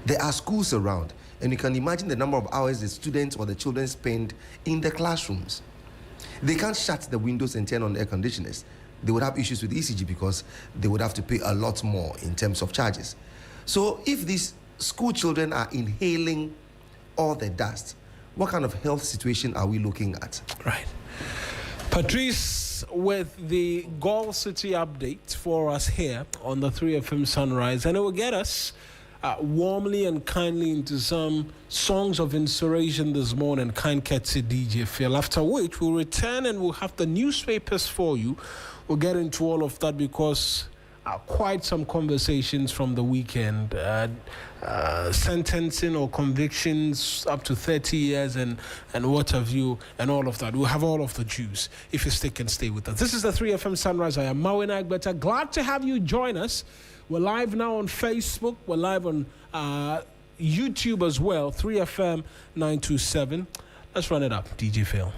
There are schools around, and you can imagine the number of hours the students or the children spend in the classrooms. They can't shut the windows and turn on the air conditioners. They would have issues with ECG because they would have to pay a lot more in terms of charges. So if these school children are inhaling all the dust, what kind of health situation are we looking at? Right. Patrice with the Gulf City update for us here on the 3FM Sunrise, and it will get us warmly and kindly into some songs of inspiration this morning, kind courtesy DJ Phil, after which we'll return and we'll have the newspapers for you. We'll get into all of that because quite some conversations from the weekend, sentencing or convictions up to 30 years and what have you, and all of that. We'll have all of the juice if you stick and stay with us. This is the 3FM Sunrise. I am Mawuena Egbeta. Glad to have you join us. We're live now on Facebook. We're live on YouTube as well, 3FM 927. Let's run it up, DJ Phil.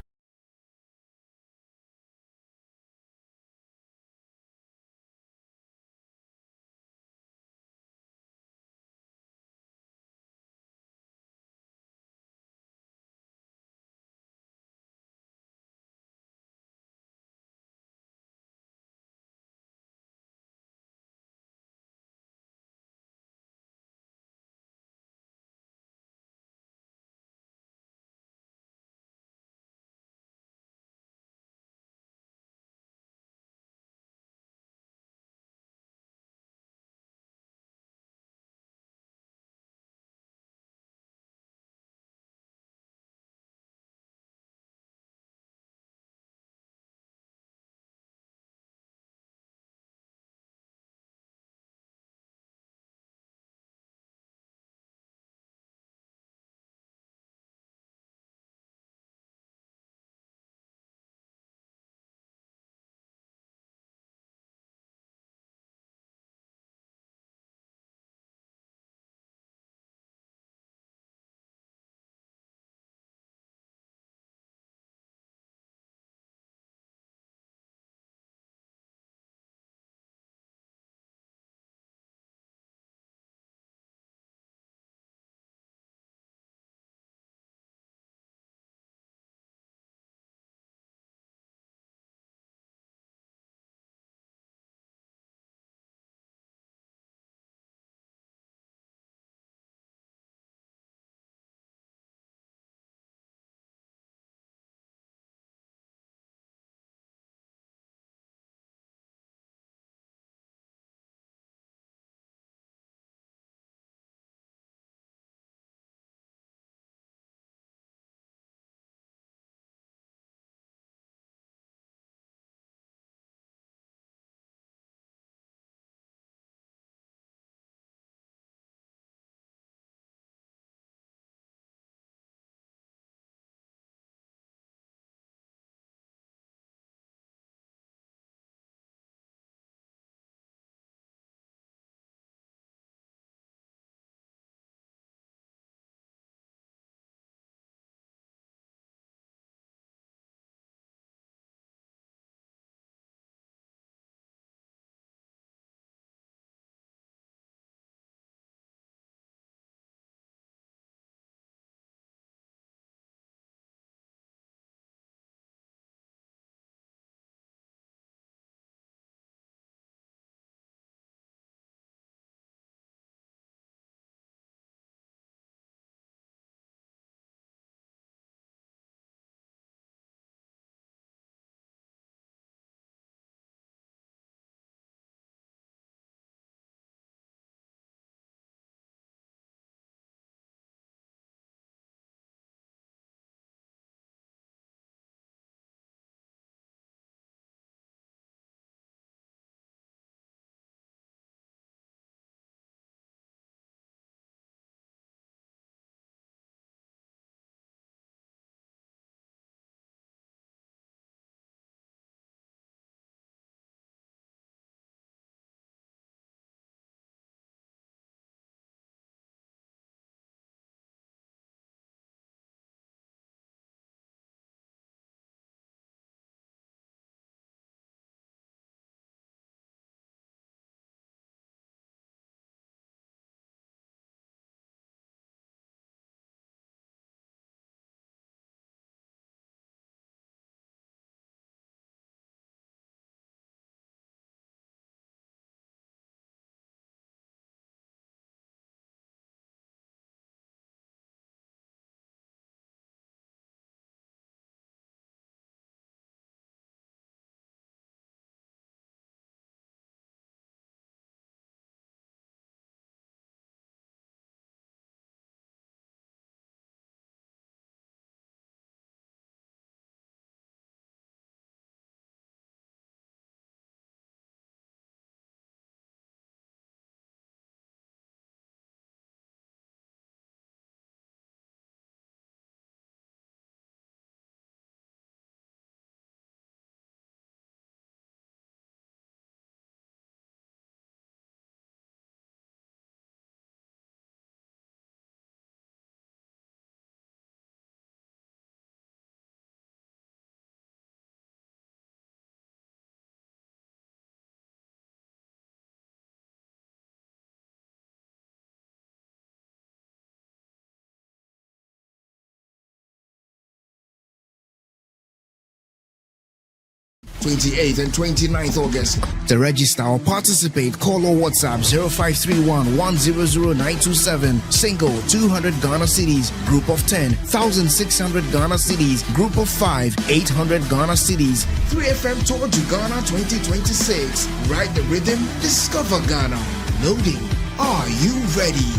28th and 29th August. To register or participate, call or WhatsApp 0531 100927. Single 200 Ghana cedis. Group of 10 1600 Ghana cedis. Group of 5 800 Ghana cedis. 3FM Tour to Ghana 2026. Ride the rhythm, discover Ghana. Loading. Are you ready?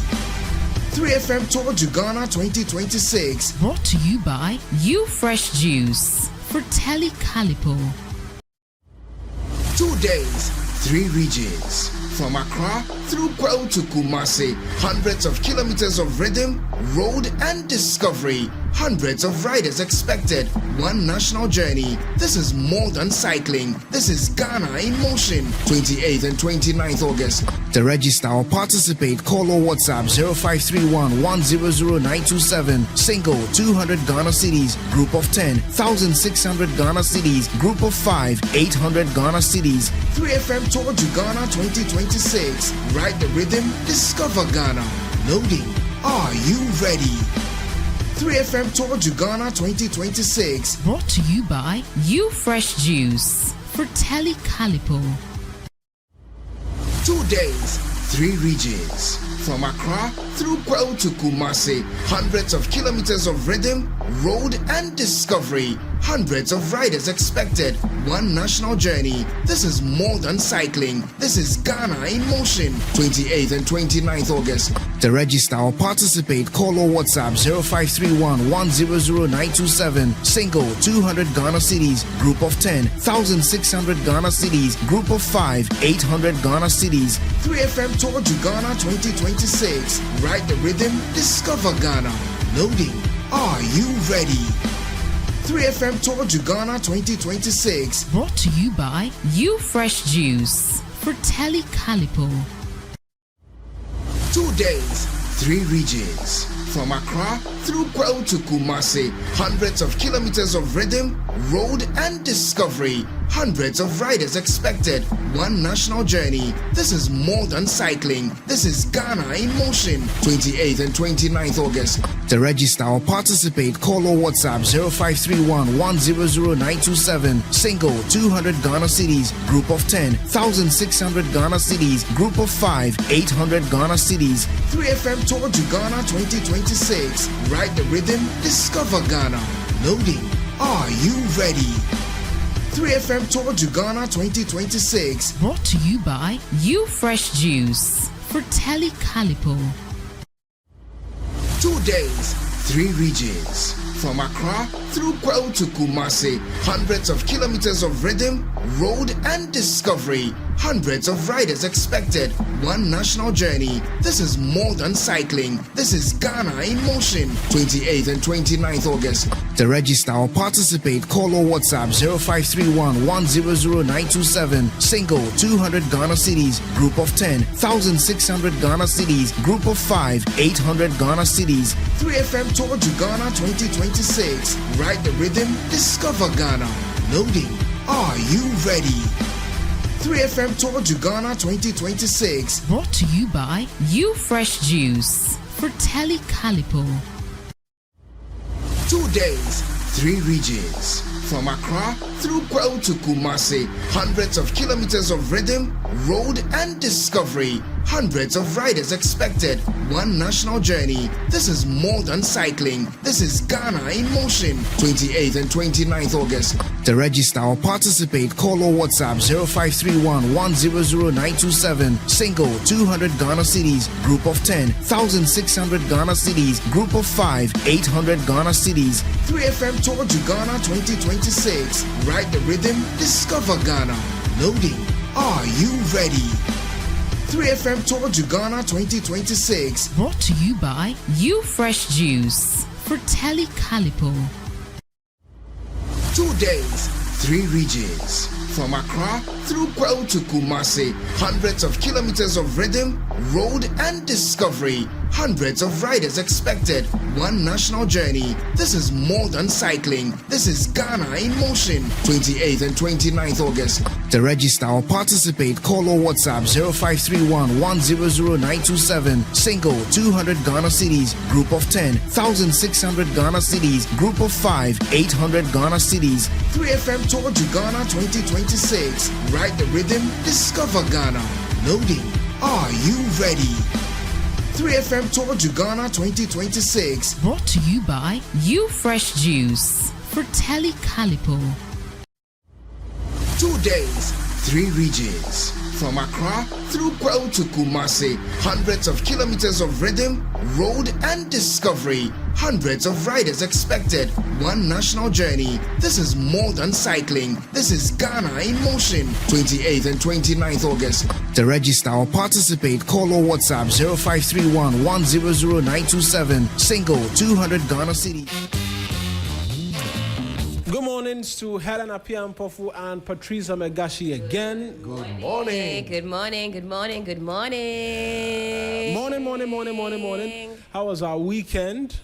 3FM Tour to Ghana 2026. Brought to you by You Fresh Juice. Fratelli Calipo. 2 days, 3 regions. From Accra through Kwao to Kumasi, hundreds of kilometers of rhythm, road and discovery. Hundreds of riders expected. One national journey. This is more than cycling. This is Ghana in motion. 28th and 29th August. To register or participate, call or WhatsApp 0531 100927. Single 200 Ghana cedis. Group of 10 1600 Ghana cedis. Group of 5 800 Ghana cedis. 3FM Tour to Ghana 2026. Ride the rhythm, discover Ghana. Loading. Are you ready? 3FM Tour to Ghana 2026. Brought to you by You Fresh Juice. Fratelli Calipo. 2 days, 3 regions. From Accra through Kwao to Kumasi, hundreds of kilometers of rhythm, road and discovery. Hundreds of riders expected. One national journey. This is more than cycling. This is Ghana in motion. 28th and 29th August. To register or participate, call or WhatsApp 0531 100927. Single 200 Ghana cedis. Group of 10 1600 Ghana cedis. Group of 5 800 Ghana cedis. 3FM Tour to Ghana 2026. Ride the rhythm, discover Ghana. Loading. Are you ready? 3FM Tour to Ghana 2026. Brought to you by You Fresh Juice. Fratelli Calipo. 2 days, 3 regions. From Accra through Kwao to Kumasi, hundreds of kilometers of rhythm, road and discovery. Hundreds of riders expected. One national journey. This is more than cycling. This is Ghana in motion. 28th and 29th August. To register or participate, call or WhatsApp 0531 100927. Single 200 Ghana cedis. Group of 10 1600 Ghana cedis. Group of 5 800 Ghana cedis. 3FM Tour to Ghana 2026. Ride the rhythm, discover Ghana. Loading. Are you ready? 3FM Tour to Ghana 2026. Brought to you by You Fresh Juice. Fratelli Calipo. 2 days, 3 regions. From Accra through Kwao to Kumasi, hundreds of kilometers of rhythm, road and discovery. Hundreds of riders expected. One national journey. This is more than cycling. This is Ghana in motion. 28th and 29th August. To register or participate, call or WhatsApp 0531 100927. Single 200 Ghana cedis. Group of 10 1600 Ghana cedis. Group of 5 800 Ghana cedis. 3FM Tour to Ghana 2026. Ride the rhythm, discover Ghana. Loading. Are you ready? 3FM Tour to Ghana 2026. Brought to you by You Fresh Juice. Fratelli Calipo. 2 days, 3 regions. From Accra through Kwao to Kumasi, hundreds of kilometers of rhythm, road and discovery. Hundreds of riders expected. One national journey. This is more than cycling. This is Ghana in motion. 28th and 29th August. To register or participate, call or WhatsApp 0531 100927. Single 200 Ghana cedis. Group of 10 1600 Ghana cedis. Group of 5 800 Ghana cedis. 3FM Tour to Ghana 2026. Ride the rhythm, discover Ghana. Loading. Are you ready? 3FM Tour to Ghana 2026. Brought to you by You Fresh Juice. Fratelli Calipo. 2 days, 3 regions. From Accra through Kwao to Kumasi, hundreds of kilometers of rhythm, road and discovery. hundreds of riders expected, one national journey. This is more than cycling. This is Ghana in motion. 28th and 29th August. To register or participate, call or WhatsApp 0531 100927. Single 200 Ghana cedis. Group of 10 1,600 Ghana cedis. Group of 5 800 Ghana cedis. 3FM Tour to Ghana 2026. Ride the rhythm, discover Ghana. Loading. Are you ready? 3FM Tour to Ghana 2026. Brought to you by You Fresh Juice for Telly Calipo. 2 days, 3 regions. From Accra through Kwao to Kumasi. Hundreds of kilometers of rhythm, road and discovery. Hundreds of riders expected. One national journey. This is more than cycling. This is Ghana in motion. 28th and 29th August. To register or participate, call or WhatsApp 0531 100927. Single 200 Ghana cedis. Good mornings to Helen Apiampofu and Patrice Amegashie again. Good morning. Good morning, good morning, good morning. Morning. How was our weekend?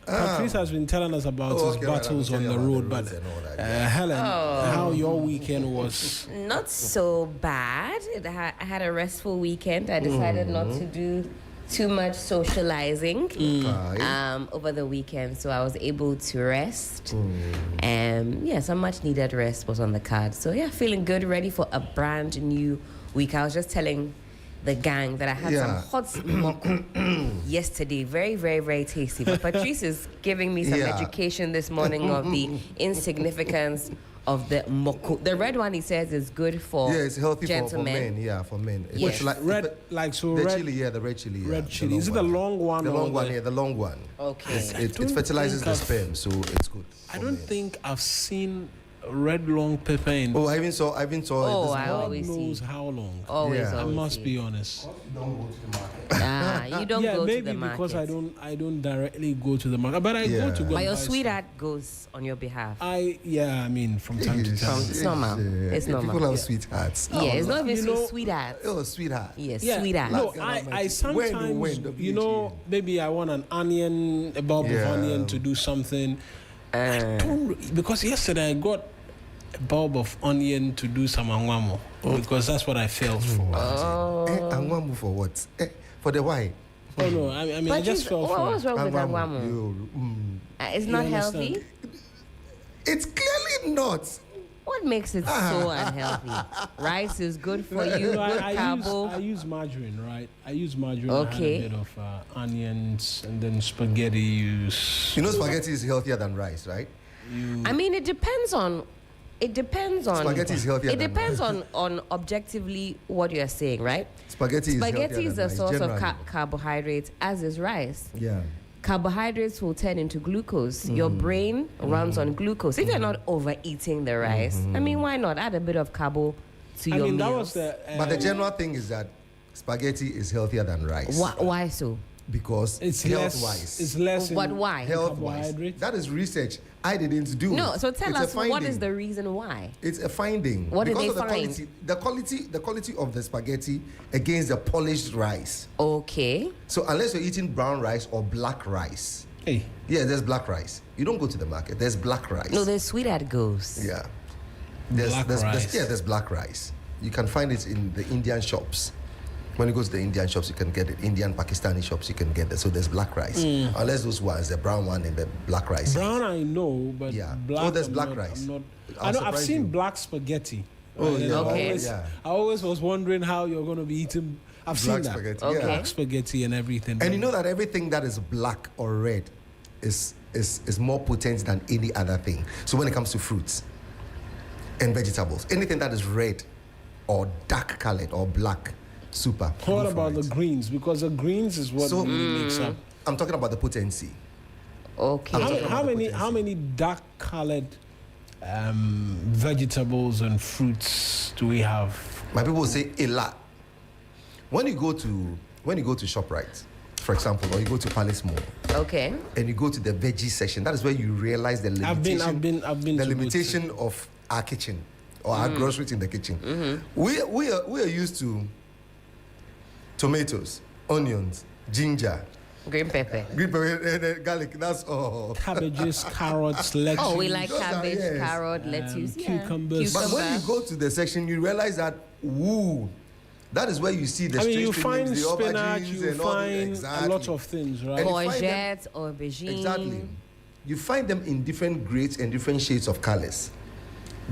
Patrice has been telling us about his battles on the road, but Helen, how your weekend was? Not so bad. I had a restful weekend. I decided not to do too much socializing over the weekend, so I was able to rest. Some much needed rest was on the card. So yeah, feeling good, ready for a brand new week. I was just telling the gang that I had some hot moko yesterday. Very, very, very tasty. But Patrice is giving me some education this morning of the insignificance of the moko. The red one, he says, is good for it's healthy gentlemen. for men. Yeah, for men. Yes. Which, The red chili. Yeah, the red chili. Red chili. Is it the long one? The long one, the long one. Okay. It fertilizes the sperm, so it's good. I don't think I've seen red long pepper in. Oh, I even saw it this I morning. always knows see. how long. Always, Yeah. I always must see. be honest. You don't go to maybe the market. because I don't directly go to the market, but I go to go. But your buy sweetheart goes on your behalf. I mean from time to time. It's normal. It's normal. People have sweethearts. Yeah, it's not even know- sweetheart. Oh, sweetheart. Yes, Yeah, sweetheart. no, Like, I sometimes, when, you know, maybe I want an onion, a bulb of onion to do something. I don't, because yesterday I got a bulb of onion to do some anwamo because that's what I felt for. And one move for what? For the why? Oh no, I mean I just felt what for was wrong with Agwamu? It's not healthy. It's clearly not. What makes it so unhealthy? Rice is good for you, No, good I carbo. use margarine, right? I use margarine. Okay. I had a bit of onions and then spaghetti use. You know spaghetti is healthier than rice, right? I mean, it depends on. Spaghetti is healthier It than depends rice. on objectively what you're saying, right? Spaghetti Spaghetti is a healthier than source rice, of generally. carbohydrates, as is rice. Yeah. Carbohydrates will turn into glucose. Your brain runs on glucose. If you're not overeating the rice, I mean, why not add a bit of carbo to I your mean that meals? was the. But the general thing is that spaghetti is healthier than rice. Why so? Because it's health-wise. It's less. But in why? Health-wise. carbohydrates. That is research I didn't do. No, so tell It's a us what finding. is the reason why? It's a finding. What did because they of find? the quality of the spaghetti against the polished rice. Okay. So unless you're eating brown rice or black rice, Hey, there's black rice. You don't go to the market. There's black rice. No, there's sweetheart goes. Yeah. Black rice. There's black rice. You can find it in the Indian shops. When you go to the Indian shops, you can get it. Indian, Pakistani shops, you can get it. So there's black rice. Unless those ones, the brown one and the black rice. brown I know, but black. there's I'm black not- rice. I'm not, I'll I know I've surprise seen you. black spaghetti. Oh, And yeah. Okay. I always was wondering how you're going to be eating. I've seen Black that. spaghetti, Okay. Black spaghetti and everything. And you know that everything that is black or red is more potent than any other thing. So when it comes to fruits and vegetables, anything that is red or dark colored or black, super. What Go for about the it. greens? Because the greens is what So- really makes up. I'm talking about the potency. Okay. How many dark colored vegetables and fruits do we have? My people will say a lot. When you go to ShopRite, for example, or you go to Palace Mall, Okay. and you go to the veggie section, that is where you realize the limitation. I've been the to limitation of our kitchen or our groceries in the kitchen. We are used to tomatoes, onions, ginger, Green pepper. garlic. That's all. Cabbages, carrots, lettuce. Oh, we like Those are- cabbage, yes. carrot, lettuce, cucumbers. But when you go to the section, you realize that that is where you see the I mean, strange you find things, the spinach, aubergines you and all the- find exactly. a lot of things, right? And you find them- Courgette, aubergine. Exactly. You find them in different grades and different shades of colors.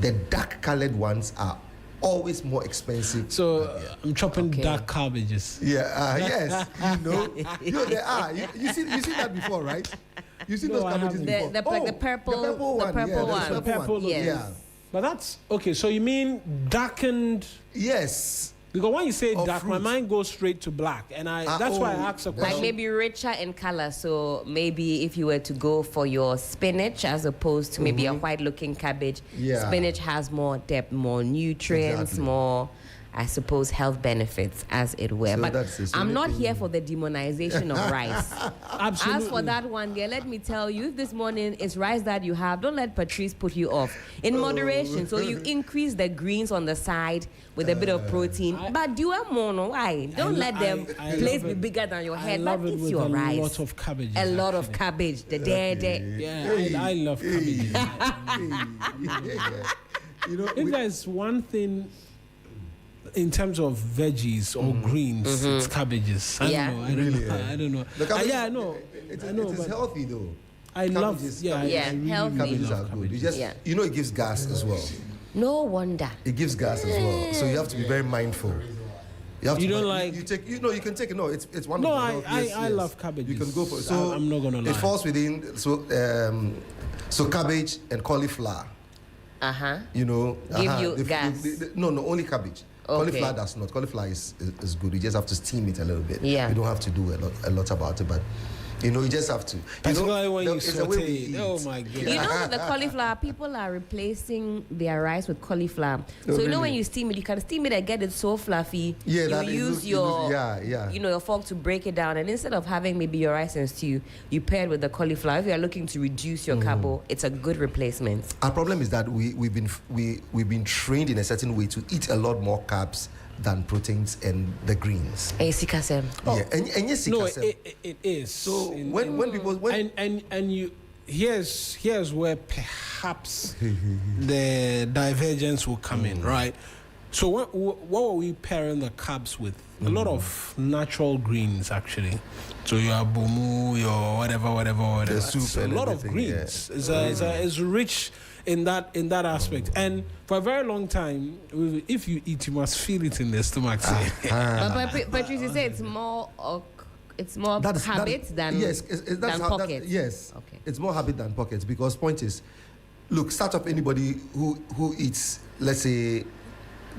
The dark colored ones are always more expensive. So I'm chopping Okay. dark cabbages. Yeah, yes, there are. You see that before, right? You see No, those I cabbages haven't. before? Like the purple one, yeah, purple the one. Purple one. Yeah. But that's okay. So you mean darkened? Yes. Because when you say Or dark, my fruit. mind goes straight to black, and that's why I asked a Like question. Like maybe richer in color. So maybe if you were to go for your spinach as opposed to maybe a white looking cabbage, Yeah. spinach has more depth, more nutrients, Exactly. more, I suppose, health benefits, as it were. So But that's the I'm only not thing. here for the demonization of rice. Absolutely. As for that one, yeah, let me tell you, if this morning is rice that you have, don't let Patrice put you off. In moderation, so you increase the greens on the side with a bit of protein. But do a mono, why? Don't let them I place love be it. bigger than your I head. love But it it's with your a rice. lot of cabbages. A lot of actually. cabbage. The dare. Yeah, I love cabbages. If there's one thing in terms of veggies or greens, it's cabbages. I Yeah. don't know. I don't Really, know. eh? I don't know. The cabbage, Yeah, I know. It I know, is but healthy though. I love. Cabbages- Yeah, Yeah, I really, healthy. really Cabbages love are good. cabbages. You just, Yeah. it gives gas as well. No wonder. It gives gas as well. So you have to be very mindful. You have You to don't mind- like- you take you can take it. No, it's one No, of the I- healthiest, I love cabbages. You can go for So I'm not gonna lie. It falls within so cabbage and cauliflower. Give you gas. No, only cabbage. Okay. Cauliflower does not. Cauliflower is good. You just have to steam it a little bit. Yeah. You don't have to do a lot about it, but you just have to. Particularly when you it's the way we saute. eat. Oh my goodness. You know, with the cauliflower, people are replacing their rice with cauliflower. So you know when you steam it, you can steam it and get it so fluffy. Yeah, you that it use looks- it your looks- yeah. your fork to break it down, and instead of having maybe your rice and stew, you pair it with the cauliflower. If you are looking to reduce your carbo, it's a good replacement. Our problem is that we've been trained in a certain way to eat a lot more carbs than proteins and the greens. Hey, Sikasem. Yeah, and yes, No, Sikasem. it is. So when people and you here's where perhaps the divergence will come in, right? So what were we pairing the carbs with? A lot of natural greens, actually. So your bomu, your whatever. The soup So a and lot of everything, greens. It's rich in that aspect. And for a very long time, if you eat, you must feel it in the stomach. But Patrice, you say it's more habit than yes, that's than how, pockets. yes, Okay. it's more habit than pockets because point is, look, start up anybody who eats, let's say,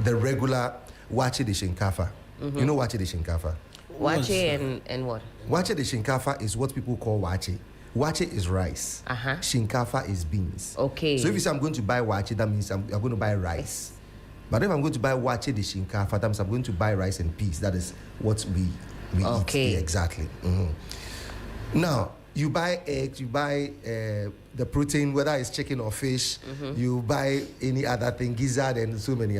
the regular wache de shinkafa. You know wache de shinkafa? Wache and what? Wache de shinkafa is what people call wache. Wache is rice. Shinkafa is beans. Okay. So if you say I'm going to buy wache, that means I'm going to buy rice. But if I'm going to buy wache de shinkafa, that means I'm going to buy rice and peas. That is what we Okay. eat. Yeah, exactly. Now, you buy eggs, you buy the protein, whether it's chicken or fish, you buy any other thing, gizzard and so many.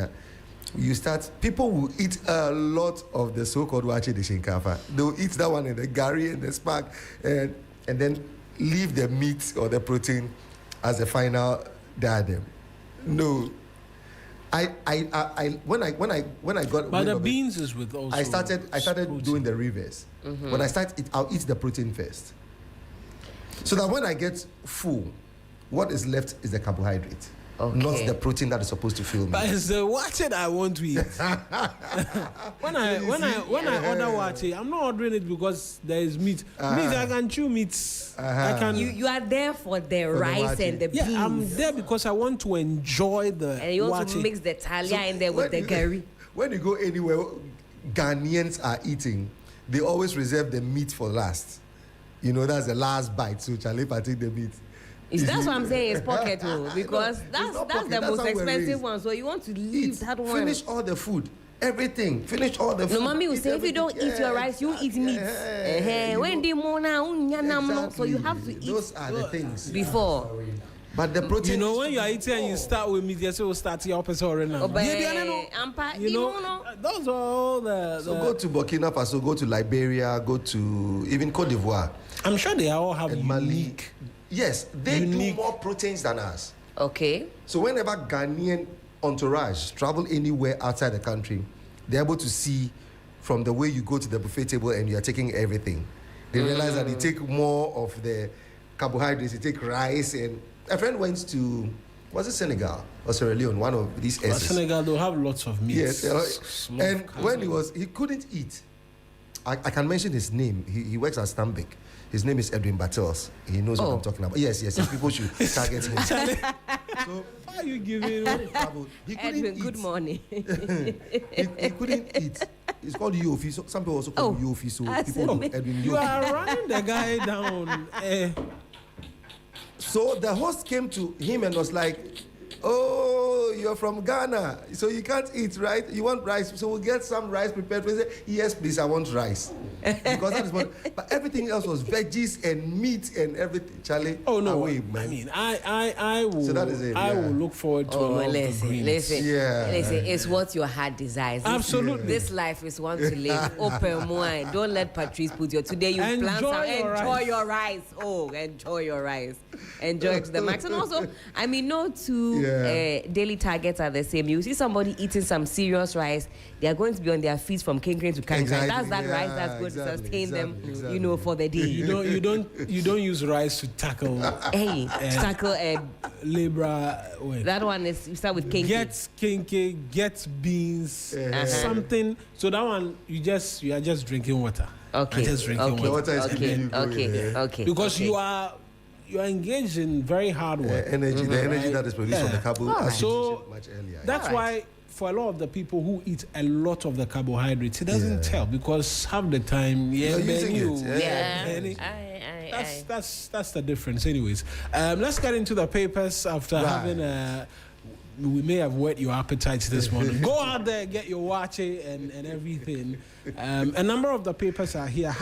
People will eat a lot of the so-called wache de shinkafa. They'll eat that one in the gari and the spark, and then leave the meat or the protein as a final diadem. No. When I got But rid the of it, beans is with also. I started protein. doing the reverse. When I start I'll eat the protein first. So that when I get full, what is left is the carbohydrate. Okay. Not the protein that is supposed to fill me. But it's the wache I want to eat. when I order wache, I'm not ordering it because there is meat. Meat, I can chew meat. I can. You are there for the rice wache. and the beans. Yeah, I'm there because I want to enjoy the And you want to wache. mix the talia in there with the curry. When you go anywhere, Ghanaians are eating, they always reserve the meat for last. That's the last bite. So Charlie take the meat. That's what I'm saying. It's pocket too, because that's not the pocket, that's most how we're expensive raised. one. So you want to leave Eat, that one. finish all the food, everything. Finish all the food. No, mommy will Eat say if you don't everything. eat your rice, you eat meat. You When know, the mona so you have to eat Those are the things. before. But the protein. You know, when you are eating and you start with meat, you say, start your episode right now. You know, those are all the. So go to Burkina Faso, go to Liberia, go to even Cote d'Ivoire. I'm sure they all have and unique. Yes, they do more proteins than us. Okay. So whenever Ghanaian entourage travel anywhere outside the country, they're able to see from the way you go to the buffet table and you are taking everything. They realize that you take more of the carbohydrates, you take rice. And a friend went to, was it Senegal or Sierra Leone, one of these areas. Senegal, they'll have lots of meat. Yes, and when he couldn't eat. I can mention his name. He works at Stanbic. His name is Edwin Battles. He knows what I'm talking about. Yes. People should target him. So, why are you giving he Edwin, eat. good morning. he couldn't eat. It's called Yofi. So some people also call him Yofi. So people know Edwin Yofi. You are running the guy down. So the host came to him and was like, "Oh, you're from Ghana, so you can't eat, right? You want rice, so we'll get some rice prepared." He said, "Yes, please, I want rice." Because that is what. But everything else was veggies and meat and everything. Charlie, oh no, away, man. I mean, I will. So that is it. I will look forward to a lot of the greens. Listen. It's what your heart desires. Absolutely. This life is one to live. Open mind. Don't let Patrice put you. Today you plan some. Enjoy your rice. Oh, enjoy your rice. Enjoy it to the max. And also, I mean, no two daily targets are the same. You see somebody eating some serious rice, they are going to be on their feet from Kinkring to Kankring. Exactly. That's that rice that's going to sustain them, you know, for the day. You don't use rice to tackle. Tackle labor. That one is you start with kinky. Get kinky, get beans, something. So that one you are just drinking water. Okay. Just drinking water. Water is Okay. Because you are engaged in very hard work. The energy that is produced from the carbohydrates So much earlier. that's why for a lot of the people who eat a lot of the carbohydrates, it doesn't tell because half the time, that's the difference. Anyways, let's get into the papers after having we may have whet your appetite this morning. Go out there, get your wache and everything. A number of the papers are here.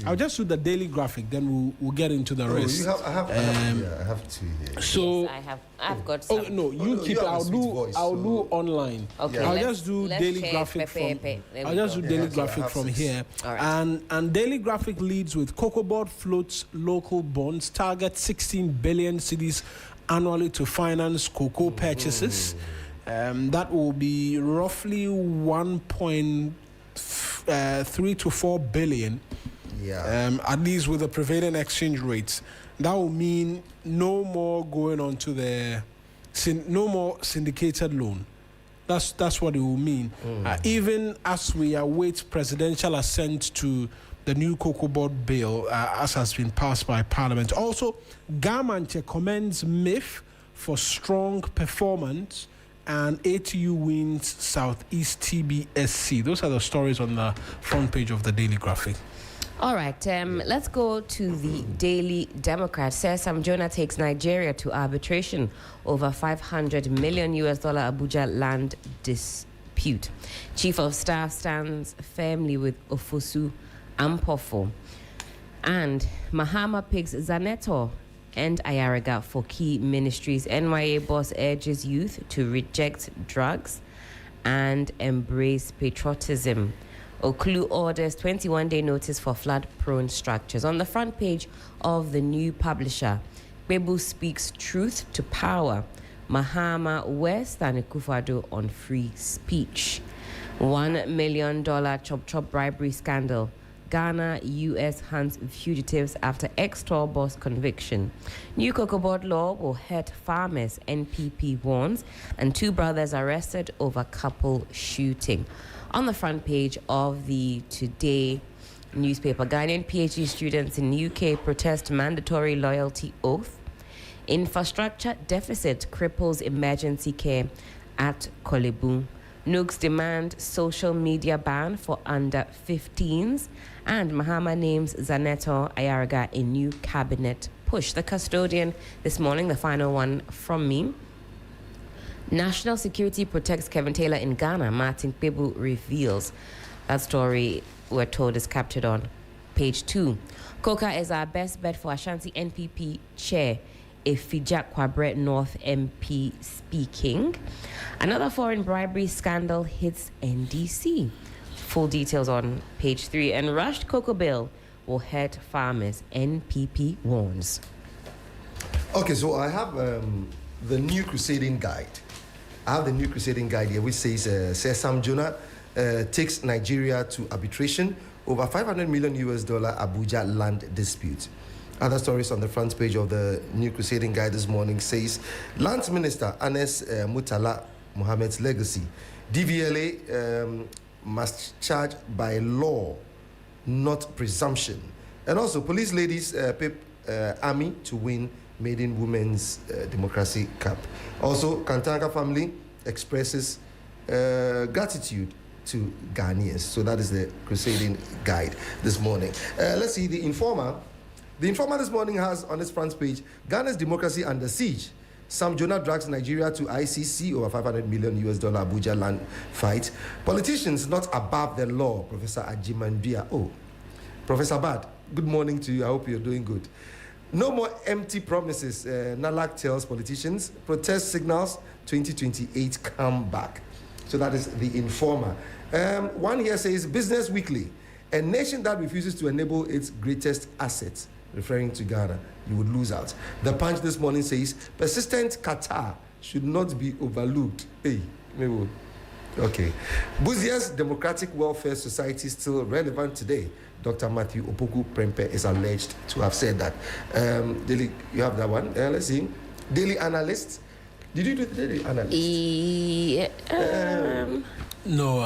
I'll just do the daily graphic, then we'll get into the rest. I have two here. So yes, I've got some. Oh no, you keep it. I'll do online. Okay. I'll just do daily graphic from here. All right. And daily graphic leads with Cocoa Board floats local bonds, target 16 billion cedis annually to finance cocoa purchases. That will be roughly 1.3 to 4 billion. At least with the prevailing exchange rates. That will mean no more going on to no more syndicated loan. That's what it will mean. Even as we await presidential assent to the new Cocoa Board bill, as has been passed by Parliament. Also, Garmanche commends MIF for strong performance, and ATU wins Southeast TBSC. Those are the stories on the front page of the Daily Graphic. All right, let's go to the Daily Democrat. Says Mawuena takes Nigeria to arbitration over $500 million Abuja land dispute. Chief of Staff stands firmly with Ofosu Ampofo. And Mahama picks Zaneto and Ayaraga for key ministries. NYA boss urges youth to reject drugs and embrace patriotism. Oklu orders 21-day notice for flood-prone structures. On the front page of the new publisher, Bebu speaks truth to power. Mahama West and Akufo-Addo on free speech. $1 million chop bribery scandal. Ghana, U.S. hunts fugitives after ex-tour boss conviction. New Cocoa Board law will hurt farmers, NPP warns. And 2 brothers arrested over couple shooting. On the front page of the Today newspaper, Ghanaian PhD students in UK protest mandatory loyalty oath. Infrastructure deficit cripples emergency care at Kolebu. Nooks demand social media ban for under 15s. And Mahama names Zaneto Ayaraga a new cabinet push. The custodian this morning, the final one from me. National security protects Kevin Taylor in Ghana. Martin Pebu reveals. That story, we're told, is captured on page 2. Coca is our best bet for Ashanti NPP chair Efija Kwabre North MP speaking. Another foreign bribery scandal hits NDC. Full details on page 3. And rushed cocoa bill will hurt farmers, NPP warns. Okay, so I have the new crusading guide. I have the new crusading guide here, which says Sam Jonah takes Nigeria to arbitration over $500 million Abuja land dispute. Other stories on the front page of the new crusading guide this morning says Land Minister Anes Mutala Mohammed's legacy. DVLA must charge by law, not presumption. And also, police ladies pip army to win maiden women's democracy cup. Also, Kantanka family expresses gratitude to Ghanaians. So that is the crusading guide this morning. Let's see the Informer. The Informer this morning has on its front page, Ghana's democracy under siege. Sam Jonah drags Nigeria to ICC over $500 million Abuja land fight. Politicians not above the law, Professor Ajimanbia. Oh, Professor Bad, good morning to you. I hope you're doing good. No more empty promises. Nalak tells politicians. Protest signals 2028 come back. So that is the Informer. One here says, Business Weekly. A nation that refuses to enable its greatest assets, referring to Ghana, you would lose out. The Punch this morning says, persistent Qatar should not be overlooked. Hey, maybe. Okay. Buzia's Democratic Welfare Society is still relevant today. Dr. Matthew Opoku Prempe is alleged to have said that. Daily, you have that one. Let's see. Daily Analyst. Did you do the Daily Analyst? No.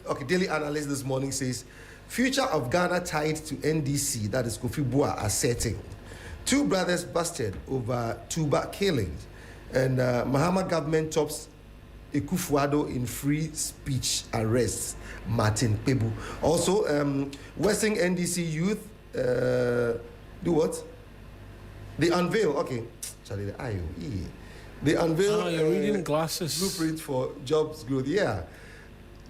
Okay, Daily Analyst this morning says, future of Ghana tied to NDC, that is Kofi Bua, are setting. Two brothers busted over Tuba killings. And Mahama government tops Ekufuado in free speech arrests Martin Pebu. Also, Western NDC youth do what? They unveil, okay. Charlie, the IOE. They unveil you're reading glasses. Blueprint for jobs growth. Yeah.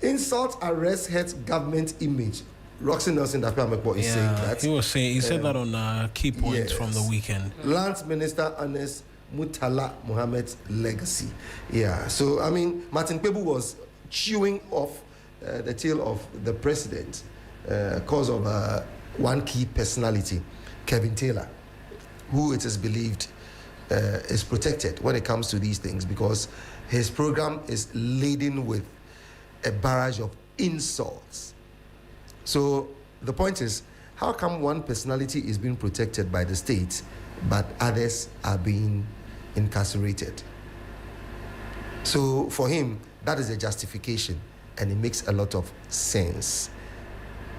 Insult arrest hurts government image. Roxy Nelson Dapamekbo is saying that. He said that on key points from the weekend. Lands Minister Anes Mutala Mohammed's legacy. Yeah. So, I mean, Martin Pebu was chewing off the tail of the president because of one key personality, Kevin Taylor, who it is believed is protected when it comes to these things because his program is laden with a barrage of insults. So the point is, how come one personality is being protected by the state, but others are being incarcerated? So for him, that is a justification, and it makes a lot of sense.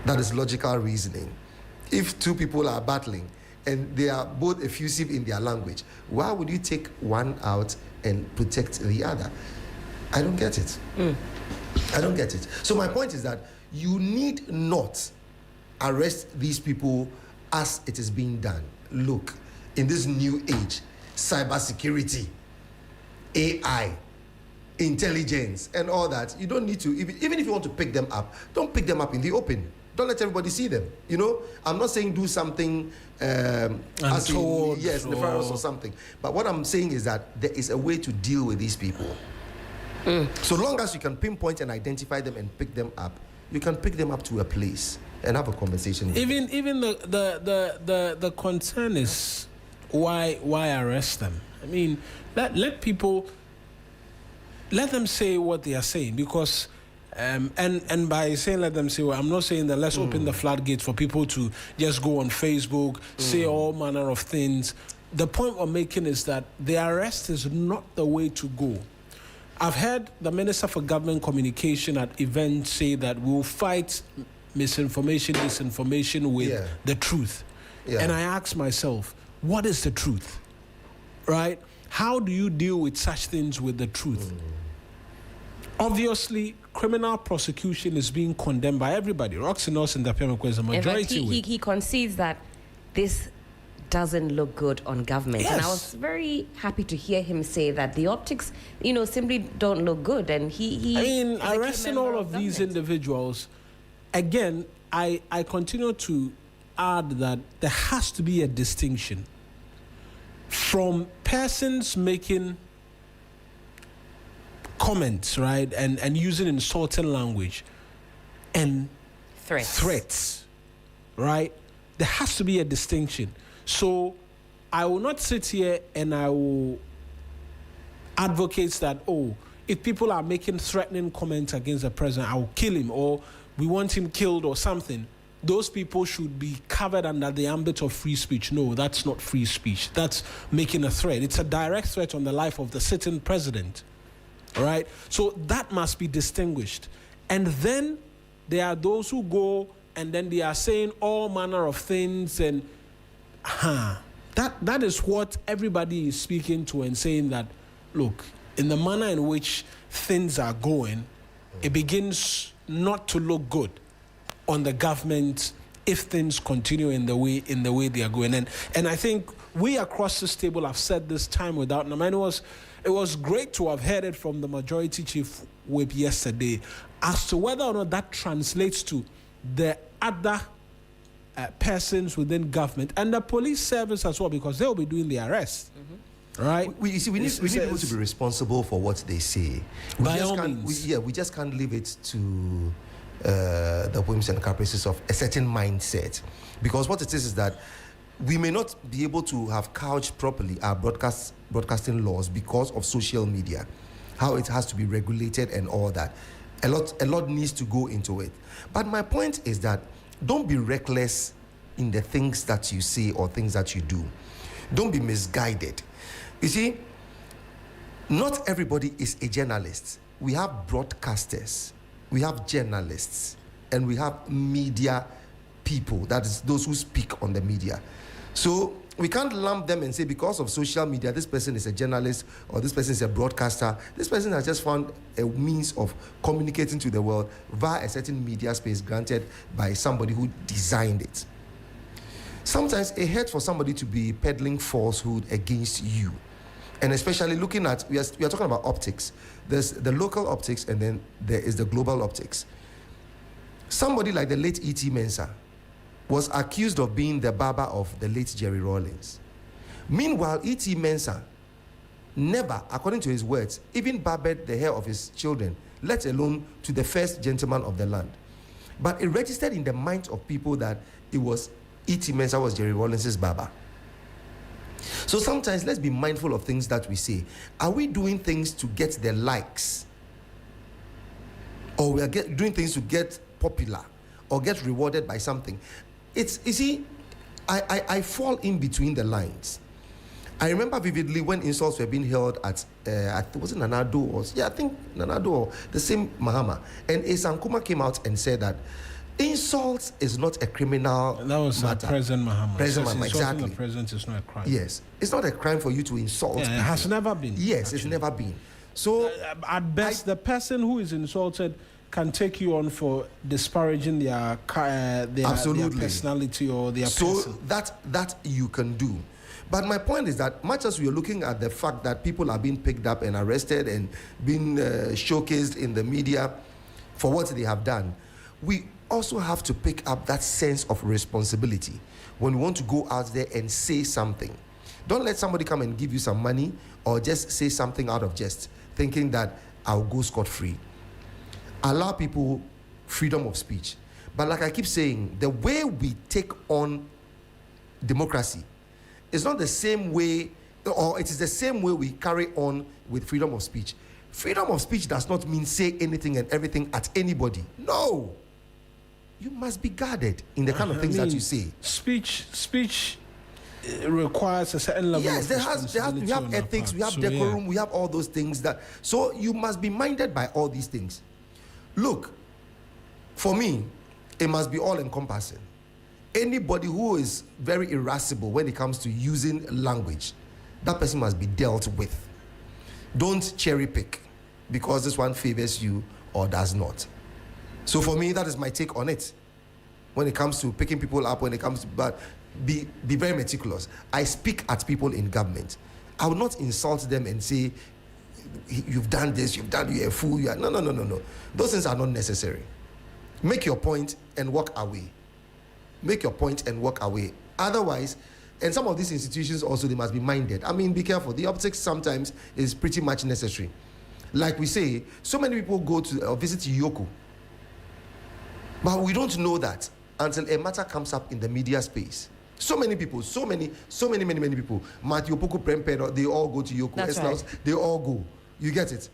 That is logical reasoning. If two people are battling and they are both effusive in their language, why would you take one out and protect the other? I don't get it. I don't get it. So my point is that you need not arrest these people as it is being done. Look, in this new age, cybersecurity, AI, intelligence, and all that, you don't need to, even if you want to pick them up, don't pick them up in the open. Don't let everybody see them. You know, I'm not saying do something untoward, nefarious or something. But what I'm saying is that there is a way to deal with these people. So long as you can pinpoint and identify them and pick them up, you can pick them up to a place and have a conversation with them. Even the concern is why arrest them? I mean, let people, let them say what they are saying, because and by saying let them say, well, I'm not saying that let's open the floodgates for people to just go on Facebook, say all manner of things. The point we're making is that the arrest is not the way to go. I've heard the Minister for Government Communication at events say that we'll fight misinformation, disinformation with the truth. Yeah. And I ask myself, what is the truth? Right? How do you deal with such things with the truth? Obviously, criminal prosecution is being condemned by everybody. Roxy Nelson Dapamekwe is a majority. He concedes that this doesn't look good on government. Yes. And I was very happy to hear him say that the optics, simply don't look good. And he arresting all of these individuals, again, I continue to add that there has to be a distinction. from persons making comments, right, and using insulting language and threats, right? There has to be a distinction. So I will not sit here and I will advocate that, if people are making threatening comments against the president, I will kill him, or we want him killed or something. Those people should be covered under the ambit of free speech. No, that's not free speech. That's making a threat. It's a direct threat on the life of the sitting president. All right? So that must be distinguished. And then there are those who go and then they are saying all manner of things, and that is what everybody is speaking to and saying that, look, in the manner in which things are going, it begins not to look good on the government if things continue in the way they are going. And I think we across this table have said this time without number. It was great to have heard it from the majority chief whip yesterday as to whether or not that translates to the other persons within government and the police service as well, because they'll be doing the arrest. Right? We need people to be responsible for what they say. By all means. We just can't leave it to the whims and caprices of a certain mindset. Because what it is that we may not be able to have couched properly our broadcasting laws because of social media, how it has to be regulated and all that. A lot needs to go into it. But my point is that don't be reckless in the things that you say or things that you do. Don't be misguided. You see, not everybody is a journalist. We have broadcasters, we have journalists, and we have media people, that is those who speak on the media. So we can't lump them and say because of social media, this person is a journalist or this person is a broadcaster. This person has just found a means of communicating to the world via a certain media space granted by somebody who designed it. Sometimes it hurts for somebody to be peddling falsehood against you. And especially looking at, we are talking about optics. There's the local optics and then there is the global optics. Somebody like the late E.T. Mensah was accused of being the barber of the late Jerry Rawlings. Meanwhile, E.T. Mensah never, according to his words, even barbered the hair of his children, let alone to the first gentleman of the land. But it registered in the minds of people that it was E.T. Mensah was Jerry Rawlings' barber. So sometimes let's be mindful of things that we say. Are we doing things to get the likes? Or we are doing things to get popular or get rewarded by something? You see, I fall in between the lines. I remember vividly when insults were being held at, was it Nanado? I think Nanado or the same Mahama. And Esankuma came out and said that insult is not a criminal matter. That was President Mahama. President Mahama, exactly. The president is not a crime. Yes. It's not a crime for you to insult. Yeah, it has never been. Yes, actually. It's never been. So, at best, the person who is insulted can take you on for disparaging their personality or their person. So that you can do. But my point is that much as we are looking at the fact that people are being picked up and arrested and being showcased in the media for what they have done, we also have to pick up that sense of responsibility when we want to go out there and say something. Don't let somebody come and give you some money or just say something out of jest, thinking that I'll go scot-free. Allow people freedom of speech. But like I keep saying, the way we take on democracy is not the same way, or it is the same way we carry on with freedom of speech. Freedom of speech does not mean say anything and everything at anybody. No. You must be guarded in the kind of things that you say. Speech requires a certain level of responsibility. We have ethics, we have decorum, we have all those things that. So you must be minded by all these things. Look, for me, it must be all encompassing. Anybody who is very irascible when it comes to using language, that person must be dealt with. Don't cherry pick because this one favors you or does not. So for me, that is my take on it. When it comes to picking people up, but be very meticulous. I speak at people in government. I will not insult them and say, you've done this, you're a fool, no. Those things are not necessary. Make your point and walk away. Make your point and walk away. Otherwise, And some of these institutions also, they must be minded. I mean, be careful. The optics sometimes is pretty much necessary. Like we say, so many people go to visit Yoko. But we don't know that until a matter comes up in the media space. So many people, many people. Matthew Poku Prempero, they all go to Yoko. That's right. They all go. You get it?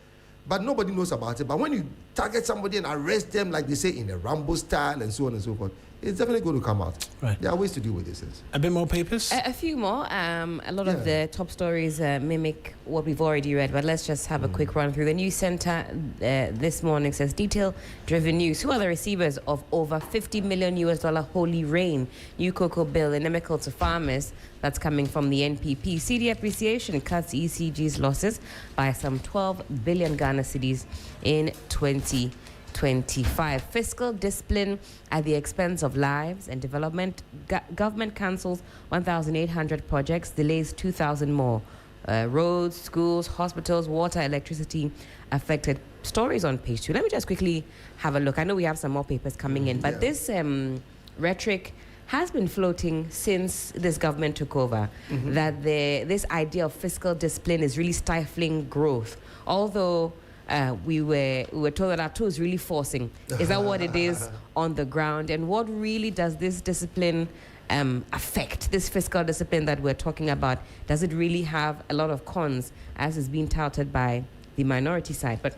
But nobody knows about it. But when you target somebody and arrest them, like they say, in a Rambo style and so on and so forth, it's definitely going to come out. Right. There are ways to deal with this. A bit more papers? A few more. A lot of the top stories mimic what we've already read, but let's just have a quick run through. The news center this morning says detail-driven news. Who are the receivers of over $50 million holy rain new cocoa bill inimical to farmers? That's coming from the NPP. CD appreciation cuts ECG's losses by some 12 billion Ghana cedis in 2025. Fiscal discipline at the expense of lives and development. Government cancels 1,800 projects, delays 2,000 more. Roads, schools, hospitals, water, electricity affected. Stories on page 2. Let me just quickly have a look. I know we have some more papers coming in, but this rhetoric has been floating since this government took over, that this idea of fiscal discipline is really stifling growth. Although we were told that ATO is really forcing. Is that what it is on the ground? And what really does this discipline affect, this fiscal discipline that we're talking about? Does it really have a lot of cons, as is being touted by the minority side? But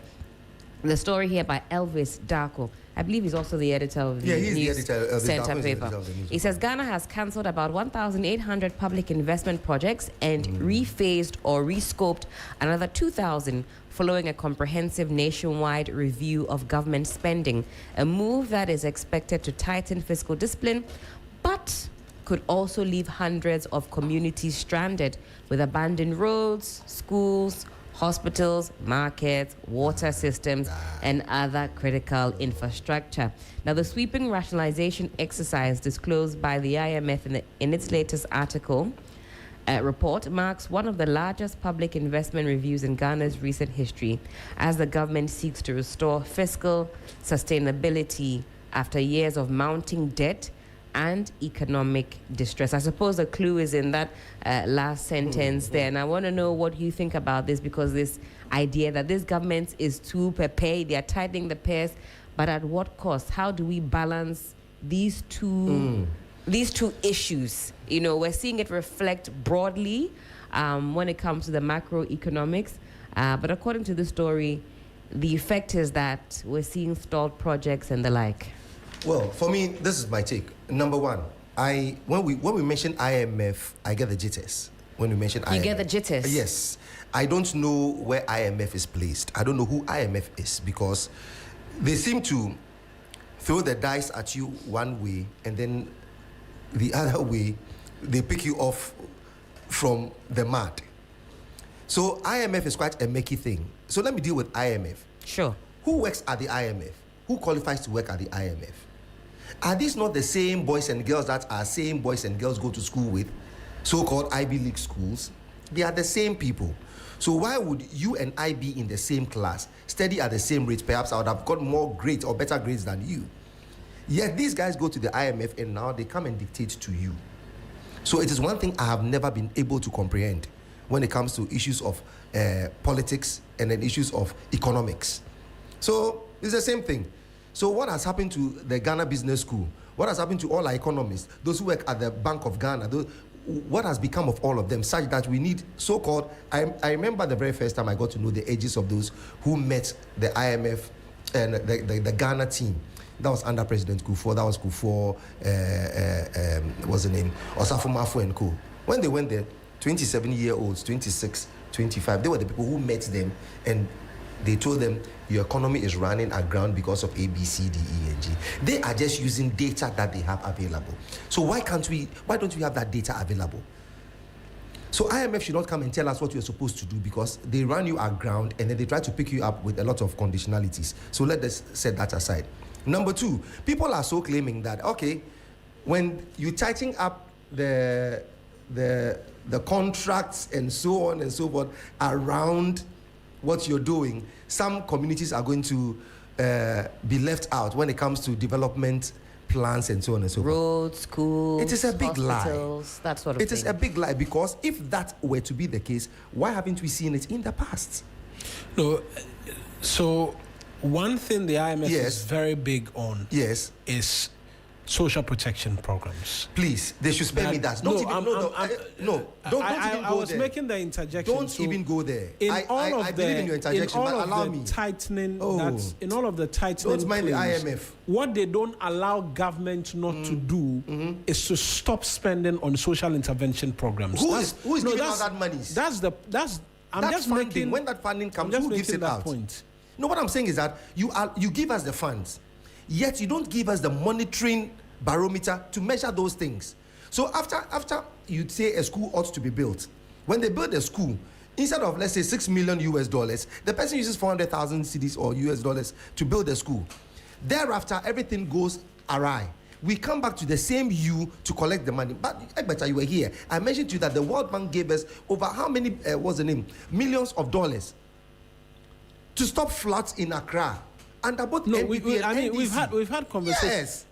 the story here by Elvis Darko, I believe he's also the editor of the news center paper. He says Ghana has cancelled about 1,800 public investment projects and rephased or rescoped another 2,000 following a comprehensive nationwide review of government spending, a move that is expected to tighten fiscal discipline, but could also leave hundreds of communities stranded with abandoned roads, schools, hospitals, markets, water systems, and other critical infrastructure. Now, the sweeping rationalization exercise disclosed by the IMF in its latest article report marks one of the largest public investment reviews in Ghana's recent history, as the government seeks to restore fiscal sustainability after years of mounting debt and economic distress. I suppose the clue is in that last sentence there. And I want to know what you think about this, because this idea that this government is too prepared, they are tightening the purse, but at what cost? How do we balance these two issues? You know, we're seeing it reflect broadly when it comes to the macroeconomics. But according to the story, the effect is that we're seeing stalled projects and the like. Well, for me, this is my take. Number one, when we mention IMF, I get the jitters. When we mention IMF, you get the jitters. Yes, I don't know where IMF is placed. I don't know who IMF is, because they seem to throw the dice at you one way, and then the other way they pick you off from the mat. So IMF is quite a murky thing. So let me deal with IMF. Sure. Who works at the IMF? Who qualifies to work at the IMF? Are these not the same boys and girls that our same boys and girls go to school with, so-called Ivy League schools? They are the same people. So why would you and I be in the same class, study at the same rate? Perhaps I would have got more grades or better grades than you. Yet these guys go to the IMF and now they come and dictate to you. So it is one thing I have never been able to comprehend when it comes to issues of politics and then issues of economics. So it's the same thing. So what has happened to the Ghana Business School? What has happened to all our economists, those who work at the Bank of Ghana? What has become of all of them, such that we need so-called... I remember the very first time I got to know the ages of those who met the IMF and the Ghana team. That was under President Kufuor. That was Kufuor, what's the name? Osafo Mafu and co. When they went there, 27-year-olds, 26, 25, they were the people who met them, and they told them, your economy is running aground because of A, B, C, D, E, and G. They are just using data that they have available. So why don't we have that data available? So IMF should not come and tell us what we're supposed to do, because they run you aground and then they try to pick you up with a lot of conditionalities. So let us set that aside. Number two, people are so claiming that, okay, when you tighten up the contracts and so on and so forth around what you're doing, some communities are going to be left out when it comes to development plans and so on and so forth. Roads, schools, It is a big hospitals, lie. that sort of thing. It is a big lie, because if that were to be the case, why haven't we seen it in the past? No, so one thing the IMF Yes. is very big on Yes. is social protection programs. Please, they should spare me that. Don't even I go was there. making the interjection. Don't so even go there. In I believe in your interjection, but allow me. Tightening, Oh. in all of the tightening, Don't mind the claims, IMF. What they don't allow government not to do is to stop spending on social intervention programs. Who is giving out that money? I'm That just funding, making, when that funding I'm comes, just who gives making it that out? point. No, what I'm saying is that you give us the funds, yet you don't give us the monitoring barometer to measure those things. So after you say a school ought to be built, when they build a school, instead of, let's say, $6 million, the person uses 400,000 cedis or US dollars to build a school. Thereafter, everything goes awry. We come back to the same you to collect the money. But Egbeta, you were here. I mentioned to you that the World Bank gave us over how many, millions of dollars to stop floods in Accra. And about No, NPP and NDC. we've had conversations. Yes.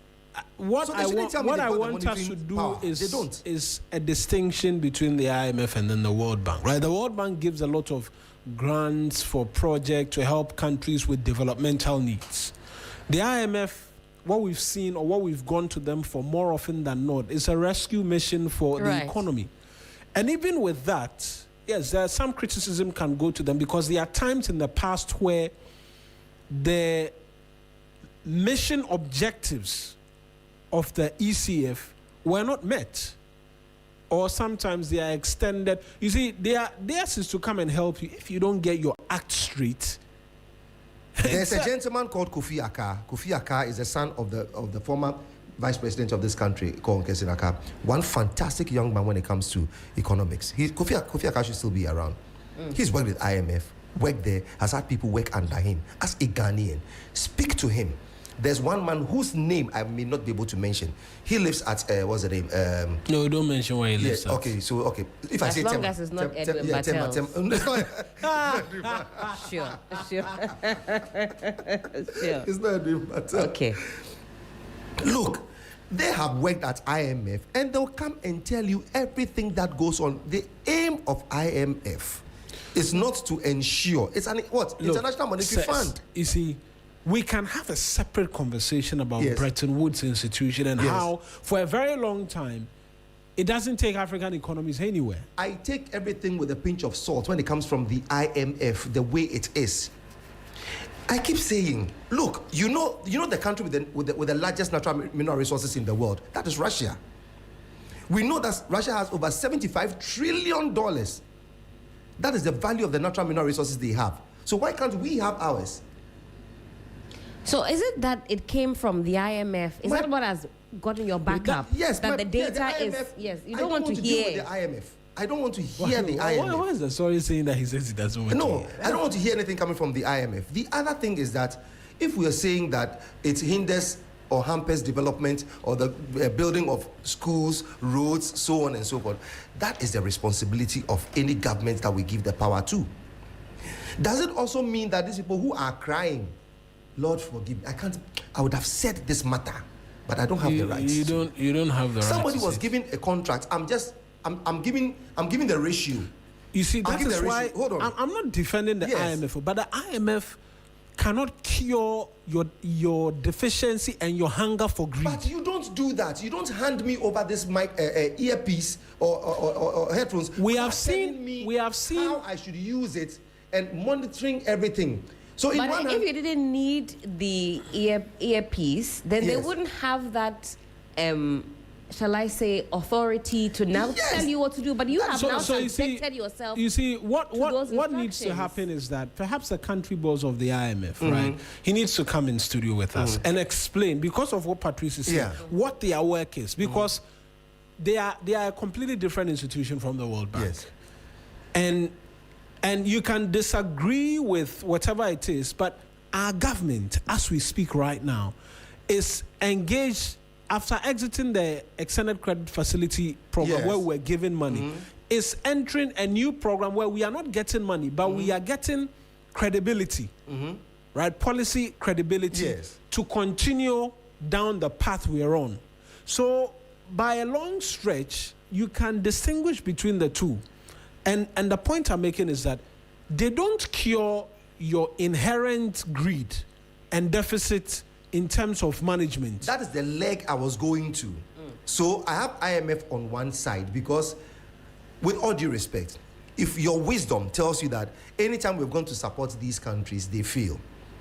What So they I shouldn't want, tell me what they've I got the want us to monitoring do power. They don't. is a distinction between the IMF and then the World Bank, right? The World Bank gives a lot of grants for projects to help countries with developmental needs. The IMF, what we've seen or what we've gone to them for more often than not, is a rescue mission for the economy. And even with that, yes, there's some criticism can go to them, because there are times in the past where the mission objectives of the ECF were not met, or sometimes they are extended. You see, theirs is to come and help you if you don't get your act straight. There's a gentleman called Kofi Akka. Kofi Akka is the son of the former vice president of this country, called Kessin Akka. One fantastic young man when it comes to economics. Kofi Akka should still be around. He's worked with IMF, worked there, has had people work under him. As a Ghanaian, speak to him. There's one man whose name I may not be able to mention. He lives at what's the name? No, don't mention where he lives. Yes, okay. So okay, if I As say long Tema, as it's not Edwin Tema, Sure. it's not Edwin Patel. Okay. Look, they have worked at IMF, and they'll come and tell you everything that goes on. The aim of IMF is not to ensure it's an International Monetary Fund. You see, we can have a separate conversation about Yes. Bretton Woods institution and Yes. how, for a very long time, it doesn't take African economies anywhere. I take everything with a pinch of salt when it comes from the IMF, the way it is. I keep saying, look, you know the country with the largest natural mineral resources in the world. That is Russia. We know that Russia has over $75 trillion. That is the value of the natural mineral resources they have. So why can't we have ours? So is it that it came from the IMF? Is that what has gotten your back up? Yes. That the data the IMF, is... Yes, you I don't want to deal hear... with the IMF. I don't want to hear the IMF. Why is the story saying that he says he doesn't want to No, hear? I don't want to hear anything coming from the IMF. The other thing is that if we are saying that it hinders or hampers development or the building of schools, roads, so on and so forth, that is the responsibility of any government that we give the power to. Does it also mean that these people who are crying, Lord forgive me, I would have said this matter, but I don't have the rights. You don't have the rights. Somebody to was say. given a contract. I'm giving the ratio. You see, I'll that give is the why ratio. Hold on. I'm not defending the Yes. IMF, but the IMF cannot cure your deficiency and your hunger for greed. But you don't do that. You don't hand me over this mic, earpiece or headphones. We have telling seen how I should use it and monitoring everything. So in But one if hand, you didn't need the earpiece, then they Yes. wouldn't have that, shall I say, authority to now Yes. tell you what to do. But you have now you see, subjected yourself. You see, what those needs to instructions. happen is that perhaps the country boss of the IMF, right? He needs to come in studio with us and explain, because of what Patrice is saying, Yeah. what their work is, because they are a completely different institution from the World Bank. Yes. And you can disagree with whatever it is, but our government, as we speak right now, is engaged after exiting the extended credit facility program Yes. where we're given money, is entering a new program where we are not getting money, but we are getting credibility, right? Policy credibility Yes. to continue down the path we're on. So by a long stretch, you can distinguish between the two. And the point I'm making is that they don't cure your inherent greed and deficit in terms of management. That is the leg I was going to. So I have IMF on one side because, with all due respect, if your wisdom tells you that anytime we're going to support these countries, they fail.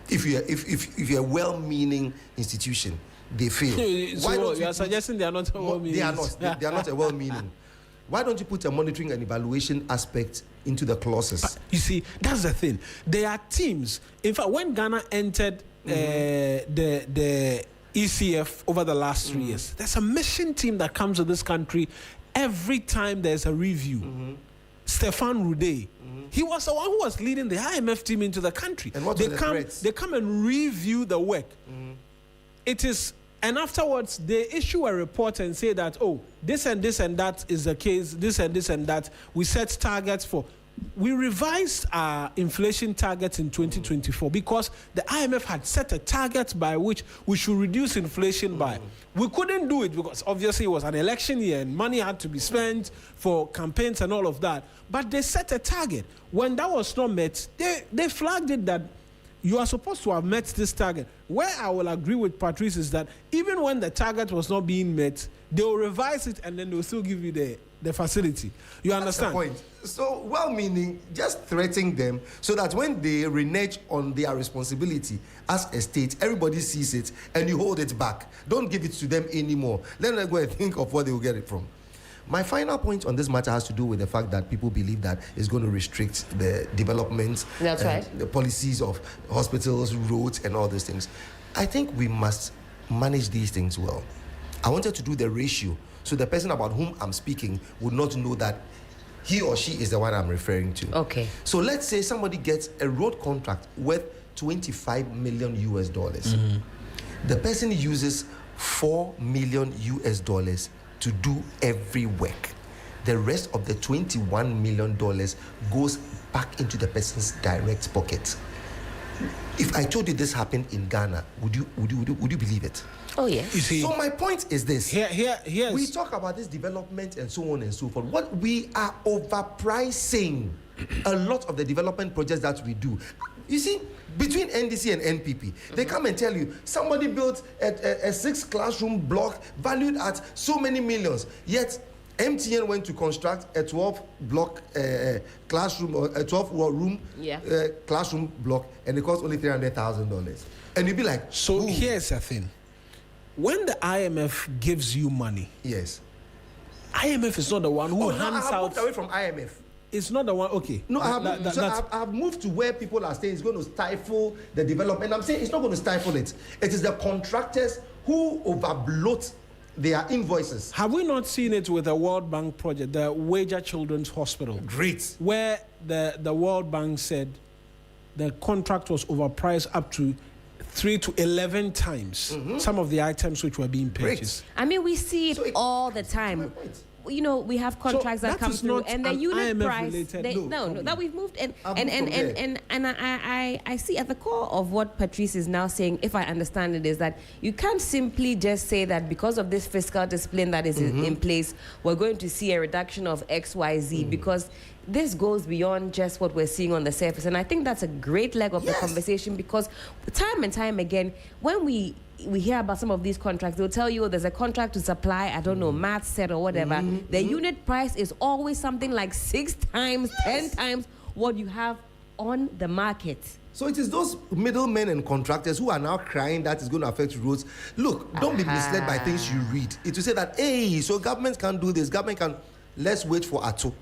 If you're a well-meaning institution, they fail. So you are suggesting they are not well-meaning? They are not. They are not a well-meaning. Why don't you put a monitoring and evaluation aspect into the clauses? But you see, that's the thing. There are teams. In fact, when Ghana entered the ECF over the last 3 years, there's a mission team that comes to this country every time there's a review. Stefan Rude. He was the one who was leading the IMF team into the country. And what were the threats? They come and review the work. And afterwards, they issue a report and say that, oh, this and that is the case, this and that. We set targets for. We revised our inflation targets in 2024 because the IMF had set a target by which we should reduce inflation by. We couldn't do it because obviously it was an election year and money had to be spent for campaigns and all of that. But they set a target. When that was not met, they flagged it that you are supposed to have met this target. Where I will agree with Patrice is that even when the target was not being met, they will revise it and then they will still give you the facility. You understand? That's the point. So, well-meaning, just threatening them so that when they renege on their responsibility as a state, everybody sees it and you hold it back. Don't give it to them anymore. Let them go and think of where they will get it from. My final point on this matter has to do with the fact that people believe that it's going to restrict the development, the policies of hospitals, roads, and all those things. I think we must manage these things well. I wanted to do the ratio so the person about whom I'm speaking would not know that he or she is the one I'm referring to. Okay. So let's say somebody gets a road contract worth $25 million US. The person uses $4 million US to do every work. The rest of the $21 million goes back into the person's direct pocket. If I told you this happened in Ghana, would you believe it? Oh yes. You see, so my point is this. Here. We talk about this development and so on and so forth. What we are overpricing a lot of the development projects that we do. You see, between NDC and NPP, they come and tell you somebody built a 6-classroom block valued at so many millions. Yet MTN went to construct a 12-block classroom or a 12-room classroom block, and it cost only $300,000. And you'd be like, so ooh. Here's the thing. When the IMF gives you money, yes, IMF is not the one who hands I have out. moved away from IMF. It's not the one. Okay. No, I've moved to where people are saying it's going to stifle the development. I'm saying it's not going to stifle it. It is the contractors who overbloat their invoices. Have we not seen it with the World Bank project, the Wager Children's Hospital? Great. Where the World Bank said the contract was overpriced up to 3 to 11 times some of the items which were being purchased. Great. I mean, we see it all the time. You know, we have contracts that come through, and the unit price. That we've moved, and I see at the core of what Patrice is now saying, if I understand it, is that you can't simply just say that because of this fiscal discipline that is in place, we're going to see a reduction of XYZ because this goes beyond just what we're seeing on the surface. And I think that's a great leg of the conversation because time and time again, when we hear about some of these contracts, they'll tell you there's a contract to supply, I don't know, math set or whatever. The unit price is always something like 6 times, 10 times what you have on the market. So it is those middlemen and contractors who are now crying that it's going to affect roads. Look, don't be misled by things you read. It will say that, hey, so government can do this, government can. Let's wait for Ato.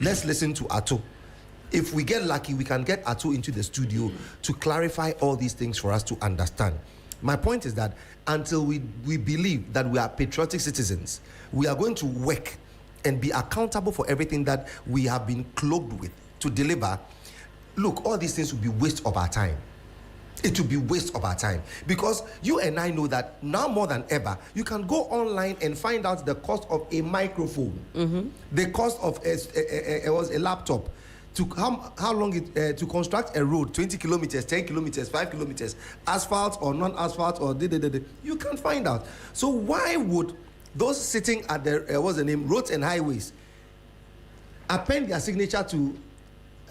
Let's listen to Ato. If we get lucky, we can get Ato into the studio to clarify all these things for us to understand. My point is that until we believe that we are patriotic citizens, we are going to work and be accountable for everything that we have been cloaked with to deliver. Look, all these things will be waste of our time. It will be waste of our time because you and I know that now more than ever, you can go online and find out the cost of a microphone, the cost of a laptop, how long it to construct a road, 20 kilometers, 10 kilometers, 5 kilometers, asphalt or non-asphalt or you can't find out. So why would those sitting at the what's the name, roads and highways, append their signature to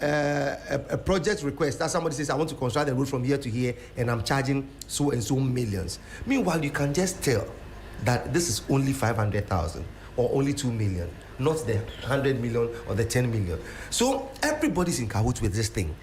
a project request that somebody says, I want to construct a road from here to here and I'm charging so and so millions. Meanwhile, you can just tell that this is only 500,000 or only 2 million, not the 100 million or the 10 million. So everybody's in cahoots with this thing.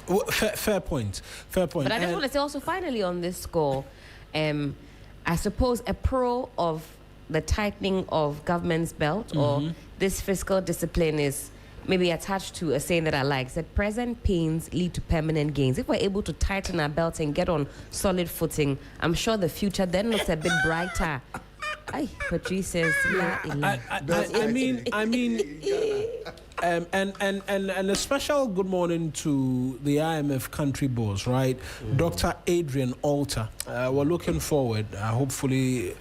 Well, fair point. But I just want to say also, finally, on this score, I suppose a pro of the tightening of government's belt or this fiscal discipline is maybe attached to a saying that I like, that present pains lead to permanent gains. If we're able to tighten our belts and get on solid footing, I'm sure the future then looks a bit brighter. Patrice says, I mean, and a special good morning to the IMF country boss, right? Dr. Adrian Alter. We're looking forward, hopefully,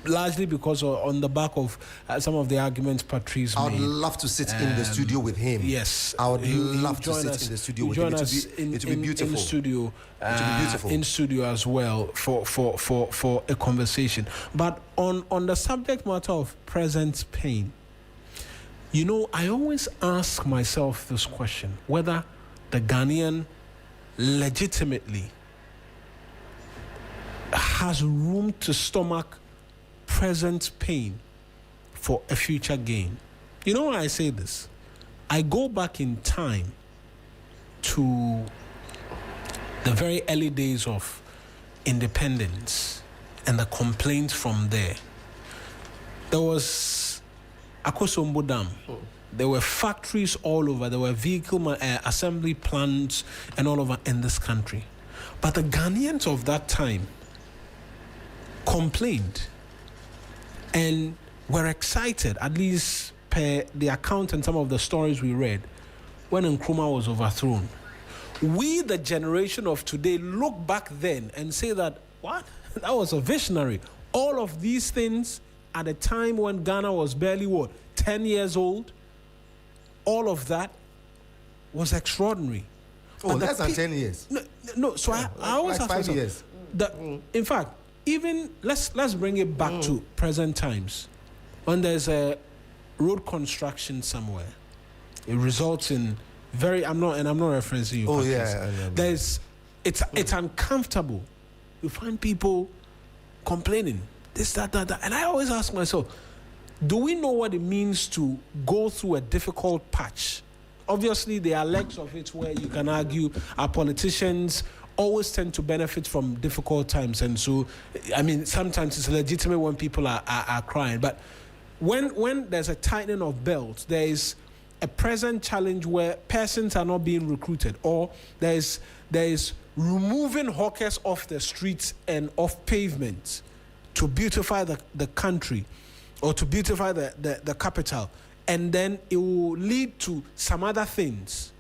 largely because on the back of some of the arguments Patrice made. I would love to sit in the studio with him. Yes, I would love to sit in the studio with him. It would be beautiful. In the studio, beautiful. In studio as well for a conversation. But on the subject matter of present pain, you know, I always ask myself this question, whether the Ghanaian legitimately has room to stomach present pain for a future gain. You know why I say this? I go back in time to the very early days of independence and the complaints from there. There was Akosombo Dam. There were factories all over. There were vehicle assembly plants and all over in this country. But the Ghanaians of that time complained and were excited, at least per the account and some of the stories we read, when Nkrumah was overthrown. We, the generation of today, look back then and say that, what? That was a visionary. All of these things at a time when Ghana was barely, 10 years old, all of that was extraordinary. Oh, less than 10 years. No. So I always like ask 5 myself, years. In fact, even let's bring it back to present times. When there's a road construction somewhere, it results in I'm not referencing you. Oh, Patrice. yeah. It's uncomfortable. You find people complaining, this, that, and I always ask myself, do we know what it means to go through a difficult patch? Obviously, there are legs of it where you can argue our politicians always tend to benefit from difficult times. And so, I mean, sometimes it's legitimate when people are crying. But when there's a tightening of belts, there is a present challenge where persons are not being recruited, or there is removing hawkers off the streets and off pavements to beautify the country or to beautify the capital, and then it will lead to some other things.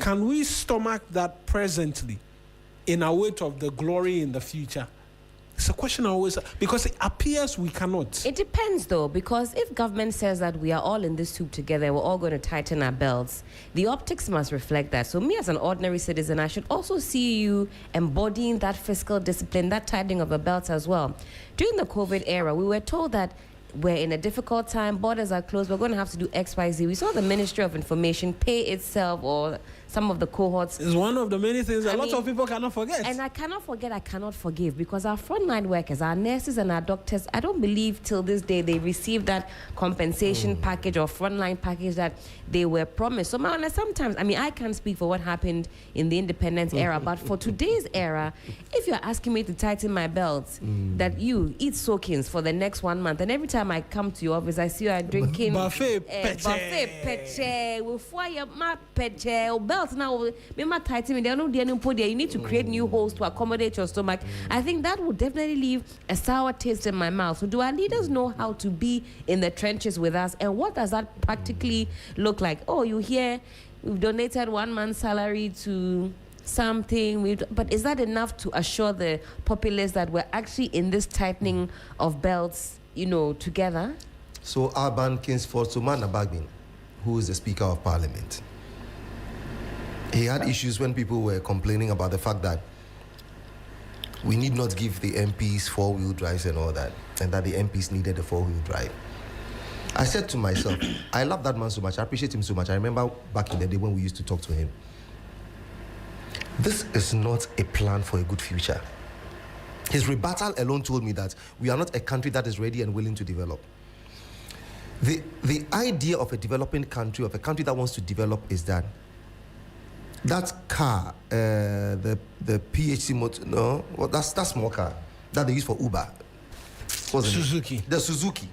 Can we stomach that presently in a weight of the glory in the future? It's a question I always, because it appears we cannot. It depends though, because if government says that we are all in this soup together, we're all going to tighten our belts, the optics must reflect that. So me as an ordinary citizen, I should also see you embodying that fiscal discipline, that tightening of the belts as well. During the COVID era, we were told that we're in a difficult time, borders are closed, we're going to have to do X, Y, Z. We saw the Ministry of Information pay itself, or some of the cohorts. It's one of the many things a lot of people cannot forget. And I cannot forgive, because our frontline workers, our nurses and our doctors, I don't believe till this day they received that compensation package or frontline package that they were promised. So sometimes, I mean, I can't speak for what happened in the independence era, but for today's era, if you're asking me to tighten my belts, that you eat soakings for the next 1 month, and every time I come to your office, I see you are drinking buffet peche, with fire, my peche, belts now, tighten me, you need to create new holes to accommodate your stomach. I think that would definitely leave a sour taste in my mouth. So do our leaders know how to be in the trenches with us, and what does that practically look like? Oh, you hear we've donated 1 month's salary to something, but is that enough to assure the populace that we're actually in this tightening of belts, together? So Alban Kingsford Sumana Bagbin, who is the Speaker of Parliament, He had issues when people were complaining about the fact that we need not give the MPs four-wheel drives and all that, and that the MPs needed a four-wheel drive. I said to myself, I love that man so much. I appreciate him so much. I remember back in the day when we used to talk to him. This is not a plan for a good future. His rebuttal alone told me that we are not a country that is ready and willing to develop. The idea of a developing country, of a country that wants to develop, is that car, the PHC motor, no, well, that's that small car that they use for Uber. Suzuki. The Suzuki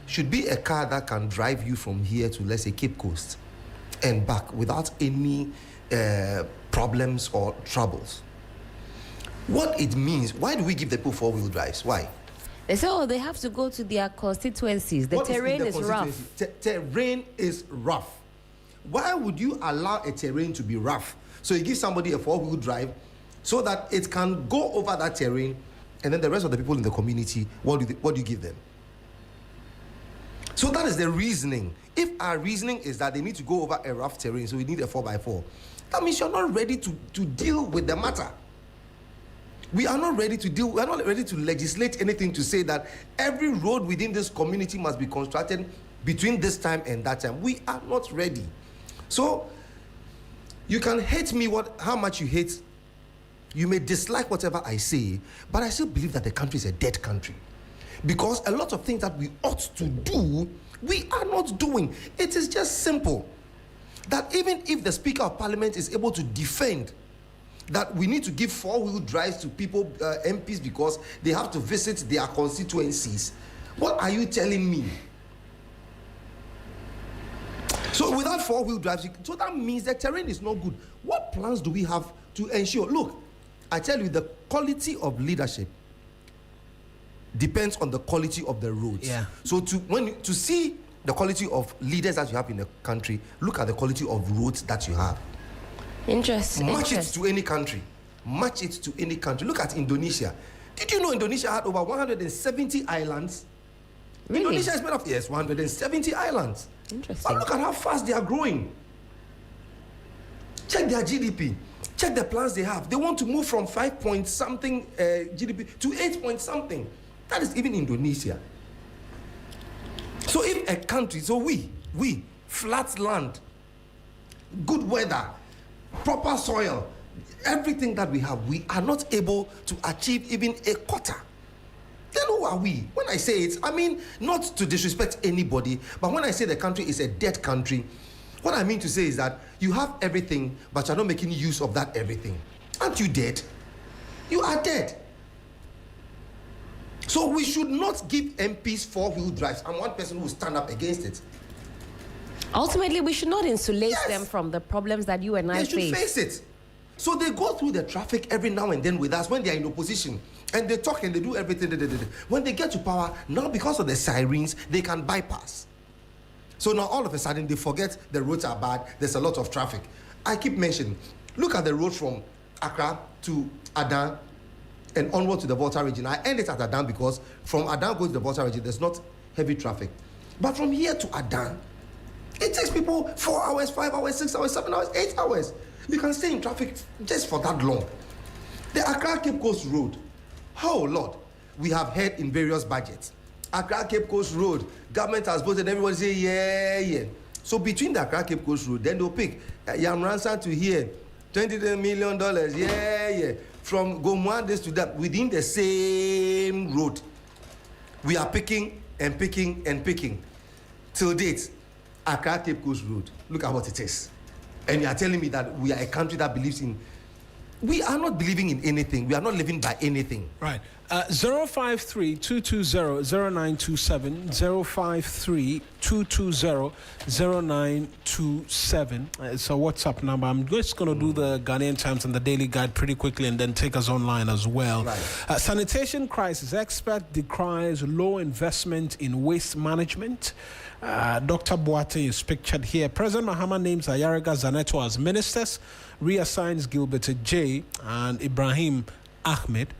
should be a car that can drive you from here to, let's say, Cape Coast and back without any problems or troubles. What it means, why do we give the people four-wheel drives? Why? They say, oh, they have to go to their constituencies. The terrain is rough. Terrain is rough. Why would you allow a terrain to be rough? So you give somebody a four-wheel drive so that it can go over that terrain, and then the rest of the people in the community, what do you give them? So that is the reasoning. If our reasoning is that they need to go over a rough terrain, so we need a 4x4, that means you're not ready to deal with the matter. We are not ready to legislate anything to say that every road within this community must be constructed between this time and that time. We are not ready. So you can hate me how much you hate. You may dislike whatever I say, but I still believe that the country is a dead country. Because a lot of things that we ought to do, we are not doing. It is just simple. That even if the Speaker of Parliament is able to defend that we need to give four-wheel drives to people, MPs, because they have to visit their constituencies, what are you telling me? So without four-wheel drives, so that means the terrain is not good. What plans do we have to ensure? Look, I tell you, the quality of leadership depends on the quality of the roads. Yeah. So to see the quality of leaders that you have in the country, look at the quality of roads that you have. Interesting. Match it to any country. Match it to any country. Look at Indonesia. Did you know Indonesia had over 170 islands? Really? Indonesia is made of, 170 islands. Interesting. But look at how fast they are growing. Check their GDP. Check the plans they have. They want to move from 5 point something GDP to 8 point something. That is even Indonesia. So if a country, we, flat land, good weather, proper soil, everything that we have, we are not able to achieve even a quarter. Then who are we? When I say it, I mean not to disrespect anybody, but when I say the country is a dead country, what I mean to say is that you have everything, but you're not making use of that everything. Aren't you dead? You are dead. So we should not give MPs four-wheel drives. I'm one person who will stand up against it. Ultimately, we should not insulate them from the problems that you and I face. They should face it. So they go through the traffic every now and then with us when they are in opposition. And they talk and they do everything. When they get to power, now because of the sirens, they can bypass. So now all of a sudden, they forget the roads are bad. There's a lot of traffic. I keep mentioning, look at the road from Accra to Adan and onward to the Volta region. I end it at Adan because from Adan going to the Volta region, there's not heavy traffic. But from here to Adan, it takes people 4 hours, 5 hours, 6 hours, 7 hours, 8 hours. You can stay in traffic just for that long. The Accra Cape Coast Road, oh Lord, we have heard in various budgets. Accra Cape Coast Road, government has voted, everybody say, yeah. So between the Accra Cape Coast Road, then they'll pick Yamransa to here, $20 million, yeah. From Gomwandis to that, within the same road. We are picking and picking and picking. Till date, Accra Cape Coast Road, look at what it is. And you are telling me that we are a country that believes in... We are not believing in anything. We are not living by anything. Right. 053-220-0927, 053-220-0927. It's a WhatsApp number. I'm just going to do the Ghanaian Times and the Daily Guide pretty quickly and then take us online as well. Right. Sanitation crisis. Expert decries low investment in waste management. Dr. Boateng is pictured here. President Mahama names Ayariga Zaneto as ministers, reassigns Gilbert J. and Ibrahim Ahmed.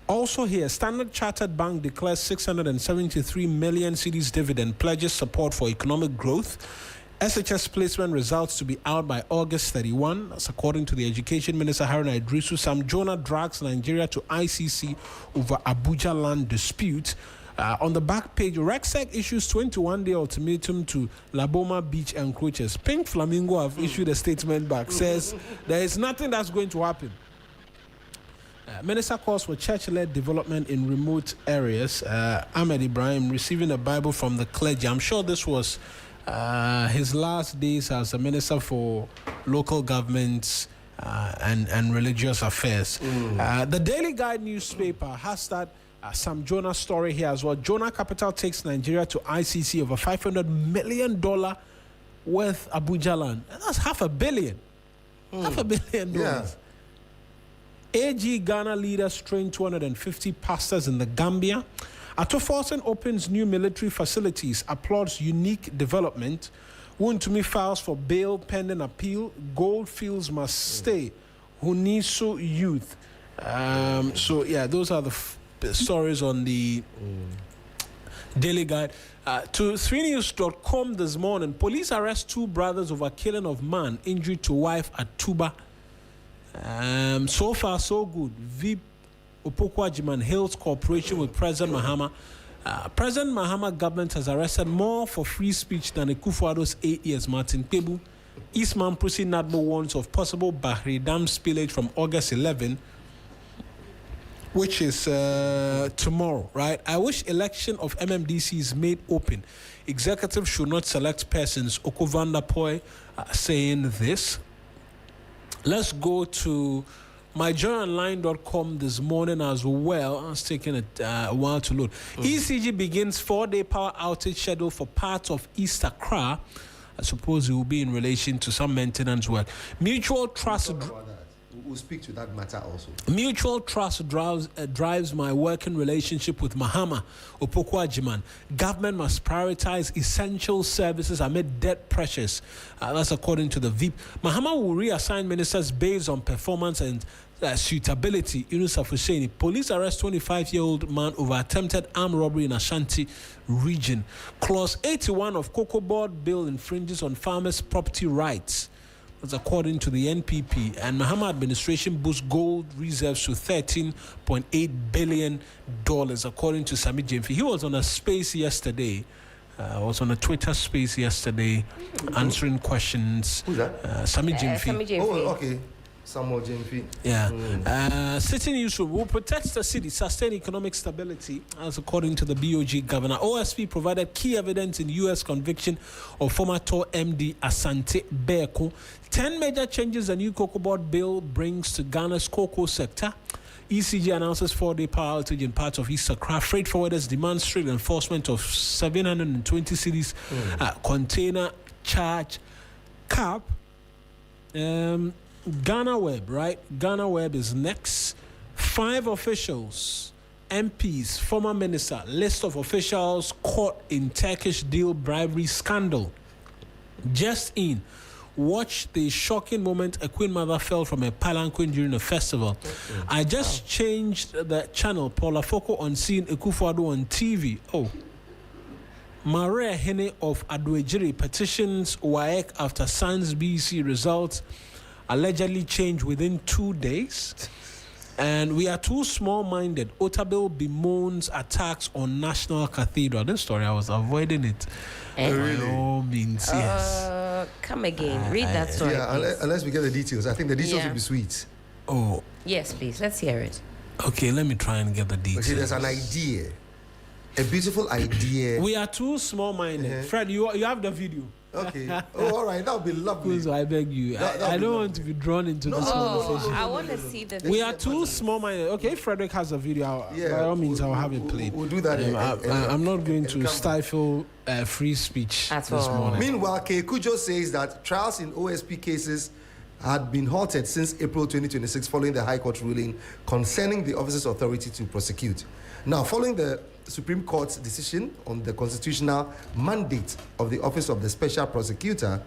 Also here, Standard Chartered Bank declares 673 million cedis dividend, pledges support for economic growth. SHS placement results to be out by August 31. That's according to the Education Minister, Haruna Idrisu. Sam Jonah drags Nigeria to ICC over Abuja land dispute. On the back page, RECSEC issues 21-day ultimatum to Laboma Beach encroachers. Pink Flamingo have issued a statement back, says there is nothing that's going to happen. Minister calls for church-led development in remote areas. Ahmed Ibrahim receiving a Bible from the clergy. I'm sure this was his last days as a minister for local governments and religious affairs. The Daily Guide newspaper has that Sam Jonah story here as well. Jonah Capital takes Nigeria to ICC over $500 million worth Abuja land. And that's $500 million. $500 million. Yeah. AG Ghana leaders train 250 pastors in the Gambia. Atoforsen opens new military facilities, applauds unique development. Wontumi files for bail pending appeal. Goldfields must stay. Huniso youth. So yeah, those are the stories on the Daily Guide. To 3news.com this morning, police arrest 2 brothers over killing of man, injury to wife at Tuba. So far, so good. VIP Opoku-Agyeman hails cooperation with President Mahama. President Mahama government has arrested more for free speech than Akufo-Addo's 8 years. Martin Kpebu. Eastman Pussy Nadmo warns of possible Bahri Dam spillage from August 11, which is tomorrow, right? I wish election of MMDC is made open. Executive should not select persons. Okovanda Poi saying this. Let's go to myjoyonline.com this morning as well. It's taking a while to load. ECG begins 4-day power outage schedule for parts of East Accra. I suppose it will be in relation to some maintenance work. Mutual Trust... We'll speak to that matter also. Mutual trust drives my working relationship with Mahama Opoku-Agyeman. Government must prioritize essential services amid debt pressures. That's according to the VIP. Mahama will reassign ministers based on performance and suitability. Yunus Afuseni. Police arrest 25-year-old man over attempted armed robbery in Ashanti region. Clause 81 of Cocoa Board Bill infringes on farmers' property rights. That's according to the NPP. And Mahama administration boosts gold reserves to $13.8 billion, according to Sami Jemfi. He was on a space yesterday. Was on a Twitter space yesterday answering questions. Who's that? Sami Jemfi. Sami Jemfi. Oh, okay. Samuel Jemfi. Yeah. City Newsroom will protect the city, sustain economic stability, as according to the BOG governor. OSP provided key evidence in U.S. conviction of former TOR MD Asante Beko. 10 major changes the new Cocoa Board bill brings to Ghana's cocoa sector. ECG announces 4-day power outage in parts of East Accra. Freight forwarders demand strict enforcement of 720 cities container charge cap. Ghana Web, right? Ghana Web is next. 5 officials, MPs, former minister, list of officials caught in Turkish deal bribery scandal. Just in. Watch the shocking moment a Queen Mother fell from a palanquin during a festival. I just changed the channel. Paula Foko on scene Akufo-Addo on TV. Oh. Maria Hene of Adoejiri petitions WAEC after Science BC results allegedly changed within 2 days. And we are too small-minded. Otabil bemoans attacks on National Cathedral. This story, I was avoiding it. Really? By all means, yes. Come again. Read that story, please. Unless we get the details. I think the details will be sweet. Oh. Yes, please. Let's hear it. Okay, let me try and get the details. Okay, there's an idea. A beautiful idea. We are too small-minded. Fred, you have the video. Okay. Oh, all right. That would be lovely. So I beg you. I don't want to be drawn into this conversation. I want to see the video. We are too small-minded. Okay, if Frederick has a video, by all means, I'll have it played. We'll do that. I'm not going to stifle free speech At this all. morning. Meanwhile, Codjoe says that trials in OSP cases had been halted since April 2026 following the High Court ruling concerning the officer's authority to prosecute. Now, following the Supreme Court's decision on the constitutional mandate of the Office of the Special Prosecutor,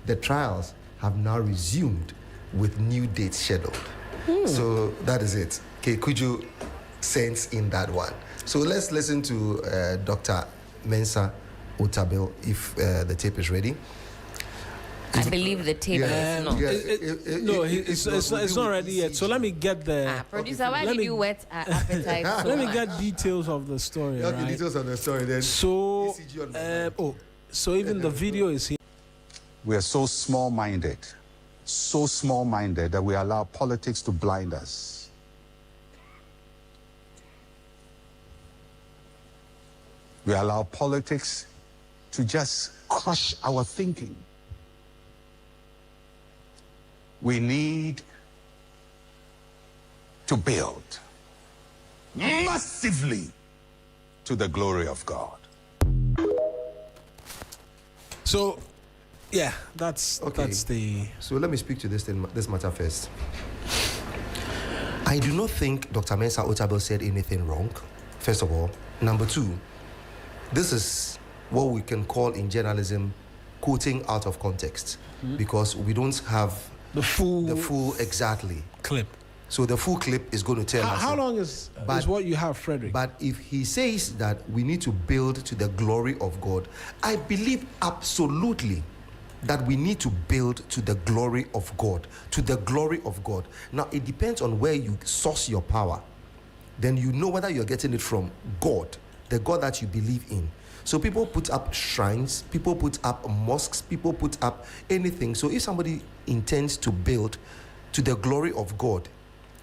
the trials have now resumed with new dates scheduled. So that is it. Codjoe sends in that one. So let's listen to Dr. Mensa Otabil if the tape is ready. I believe the table is not. No, it's not ready yet. So let me get the producer. Why did you whet our appetite? So let me much? get details of the story. Okay, right? details of the story then. So, ECG on the mic. so even the video is here. We are so small-minded that we allow politics to blind us. We allow politics to just crush our thinking. We need to build massively to the glory of God. So, yeah, that's the. So let me speak to this matter first. I do not think Dr. Mensa Otabil said anything wrong, first of all. Number two, this is what we can call in journalism quoting out of context, because we don't have The full exactly clip. So the full clip is going to tell us. How long is what you have, Frederick? But if he says that we need to build to the glory of God, I believe absolutely that we need to build to the glory of God. To the glory of God. Now, it depends on where you source your power. Then you know whether you're getting it from God, the God that you believe in. So people put up shrines, people put up mosques, people put up anything. So if somebody intends to build to the glory of God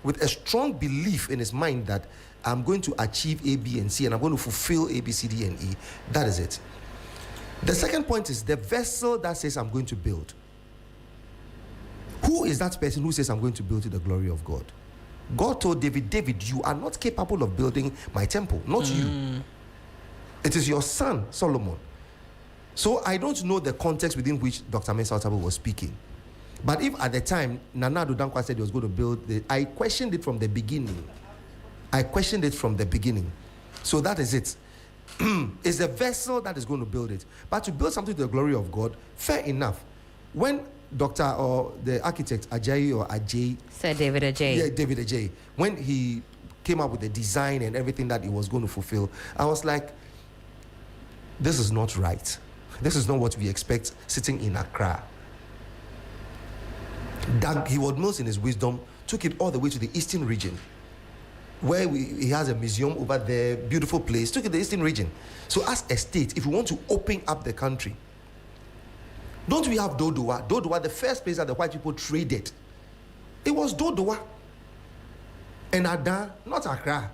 with a strong belief in his mind that I'm going to achieve A, B, and C, and I'm going to fulfill A, B, C, D, and E, that is it. The second point is the vessel that says I'm going to build. Who is that person who says I'm going to build to the glory of God? God told David, you are not capable of building my temple, not you. It is your son, Solomon. So I don't know the context within which Dr. Mensa Otabil was speaking. But if at the time Nana Addo Dankwa said he was going to build, I questioned it from the beginning. So that is it. It's the vessel that is going to build it. But to build something to the glory of God, fair enough. When Dr. or the architect Ajay, Sir David Ajay. Yeah, David Ajay, when he came up with the design and everything that he was going to fulfill, I was like, this is not right. This is not what we expect sitting in Accra. Heward Mills, in his wisdom, took it all the way to the eastern region, where he has a museum over there, beautiful place, took it to the eastern region. So as a state, if we want to open up the country, don't we have Dodowa? Dodowa, the first place that the white people traded, it was Dodowa and Adan, not Accra.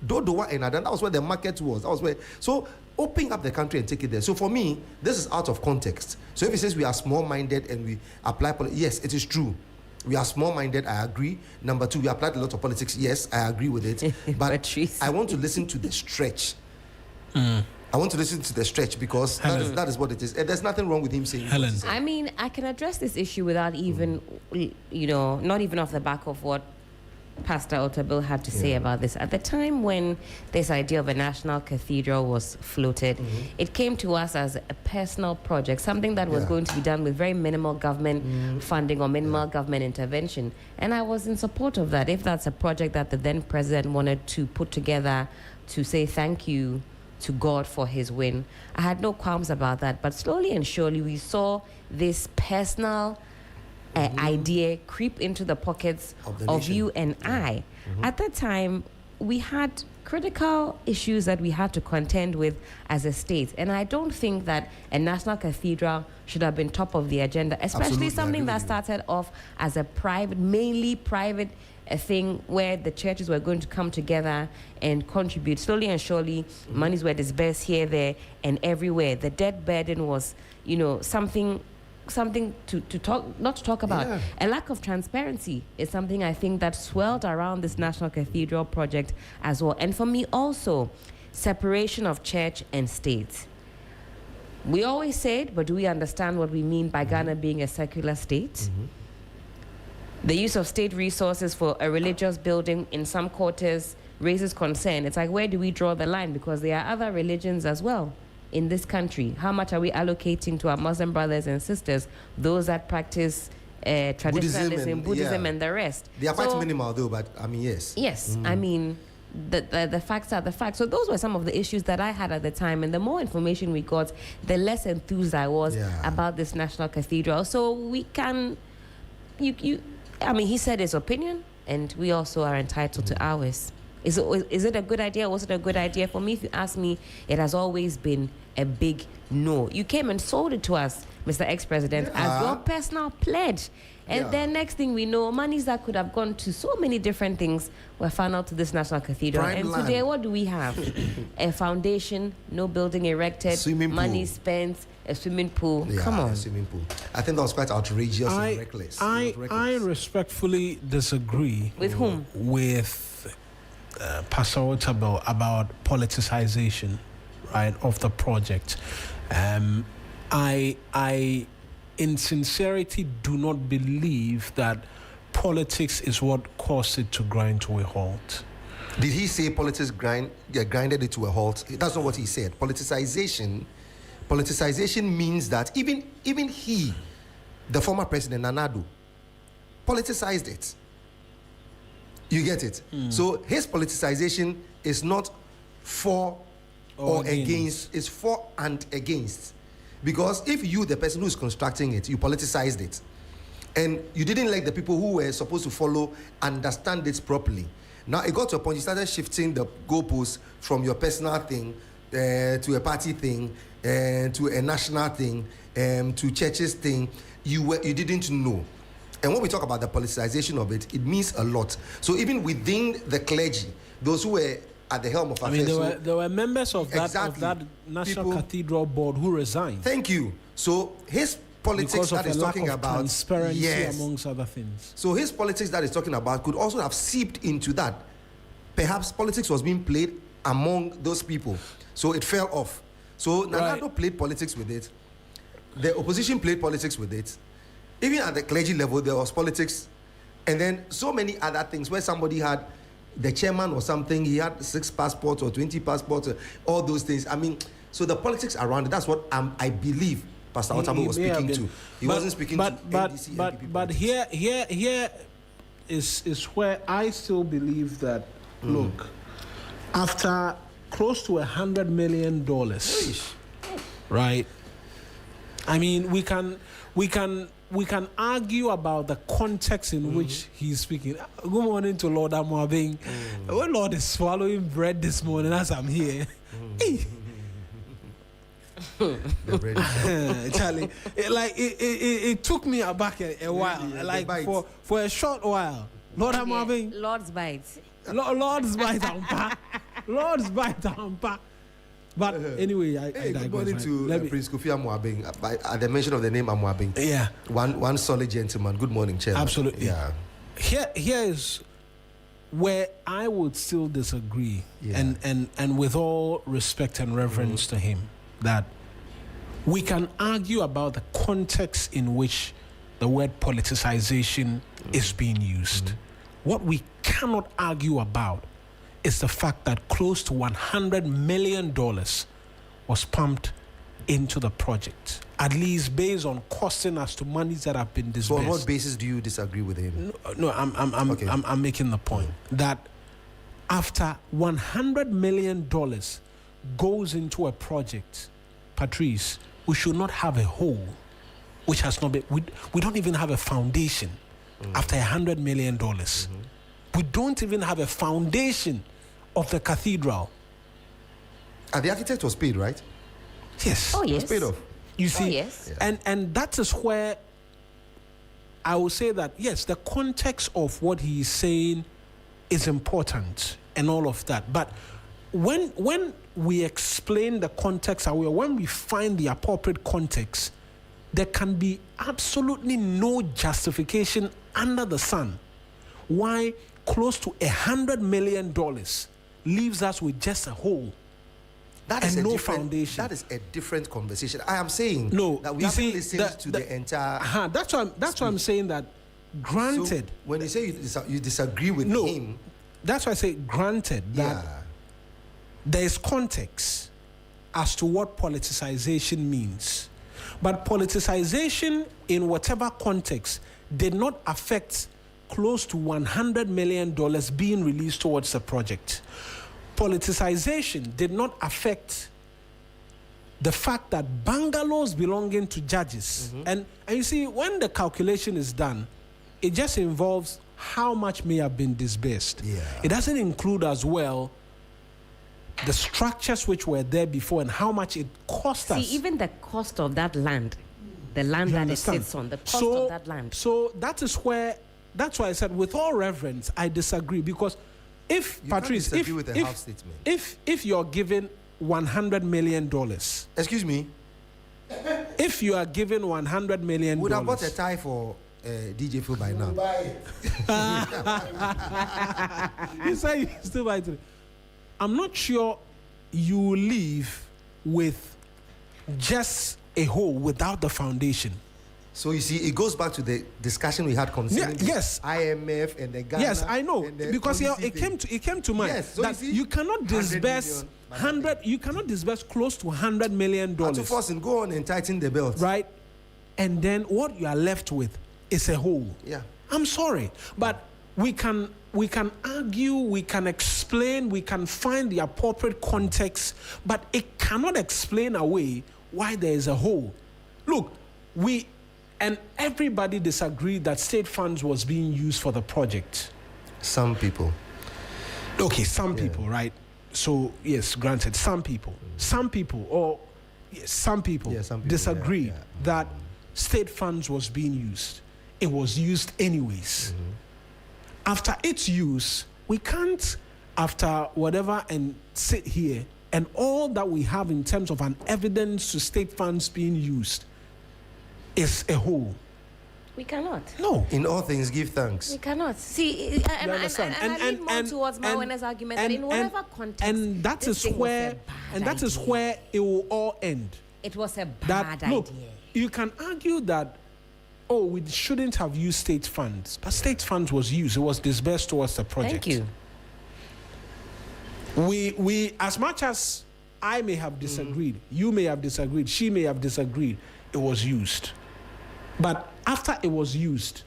Dodowa and Adan, that was where the market was. That was where. So open up the country and take it there. So for me, this is out of context. So if he says we are small-minded and we apply politics, yes, it is true. We are small-minded, I agree. Number two, we applied a lot of politics. Yes, I agree with it. But Patrice. I want to listen to the stretch. I want to listen to the stretch because that is what it is. And there's nothing wrong with him saying Helen. I mean, I can address this issue without even, not even off the back of what Pastor Otabil had to say about this. At the time when this idea of a national cathedral was floated, it came to us as a personal project, something that was going to be done with very minimal government funding or minimal government intervention. And I was in support of that. If that's a project that the then president wanted to put together to say thank you to God for his win, I had no qualms about that. But slowly and surely, we saw this personal idea creep into the pockets of you and I. At that time, we had critical issues that we had to contend with as a state. And I don't think that a national cathedral should have been top of the agenda, especially Absolutely, something that started off as a mainly private thing where the churches were going to come together and contribute. Slowly and surely, monies were disbursed here, there, and everywhere. The debt burden was, something to talk about. A lack of transparency is something I think that swirled around this National Cathedral project as well. And for me also, separation of church and state. We always say it, but do we understand what we mean by Ghana being a secular state? The use of state resources for a religious building in some quarters raises concern. It's like, where do we draw the line? Because there are other religions as well in this country. How much are we allocating to our Muslim brothers and sisters, those that practice traditionalism, Buddhism and the rest? They are quite minimal though, but I mean, yes. Yes, I mean, the facts are the facts. So those were some of the issues that I had at the time, and the more information we got, the less enthused I was about this National Cathedral. So we can, I mean, he said his opinion, and we also are entitled to ours. Is it a good idea? Was it a good idea? For me, if you ask me, it has always been a big no. You came and sold it to us, Mr. Ex-President, as your personal pledge. And then next thing we know, monies that could have gone to so many different things were funneled to this National Cathedral. Prime and land. Today, what do we have? A foundation, no building erected, Swimming pool. money spent, a swimming pool. Yeah, Come on. a swimming pool. I think that was quite outrageous and reckless. I respectfully disagree. With whom? With Pastor Otabel about politicization, right, of the project. I, in sincerity, do not believe that politics is what caused it to grind to a halt. Did he say politics grinded it to a halt? That's not what he said. Politicization means that even he, the former president Nanado, politicized it. You get it? So his politicization is not for or against, it's for and against. Because if you, the person who is constructing it, you politicized it, and you didn't let the people who were supposed to follow understand it properly. Now it got to a point you started shifting the goalposts from your personal thing to a party thing, to a national thing, to churches thing. You didn't know. And when we talk about the politicization of it, it means a lot. So even within the clergy, those who were at the helm of affairs, there were members of that National Cathedral Board who resigned. Thank you. So his politics because that of is a lack talking of about, transparency, amongst other things. So his politics that is talking about could also have seeped into that. Perhaps politics was being played among those people, so it fell off. So Nanado played politics with it. The opposition played politics with it. Even at the clergy level, there was politics, and then so many other things where somebody had the chairman or something, he had 6 passports or 20 passports, all those things. I mean, so the politics around it, that's what I believe Pastor Otabel was speaking to. He wasn't speaking to NDC, NPP but here is where I still believe that, look, after close to $100 million, right? I mean, we can argue about the context in which he's speaking. Good morning to Lord Amwabing. When Lord is swallowing bread this morning as I'm here. Charlie, it took me aback a while, like for a short while. Lord Amwabing. Lord's bites. Lord's bite on pa. Lord's bite on pa. But anyway, I good morning to Prince Kofi Amwabing. At the mention of the name Amwabing, one solid gentleman. Good morning, Chairman. Absolutely. Yeah. Here is where I would still disagree, and with all respect and reverence to him, that we can argue about the context in which the word politicization is being used. What we cannot argue about is the fact that close to $100 million was pumped into the project, at least based on costing us to monies that have been disbursed. So on what basis do you disagree with him? No, I'm making the point that after $100 million goes into a project, Patrice, we should not have a hole which has not been. We don't even have a foundation after $100 million. We don't even have a foundation of the cathedral. And the architect was paid, right? Yes. Oh, yes. He was paid off. You see, yes. And that is where I will say that, yes, the context of what he is saying is important and all of that. But when we explain the context, when we find the appropriate context, there can be absolutely no justification under the sun why close to $100 million leaves us with just a hole and no foundation. That is a different conversation. I am saying that we you haven't see, listened to the entire. That's why I'm saying that. Granted, so when you say you disagree with him, that's why I say granted that there is context as to what politicization means, but politicization in whatever context did not affect close to $100 million being released towards the project. Politicization did not affect the fact that bungalows belonging to judges, and you see, when the calculation is done, it just involves how much may have been disbursed. Yeah. It doesn't include as well the structures which were there before and how much it cost us. See, even the cost of that land, the land You that understand? it sits on, the cost of that land. So that's why I said, with all reverence, I disagree, because if You Patrice, can't disagree with a half statement. if you're given $100 million, Excuse me. if you are given $100 million, Would have bought a tie for DJ Phil by now. You say you still buy it. I'm not sure you will leave with just a hole without the foundation. So you see, it goes back to the discussion we had concerning the yes. IMF and the Ghana. Yes, I know, and the because policy it thing. came to mind Yes, so that you see, you cannot 100 disburse million, you cannot disburse close to $100 million, And to force and go on and tighten the belt. right? And then what you are left with is a hole. Yeah. I'm sorry, but we can argue, we can explain, we can find the appropriate context, but it cannot explain away why there is a hole. Look, and everybody disagreed that state funds was being used for the project. Some people. Okay, some people, right? So yes, granted, some people disagree that state funds was being used. It was used anyways. After its use, we can't, after whatever, and sit here and all that we have in terms of an evidence to state funds being used is a whole. We cannot. No. In all things, give thanks. We cannot. See, and I lean more towards Mawuena's argument that in whatever context, and that this is thing where, was a bad and that is idea. where it will all end. It was a That bad look, idea. you can argue that, oh, we shouldn't have used state funds, but state funds was used. It was disbursed towards the project. Thank you. We as much as I may have disagreed, you may have disagreed, she may have disagreed, it was used. But after it was used,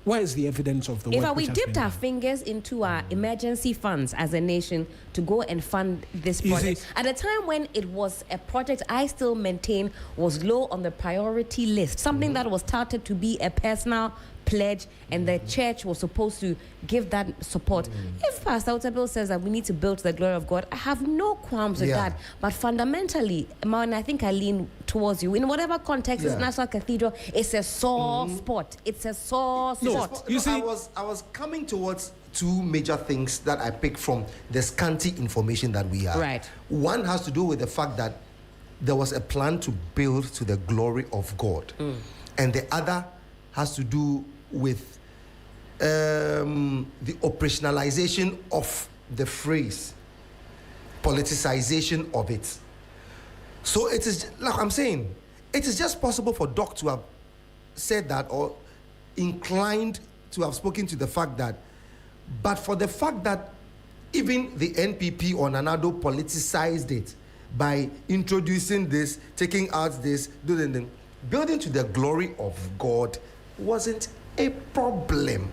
where is the evidence of the work? If we which has dipped been our done? fingers into our emergency funds as a nation to go and fund this You project, see- at a time when it was a project I still maintain was low on the priority list, something that was touted to be a personal pledge and the church was supposed to give that support. If Pastor Otabil says that we need to build to the glory of God, I have no qualms with Yeah. that. But fundamentally, and I think I lean towards you. In whatever context, it's Yeah. National Cathedral, it's a sore spot. It's a sore spot. You see- I was coming towards two major things that I picked from the scanty information that we have. Right. One has to do with the fact that there was a plan to build to the glory of God, and the other has to do with the operationalization of the phrase, politicization of it. So it is, like I'm saying, it is just possible for Doc to have said that or inclined to have spoken to the fact that, but for the fact that even the NPP or Nanado politicized it by introducing this, taking out this, building to the glory of God wasn't a problem.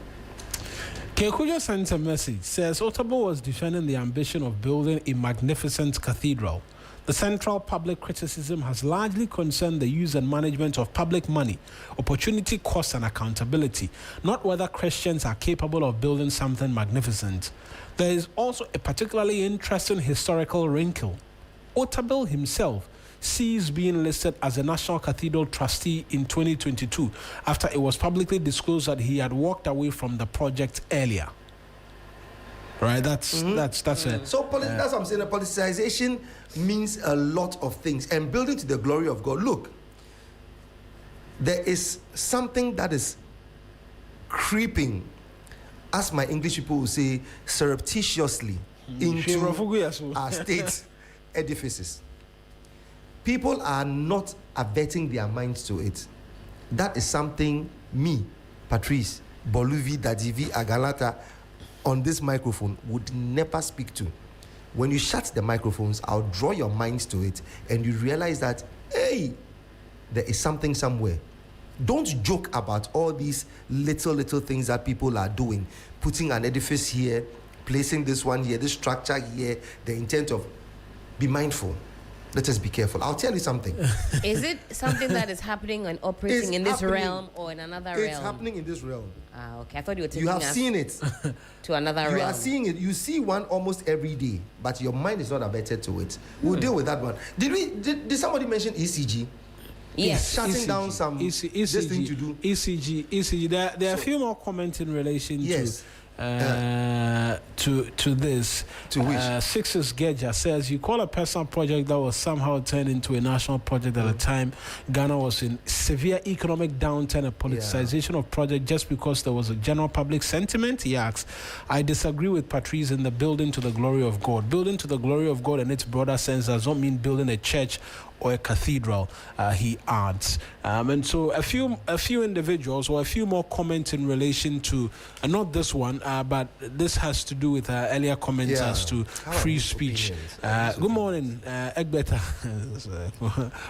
Codjoe sent a message, says Otabil was defending the ambition of building a magnificent cathedral. The central public criticism has largely concerned the use and management of public money, opportunity cost and accountability, not whether Christians are capable of building something magnificent. There is also a particularly interesting historical wrinkle. Otabil himself ceased being listed as a National Cathedral trustee in 2022 after it was publicly disclosed that he had walked away from the project earlier. Right, that's it. So that's what I'm saying. The politicization means a lot of things, and building to the glory of God. Look, there is something that is creeping, as my English people will say, surreptitiously into our state edifices. People are not averting their minds to it. That is something me, Patrice, Boluvi, Dajivi, Agalata, on this microphone would never speak to. When you shut the microphones, I'll draw your minds to it, and you realize that, hey, there is something somewhere. Don't joke about all these little things that people are doing, putting an edifice here, placing this one here, this structure here, the intent of, be mindful. Let us be careful. I'll tell you something. Is it something that is happening and operating in this realm or in another realm? It's happening in this realm. Ah, okay. I thought you were taking You have us seen it. to another realm. You are seeing it. You see one almost every day, but your mind is not averted to it. We'll deal with that one. Did somebody mention ECG? Yes. Shutting down some this thing to do. ECG. There are a few more comments in relation to this. To which? Sixes Geja says, you call a personal project that was somehow turned into a national project at a time Ghana was in severe economic downturn and politicization of project just because there was a general public sentiment. He asks, I disagree with Patrice in the building to the glory of God. Building to the glory of God in its broader sense does not mean building a church or a cathedral, he adds. And so a few individuals or a few more comments in relation to, not this one, but this has to do with earlier comments as to free speech. Good morning, Egbeta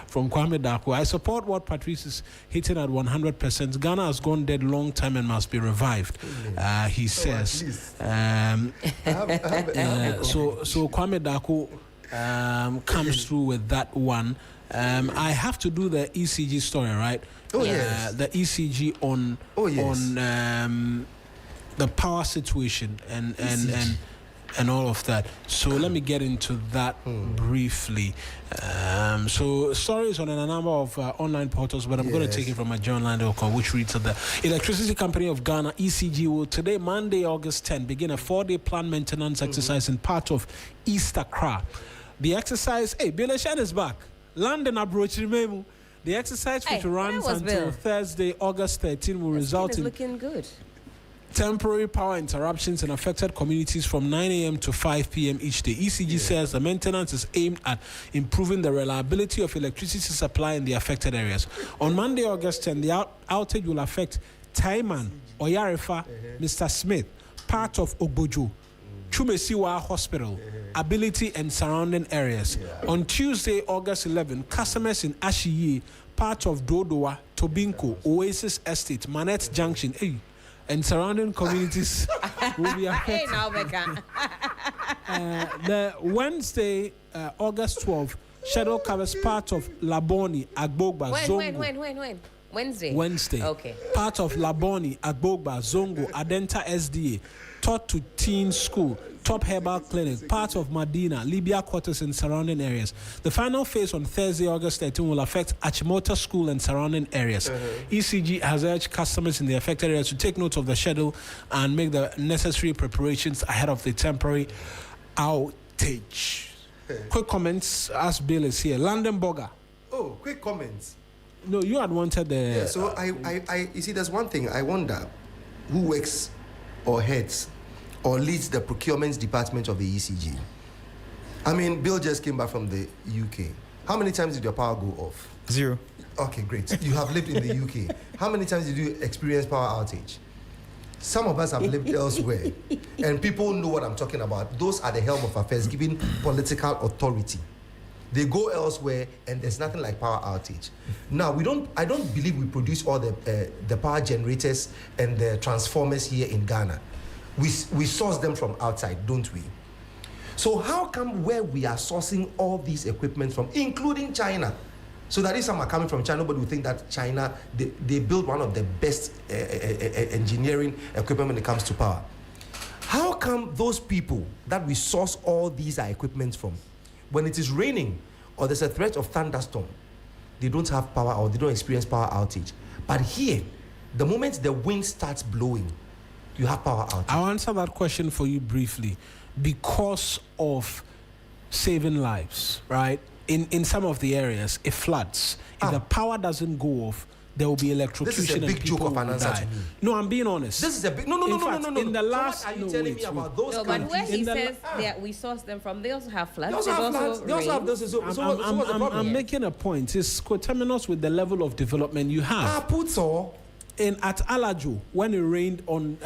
from Kwame Daku. I support what Patrice is hitting at 100%. Ghana has gone dead long time and must be revived, he says. So Kwame Daku comes through with that one. I have to do the ECG story, right? Oh yes. The ECG on the power situation and all of that. So let me get into that briefly. So stories on a number of online portals, but I'm going to take it from a journal.com, which reads that the Electricity Company of Ghana, ECG, will today, Monday, August 10, begin a 4-day planned maintenance exercise in part of East Accra. The exercise, Bilashan is back. London approach remember. The exercise, which runs until Thursday, August 13, will result in looking good. Temporary power interruptions in affected communities from 9 a.m. to 5 p.m. each day. ECG says the maintenance is aimed at improving the reliability of electricity supply in the affected areas. On Monday, August 10, the outage will affect Taiman, Oyarefa, Mr. Smith, part of Ogbojo, Chumesiwa Hospital, Ability and surrounding areas. On Tuesday, August 11, customers in Ashiyi, part of Dodowa, Tobinko, Oasis Estate, Manette Junction, and surrounding communities will be affected. The Wednesday, August 12, schedule covers part of Laboni, Agbogba, Zongo. When? Wednesday. Okay. Part of Laboni, Agbogba, Zongo, Adenta SDA, Taught to Teen School, Top Herbal Clinic, part of Medina, Libya quarters and surrounding areas. The final phase on Thursday, August 13 will affect Achimota School and surrounding areas. ECG has urged customers in the affected areas to take note of the schedule and make the necessary preparations ahead of the temporary outage. Quick comments as Bill is here. London Boga. Oh, quick comments. No, you had wanted the... Yeah, so I you see, there's one thing I wonder, who works or heads or leads the procurement department of the ECG? I mean, Bill just came back from the UK. How many times did your power go off? 0. Okay, great. You have lived in the UK. How many times did you experience power outage? Some of us have lived elsewhere, and people know what I'm talking about. Those are the helm of affairs, giving political authority. They go elsewhere, and there's nothing like power outage. Now, I don't believe we produce all the power generators and the transformers here in Ghana. We source them from outside, don't we? So how come where we are sourcing all these equipment from, including China, so that if some are coming from China, nobody would think that China, they build one of the best engineering equipment when it comes to power. How come those people that we source all these equipment from, when it is raining or there's a threat of thunderstorm, they don't have power or they don't experience power outage? But here, the moment the wind starts blowing, you have power outage. I'll answer that question for you briefly. Because of saving lives, right? In some of the areas, it floods. If the power doesn't go off, there will be electrocution. This is a big and people joke of an will answer die. to me. No, I'm being honest. This is a big... No. In the last... So what are you telling me about those No, but countries? where he says that we source them from, they also have floods. They also have floods. They also have those. So what's the problem? I'm making a point. It's coterminous with the level of development you have. At Alajo, when it rained on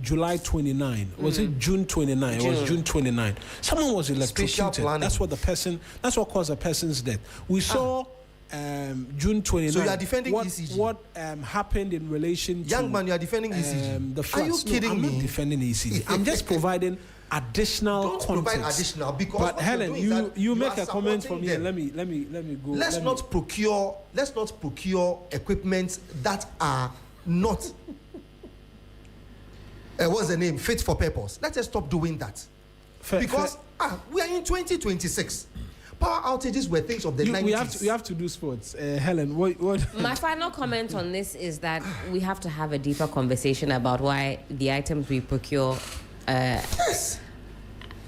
July 29, was it June 29? It was June 29. Someone was electrocuted. That's what caused the person's death. We saw June 29th. So you are defending what, ECG? What happened in relation to... Young man, you are defending ECG. The floods. Are you kidding I'm me? not defending ECG. I'm just providing additional Don't context. provide additional, because but what Helen, you're doing is that you you make are a comment for me, supporting and let me go. Let's not procure equipment that are not what's the name, fit for purpose. Let us stop doing that. Because we are in 2026. Power outages were things of the 90s. We have to do sports. Helen, what? My final comment on this is that we have to have a deeper conversation about why the items we procure Yes.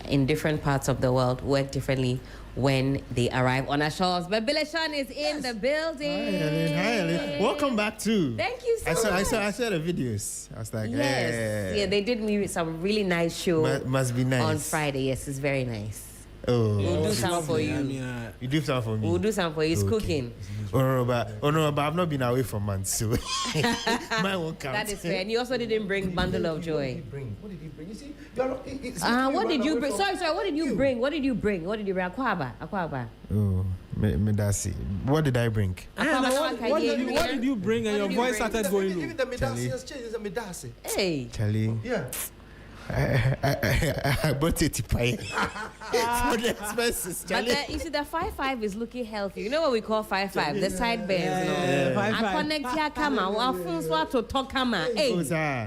in different parts of the world work differently when they arrive on our shelves. But Bilashan is in the building. Hi, Ellen. Welcome back too. Thank you so much. I saw the videos. I was like, Yes. Yeah, they did me some really nice show. Must be nice. On Friday. Yes, it's very nice. Oh, We'll do some for you. You do something for me. We'll do some for you. It's cooking. Oh no, but I've not been away for months, so mine won't count. That is fair. And you also didn't bring bundle of joy. What did he bring? You see, What did you bring? Sorry. What did you bring? What did you bring? Akwaba. Oh, me that's it. What did I bring? What did you bring? And your voice started going low. Even the Medasi has changed. It's a Medasi. Hey. Charlie. Yeah. I bought it for the expenses, Charlie. But you see, the 5-5 is looking healthy. You know what we call 5-5? The side bears. I connect here, come on. To talk, come on. Hey.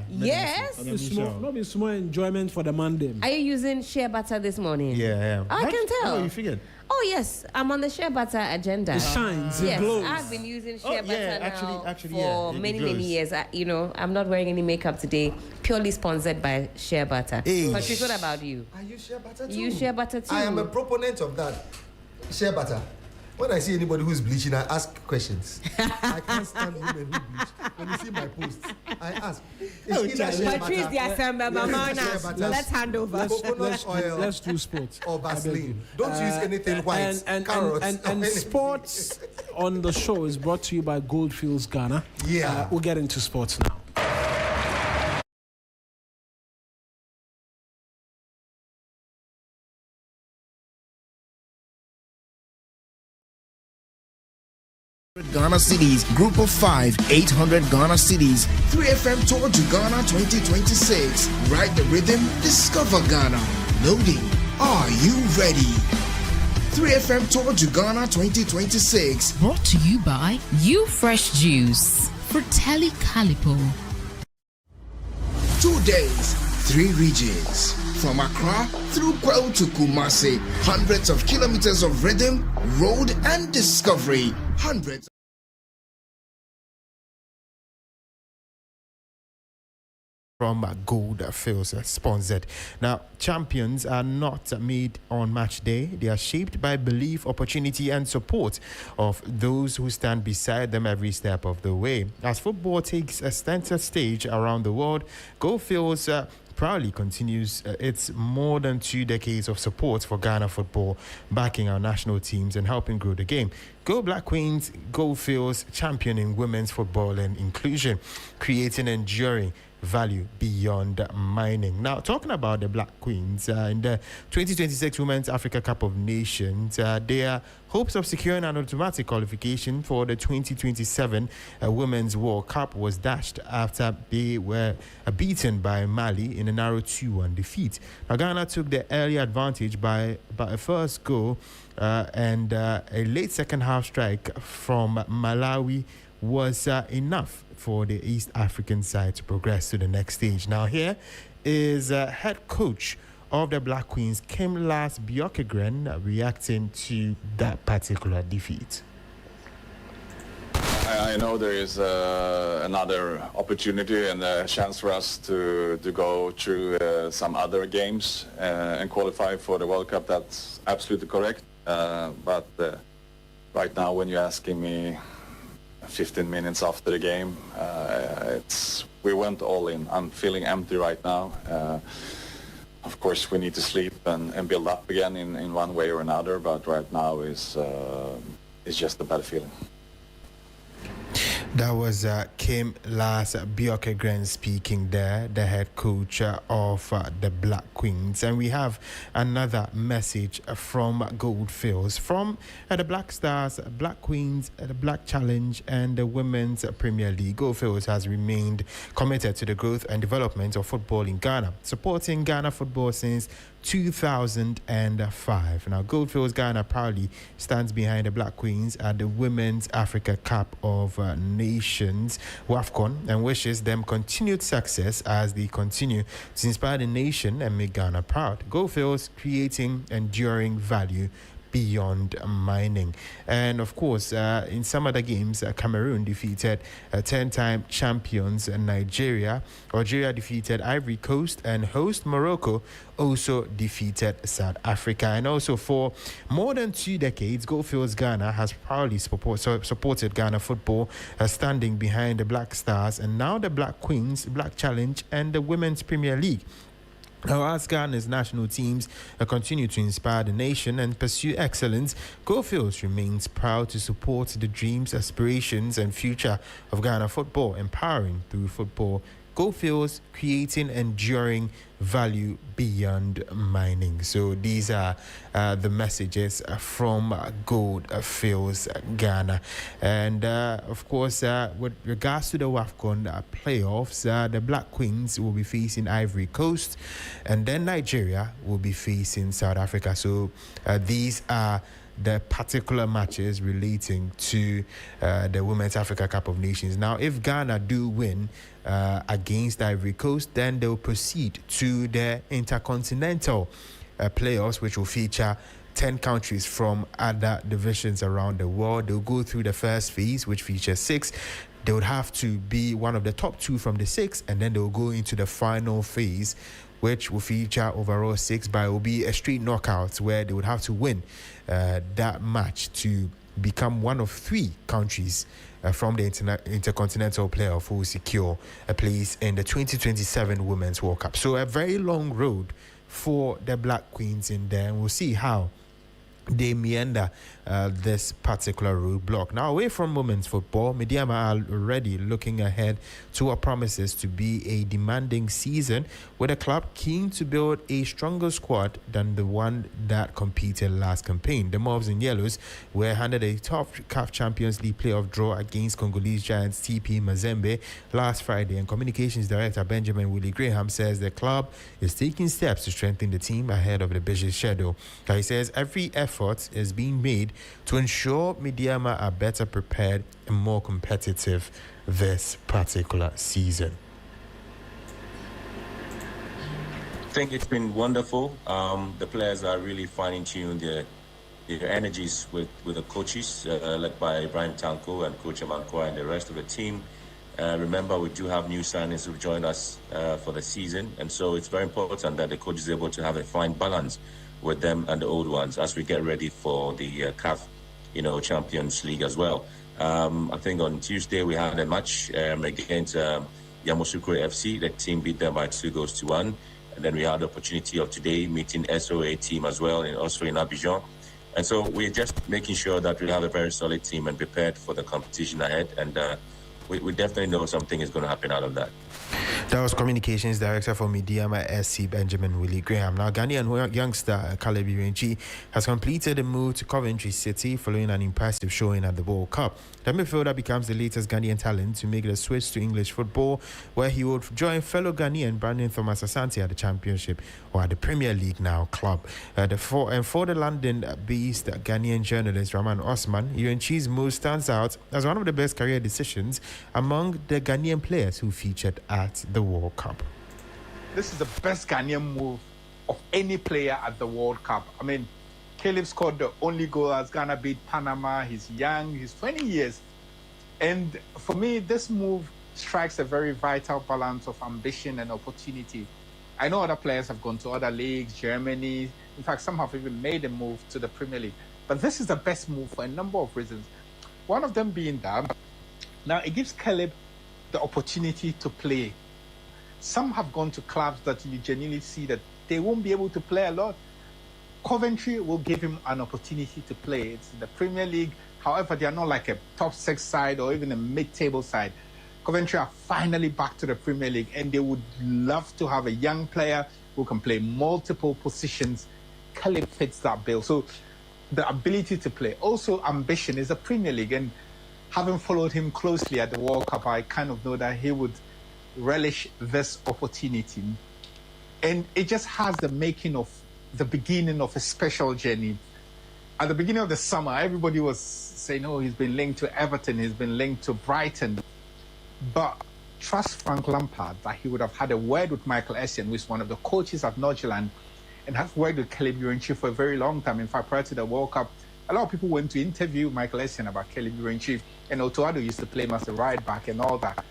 Yes. Not be small enjoyment for the Monday. Are you using shea butter this morning? Yeah. I can tell. Oh, you figured? Oh yes, I'm on the shea butter agenda. It shines, yes, it glows. I've been using shea butter now actually, for many years. I'm not wearing any makeup today, purely sponsored by shea butter. Hey. Patrice, what about you? I use shea butter too. You use shea butter too? I am a proponent of that. Shea butter. When I see anybody who's bleaching, I ask questions. I can't stand women who bleach. When you see my posts, I ask. Patrice, the assembly, let's hand over. Coconut oil. Let's do sports. Or Vaseline. Don't use anything white. Carrots. And sports on the show is brought to you by Goldfields Ghana. Yeah. We'll get into sports now. Ghana Cities, Group of 5, 800 Ghana Cities, 3FM Tour to Ghana 2026. Ride the rhythm, discover Ghana. Loading. Are you ready? 3FM Tour to Ghana 2026. Brought to you by You Fresh Juice. Fratelli Calipo. 2 days, 3 regions. From Accra through Pearl to Kumasi. Hundreds of kilometers of rhythm, road, and discovery. Hundreds. From Goldfields sponsored. Now, champions are not made on match day. They are shaped by belief, opportunity, and support of those who stand beside them every step of the way. As football takes a center stage around the world, Goldfields proudly continues its more than 2 decades of support for Ghana football, backing our national teams and helping grow the game. Go Black Queens, Goldfields championing women's football and inclusion, creating enduring value beyond mining. Now, talking about the Black Queens in the 2026 Women's Africa Cup of Nations, their hopes of securing an automatic qualification for the 2027 Women's World Cup was dashed after they were beaten by Mali in a narrow 2-1 defeat. Now, Ghana took the early advantage by a first goal and a late second half strike from Malawi was enough for the East African side to progress to the next stage. Now, here is head coach of the Black Queens, Kimlas Bjorkegren, reacting to that particular defeat. I know there is another opportunity and a chance for us to go through some other games and qualify for the World Cup. That's absolutely correct. But right now, when you're asking me 15 minutes after the game, we went all in. I'm feeling empty right now. Of course, we need to sleep and build up again in one way or another, but right now is just a bad feeling. That was Kim Las Bjorkegren speaking there, the head coach of the Black Queens. And we have another message from Goldfields from the Black Stars, Black Queens, the Black Challenge, and the Women's Premier League. Goldfields has remained committed to the growth and development of football in Ghana, supporting Ghana football since 2005. Now, Goldfields Ghana proudly stands behind the Black Queens at the Women's Africa Cup of Nations, WAFCON, and wishes them continued success as they continue to inspire the nation and make Ghana proud. Goldfields creating enduring value beyond mining. And of course, in some other games, Cameroon defeated 10-time champions Nigeria. Algeria defeated Ivory Coast, and host Morocco also defeated South Africa. And also for more than 2 decades, Goldfields Ghana has proudly supported Ghana football, standing behind the Black Stars and now the Black Queens, Black Challenge, and the Women's Premier League. Now, as Ghana's national teams continue to inspire the nation and pursue excellence, Goldfields remains proud to support the dreams, aspirations, and future of Ghana football, empowering through football. Goldfields creating enduring value beyond mining. So these are the messages from Goldfields Ghana. And of course, with regards to the WAFCON playoffs, the Black Queens will be facing Ivory Coast, and then Nigeria will be facing South Africa. So these are the particular matches relating to the Women's Africa Cup of Nations. Now, if Ghana do win against Ivory Coast, then they'll proceed to the Intercontinental playoffs, which will feature 10 countries from other divisions around the world. They'll go through the first phase, which features 6. They would have to be one of the top 2 from the 6, and then they'll go into the final phase, which will feature overall 6, but it will be a straight knockout where they would have to win that match to become one of 3 countries from the Intercontinental playoff who will secure a place in the 2027 Women's World Cup. So a very long road for the Black Queens in there, and we'll see how they meander this particular roadblock. Now, away from women's football, Mediama are already looking ahead to what promises to be a demanding season, with a club keen to build a stronger squad than the one that competed last campaign. The Mauves and Yellows were handed a tough CAF Champions League playoff draw against Congolese giants TP Mazembe last Friday, and Communications Director Benjamin Willie Graham says the club is taking steps to strengthen the team ahead of the busy schedule. He says every effort is being made to ensure Mediama are better prepared and more competitive this particular season. I think it's been wonderful. The players are really fine-tuned their energies with the coaches, led by Brian Tanko and Coach Amankwa and the rest of the team. Remember, we do have new signings who join us for the season, and so it's very important that the coach is able to have a fine balance with them and the old ones as we get ready for the CAF, Champions League as well. I think on Tuesday we had a match against Yamoussoukro FC. The team beat them by 2-1. And then we had the opportunity of today meeting SOA team as well, and also in Abidjan. And so we're just making sure that we have a very solid team and prepared for the competition ahead. And we definitely know something is going to happen out of that. That was Communications Director for Mediama SC, Benjamin Willie Graham. Now, Ghanaian youngster Caleb Irenchi has completed a move to Coventry City following an impressive showing at the World Cup. The midfielder becomes the latest Ghanaian talent to make the switch to English football, where he would join fellow Ghanaian Brandon Thomas Asante at the Championship, or at the Premier League now club. For the London-based Ghanaian journalist Rahman Osman, Irenchi's move stands out as one of the best career decisions among the Ghanaian players who featured at the World Cup. This is the best Ghanaian move of any player at the World Cup. I mean, Caleb scored the only goal as Ghana beat Panama. He's young, he's 20 years. And for me, this move strikes a very vital balance of ambition and opportunity. I know other players have gone to other leagues, Germany. In fact, some have even made a move to the Premier League. But this is the best move for a number of reasons. One of them being that now it gives Caleb the opportunity to play. Some have gone to clubs that you genuinely see that they won't be able to play a lot. Coventry will give him an opportunity to play. It's the Premier League, However, they are not like a top 6 side or even a mid-table side. Coventry are finally back to the Premier League, and they would love to have a young player who can play multiple positions. Caleb fits that bill. So the ability to play. Also, ambition is the Premier League, and having followed him closely at the World Cup, I kind of know that he would relish this opportunity. And it just has the making of the beginning of a special journey. At the beginning of the summer, everybody was saying, oh, he's been linked to Everton, he's been linked to Brighton. But trust Frank Lampard that he would have had a word with Michael Essien, who is one of the coaches at Nordsjælland, and has worked with Caleb Urenchi for a very long time. In fact, prior to the World Cup, a lot of people went to interview Michael Essien about Caleb Urenchi, and Otoado used to play him as a right back and all that.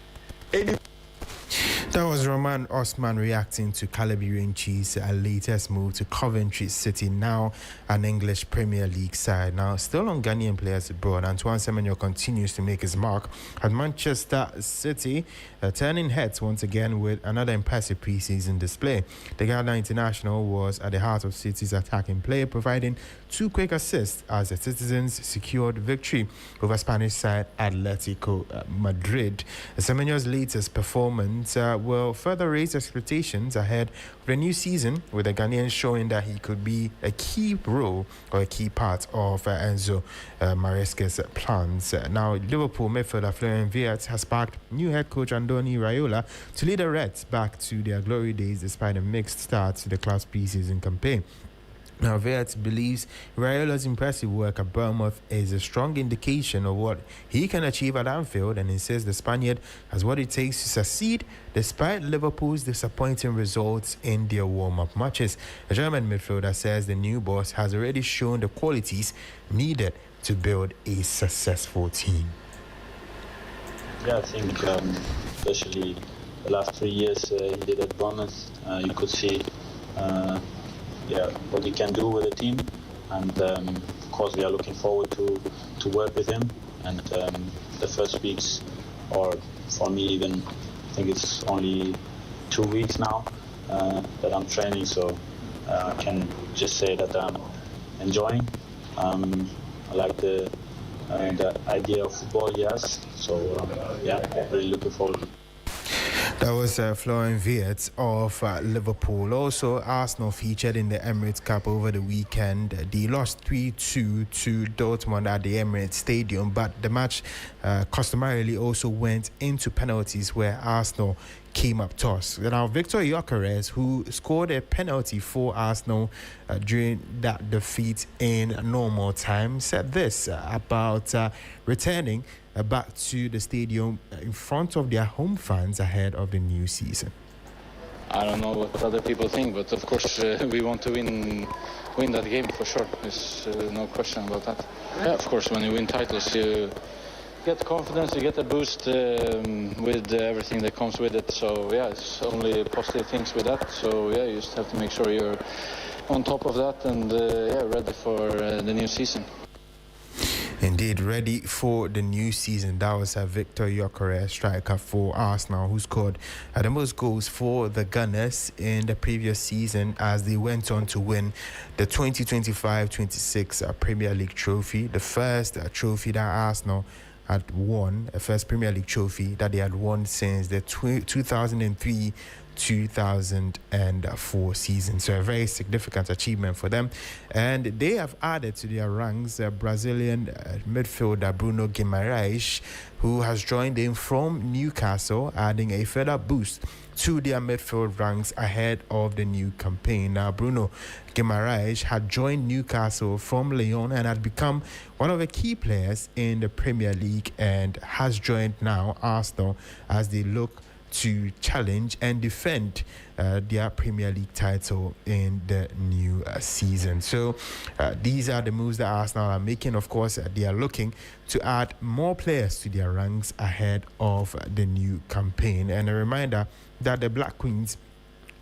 That was Roman Osman reacting to Caleb Urenchi's latest move to Coventry City, now an English Premier League side. Now, still on Ghanaian players abroad, Antoine Semenyo continues to make his mark at Manchester City, turning heads once again with another impressive pre-season display. The Ghana international was at the heart of City's attacking play, providing 2 quick assists as the citizens secured victory over Spanish side Atletico Madrid. Semenyo's latest performance will further raise expectations ahead of the new season, with the Ghanaian showing that he could be a key role or a key part of Enzo Maresca's plans. Now, Liverpool midfielder Florian Wirtz has sparked new head coach Andoni Raiola to lead the Reds back to their glory days despite a mixed start to the club's pre-season campaign. Now, Wirtz believes Raiola's impressive work at Bournemouth is a strong indication of what he can achieve at Anfield, and insists the Spaniard has what it takes to succeed despite Liverpool's disappointing results in their warm-up matches. The German midfielder says the new boss has already shown the qualities needed to build a successful team. Yeah, I think especially the last 3 years he did at Bournemouth, you could see what he can do with the team, and of course we are looking forward to work with him. And the first weeks, or for me even, I think it's only 2 weeks now that I'm training, so I can just say that I'm enjoying. I like the idea of football he has, so really looking forward. That was Florian Wirtz of Liverpool. Also, Arsenal featured in the Emirates Cup over the weekend. They lost 3-2 to Dortmund at the Emirates Stadium, but the match customarily also went into penalties where Arsenal came up toss. Now, Victor Gyökeres, who scored a penalty for Arsenal during that defeat in normal time, said this about returning back to the stadium in front of their home fans ahead of the new season. I don't know what other people think, but of course we want to win that game for sure. There's no question about that. Yeah, of course, when you win titles, you get confidence, you get a boost with everything that comes with it. So yeah, it's only positive things with that. So yeah, you just have to make sure you're on top of that and ready for the new season. Indeed, ready for the new season. That was Victor Gyökeres, striker for Arsenal, who scored the most goals for the Gunners in the previous season as they went on to win the 2025-26 Premier League trophy, the first trophy that Arsenal had won, a first Premier League trophy that they had won since the 2003-2004 season. So a very significant achievement for them. And they have added to their ranks Brazilian midfielder Bruno Guimarães, who has joined in from Newcastle, adding a further boost to their midfield ranks ahead of the new campaign. Now, Bruno Guimarães had joined Newcastle from Lyon and had become one of the key players in the Premier League, and has joined now Arsenal as they look to challenge and defend their Premier League title in the new season. So these are the moves that Arsenal are making. Of course, they are looking to add more players to their ranks ahead of the new campaign. And a reminder that the Black Queens,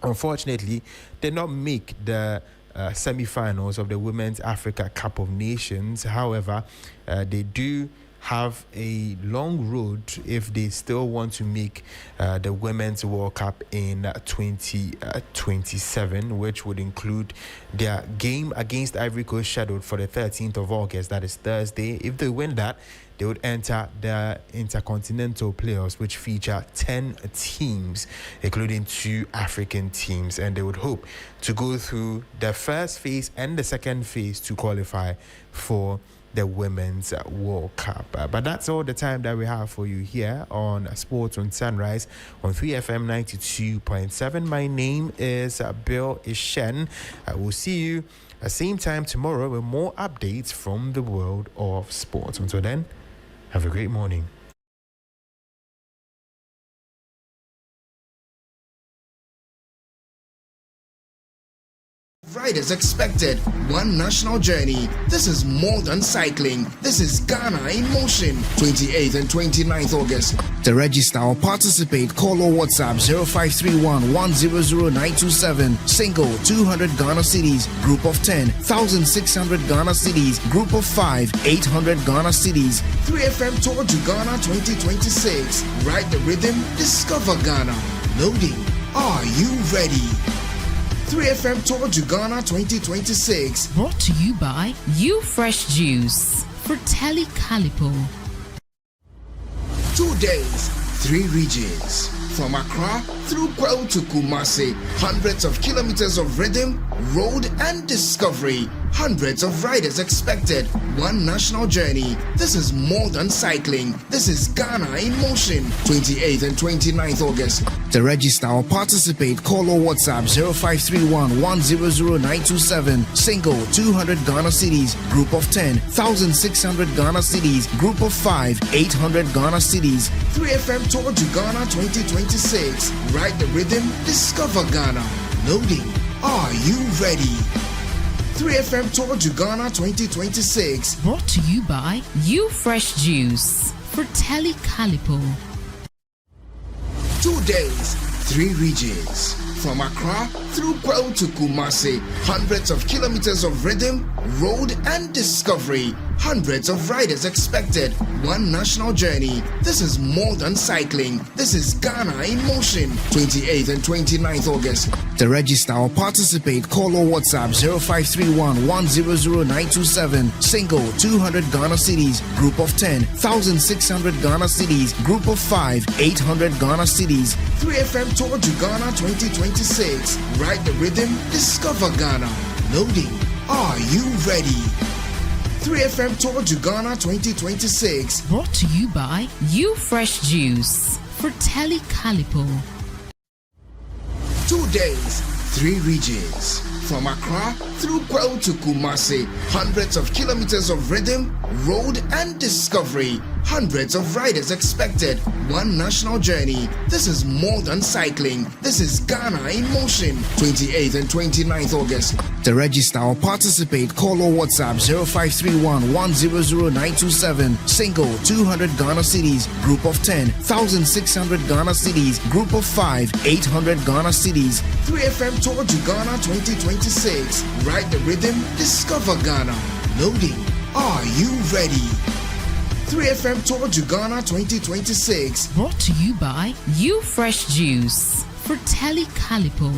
unfortunately, did not make the semi-finals of the Women's Africa Cup of Nations. However, they do have a long road if they still want to make the Women's World Cup in 2027, which would include their game against Ivory Coast scheduled for the 13th of August. That is Thursday. If they win that, they would enter the Intercontinental Playoffs, which feature 10 teams, including 2 African teams, and they would hope to go through the first phase and the second phase to qualify for the Women's World Cup. But that's all the time that we have for you here on Sports on Sunrise on 3FM 92.7. My name is Bill Ishen. I will see you at the same time tomorrow with more updates from the world of sports. Until then, have a great morning. Riders expected, one national journey. This is more than cycling. This is Ghana in motion. 28th and 29th August. To register or participate, call or WhatsApp 0531 100927. Single 200 Ghana cedis. Group of 10 1,600 Ghana cedis. Group of 5 800 Ghana cedis. 3FM Tour to Ghana 2026. Ride the rhythm, discover Ghana. Loading. Are you ready? 3FM Tour to Ghana 2026. Brought to you by You Fresh Juice for Telly Calipo. 2 days, 3 regions. From Accra through Kwao to Kumasi, hundreds of kilometers of rhythm, road and discovery. Hundreds of riders expected, one national journey. This is more than cycling. This is Ghana in motion. 28th and 29th August. To register or participate, call or WhatsApp 0531 100927. Single 200 Ghana cedis. Group of 10 1,600 Ghana cedis. Group of 5 800 Ghana cedis. 3FM Tour to Ghana 2026. Ride the rhythm, discover Ghana. Loading. Are you ready? 3FM Tour to Ghana 2026. Brought to you by You Fresh Juice for Telly Calipo. 2 days, 3 regions. From Accra through Kwao to Kumasi, hundreds of kilometers of rhythm, road and discovery. Hundreds of riders expected, one national journey. This is more than cycling. This is Ghana in motion. 28th and 29th August. To register or participate, call or WhatsApp 0531 100927. Single 200 Ghana cedis. Group of 10 1,600 Ghana cedis. Group of 5 800 Ghana cedis. 3FM Tour to Ghana 2026. Ride the rhythm, discover Ghana. Loading. Are you ready? 3FM Tour to Ghana 2026. Brought to you by You Fresh Juice for Telly Calipo. 2 days, 3 regions. From Accra through Kwao to Kumasi, hundreds of kilometers of rhythm, road and discovery. Hundreds of riders expected, one national journey. This is more than cycling. This is Ghana in motion. 28th and 29th August. To register or participate, call or WhatsApp 0531 100927. Single 200 Ghana cedis. Group of 10 1,600 Ghana cedis. Group of 5 800 Ghana cedis. 3FM Tour to Ghana 2026. Ride the rhythm, discover Ghana. Loading. Are you ready? 3FM Tour to Ghana 2026. Brought to you by You Fresh Juice for Telly Calipo.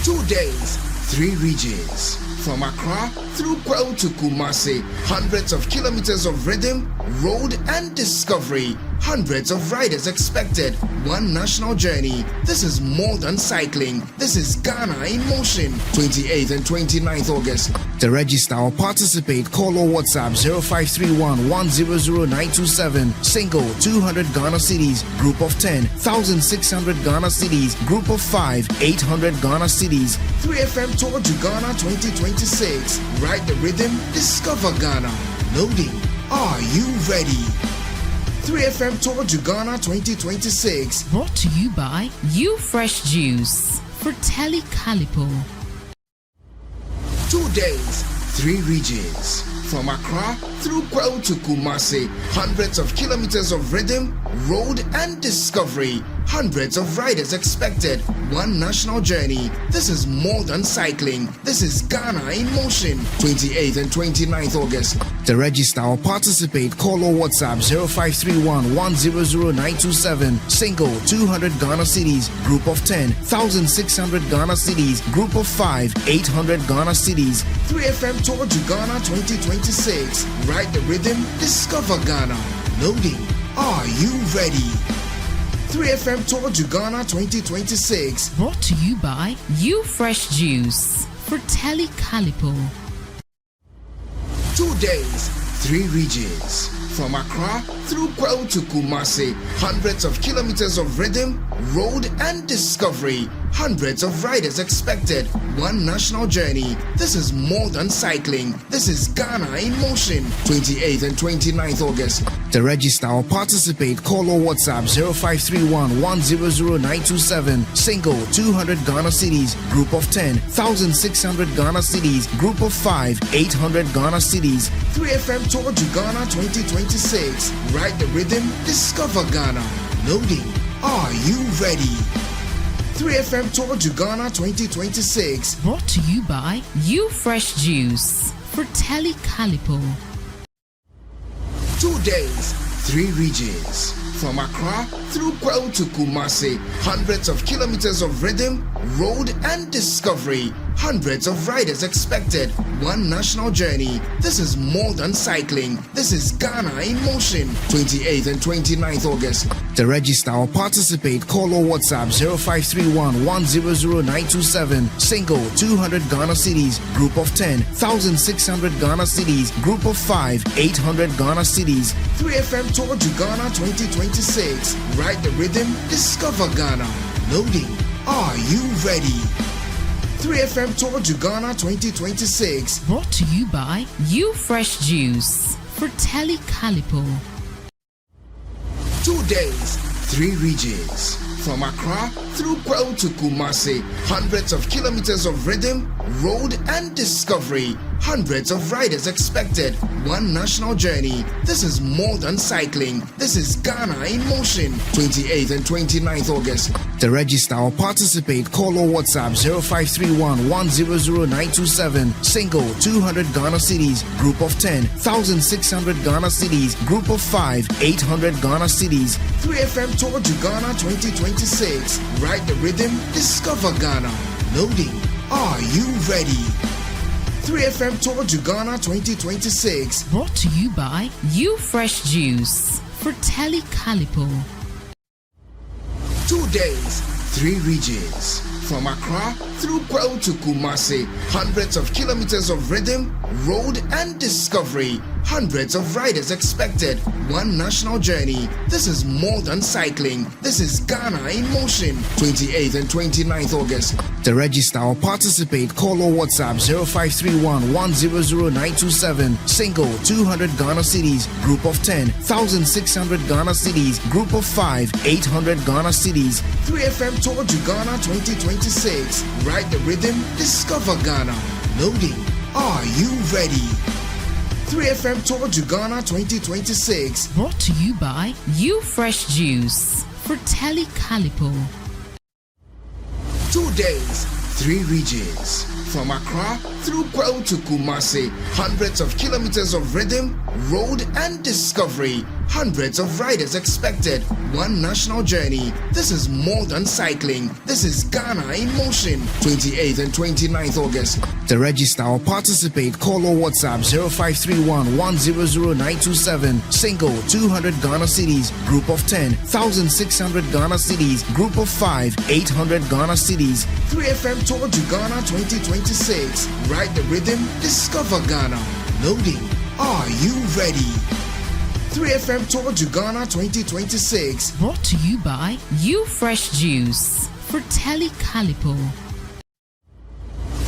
2 days, 3 regions. From Accra through Kwao to Kumasi, hundreds of kilometers of rhythm, road and discovery. Hundreds of riders expected, one national journey. This is more than cycling. This is Ghana in motion. 28th and 29th August. To register or participate, call or WhatsApp 0531 100927. Single 200 Ghana cedis. Group of 10 1,600 Ghana cedis. Group of 5 800 Ghana cedis. 3FM Tour to Ghana 2026. Ride the rhythm, discover Ghana. Loading. Are you ready? 3FM Tour to Ghana 2026. Brought to you by You Fresh Juice for Telly Calipo. 2 days, 3 regions. From Accra through Kwao to Kumasi, hundreds of kilometers of rhythm, road and discovery. Hundreds of riders expected, one national journey. This is more than cycling. This is Ghana in motion. 28th and 29th August. To register or participate, call or WhatsApp 0531 100 927, single 200 Ghana cedis, group of 10 1600 Ghana cedis, group of 5 800 Ghana cedis. 3FM Tour to Ghana 2026. Ride the rhythm, discover Ghana. Loading. Are you ready? 3FM Tour to Ghana 2026. Brought to you by You Fresh Juice for Telly Calipo. 2 days, 3 regions. From Accra through Kwao to Kumasi, hundreds of kilometers of rhythm, road and discovery. Hundreds of riders expected. One national journey. This is more than cycling. This is Ghana in motion. 28th and 29th August. To register or participate, call or WhatsApp 0531 100 927. Single 200 Ghana cedis. Group of 10 1600 Ghana cedis. Group of 5 800 Ghana cedis. 3FM Tour to Ghana 2026. Ride the rhythm, discover Ghana. Loading. Are you ready? 3FM Tour to Ghana 2026. Brought to you by You Fresh Juice for Telly Calipo. 2 days, 3 regions. From Accra through Kwao to Kumasi, hundreds of kilometers of rhythm, road and discovery. Hundreds of riders expected. One national journey. This is more than cycling. This is Ghana in motion. 28th and 29th August. To register or participate, call or WhatsApp 0531 100 927. Single 200 Ghana cedis. Group of 10 1600 Ghana cedis. Group of 5 800 Ghana cedis. 3FM Tour to Ghana 2026. Ride the rhythm, discover Ghana. Loading. Are you ready? 3FM Tour to Ghana 2026. Brought to you by You Fresh Juice for Telly Calipo. 2 days, 3 regions. From Accra through Kwao to Kumasi, hundreds of kilometers of rhythm, road and discovery. Hundreds of riders expected. One national journey. This is more than cycling. This is Ghana in motion. 28th and 29th August. To register or participate, call or WhatsApp 0531 100 927. Single 200 Ghana cedis. Group of 10 1600 Ghana cedis. Group of 5 800 Ghana cedis. 3FM Tour to Ghana 2026. Ride the rhythm, discover Ghana. Loading. Are you ready? 3FM Tour to Ghana 2026. Brought to you by You Fresh Juice for Telly Calipo. 2 days, 3 regions. From Accra through Kwao to Kumasi, hundreds of kilometers of rhythm, road and discovery. Hundreds of riders expected. One national journey. This is more than cycling. This is Ghana in motion. 28th and 29th August. To register or participate, call or WhatsApp 0531 100 927. Single 200 Ghana cedis. Group of 10 1600 Ghana cedis. Group of 5 800 Ghana cedis. 3FM Tour to Ghana 2026. Ride the rhythm, discover Ghana. Loading. Are you ready? 3FM Tour to Ghana 2026. Brought to you by You Fresh Juice for Telly Calipo. 2 days, 3 regions. From Accra through Kwao to Kumasi, hundreds of kilometers of rhythm, road and discovery. Hundreds of riders expected. One national journey. This is more than cycling. This is Ghana in motion. 28th and 29th August. To register or participate, call or WhatsApp 0531 100 927. Single 200 Ghana cedis. Group of 10 1600 Ghana cedis. Group of 5 800 Ghana cedis. 3FM Tour to Ghana 2026. Ride the rhythm, discover Ghana. Loading. Are you ready? 3FM Tour to Ghana 2026. Brought to you by You Fresh Juice for Telly Calipo.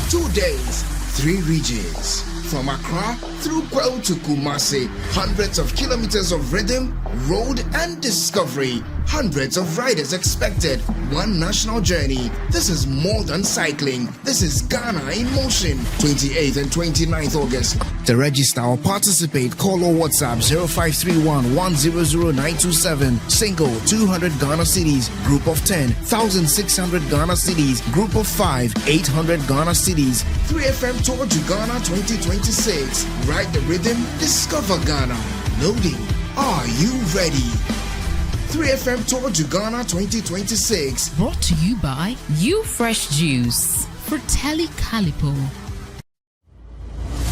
2 days, 3 regions. From Accra through Kwao to Kumasi, hundreds of kilometers of rhythm, road and discovery. hundreds of riders expected, one national journey. This is more than cycling. This is Ghana in motion. 28th and 29th August. To register or participate, call or WhatsApp 0531 100927. Single 200 Ghana cedis, group of 10 1600 Ghana cedis, group of 5 800 Ghana cedis. 3FM Tour to Ghana 2026. Ride the rhythm, discover Ghana. Loading. Are you ready? 3FM Tour to Ghana 2026. Brought to you by You Fresh Juice for Telly Calipo.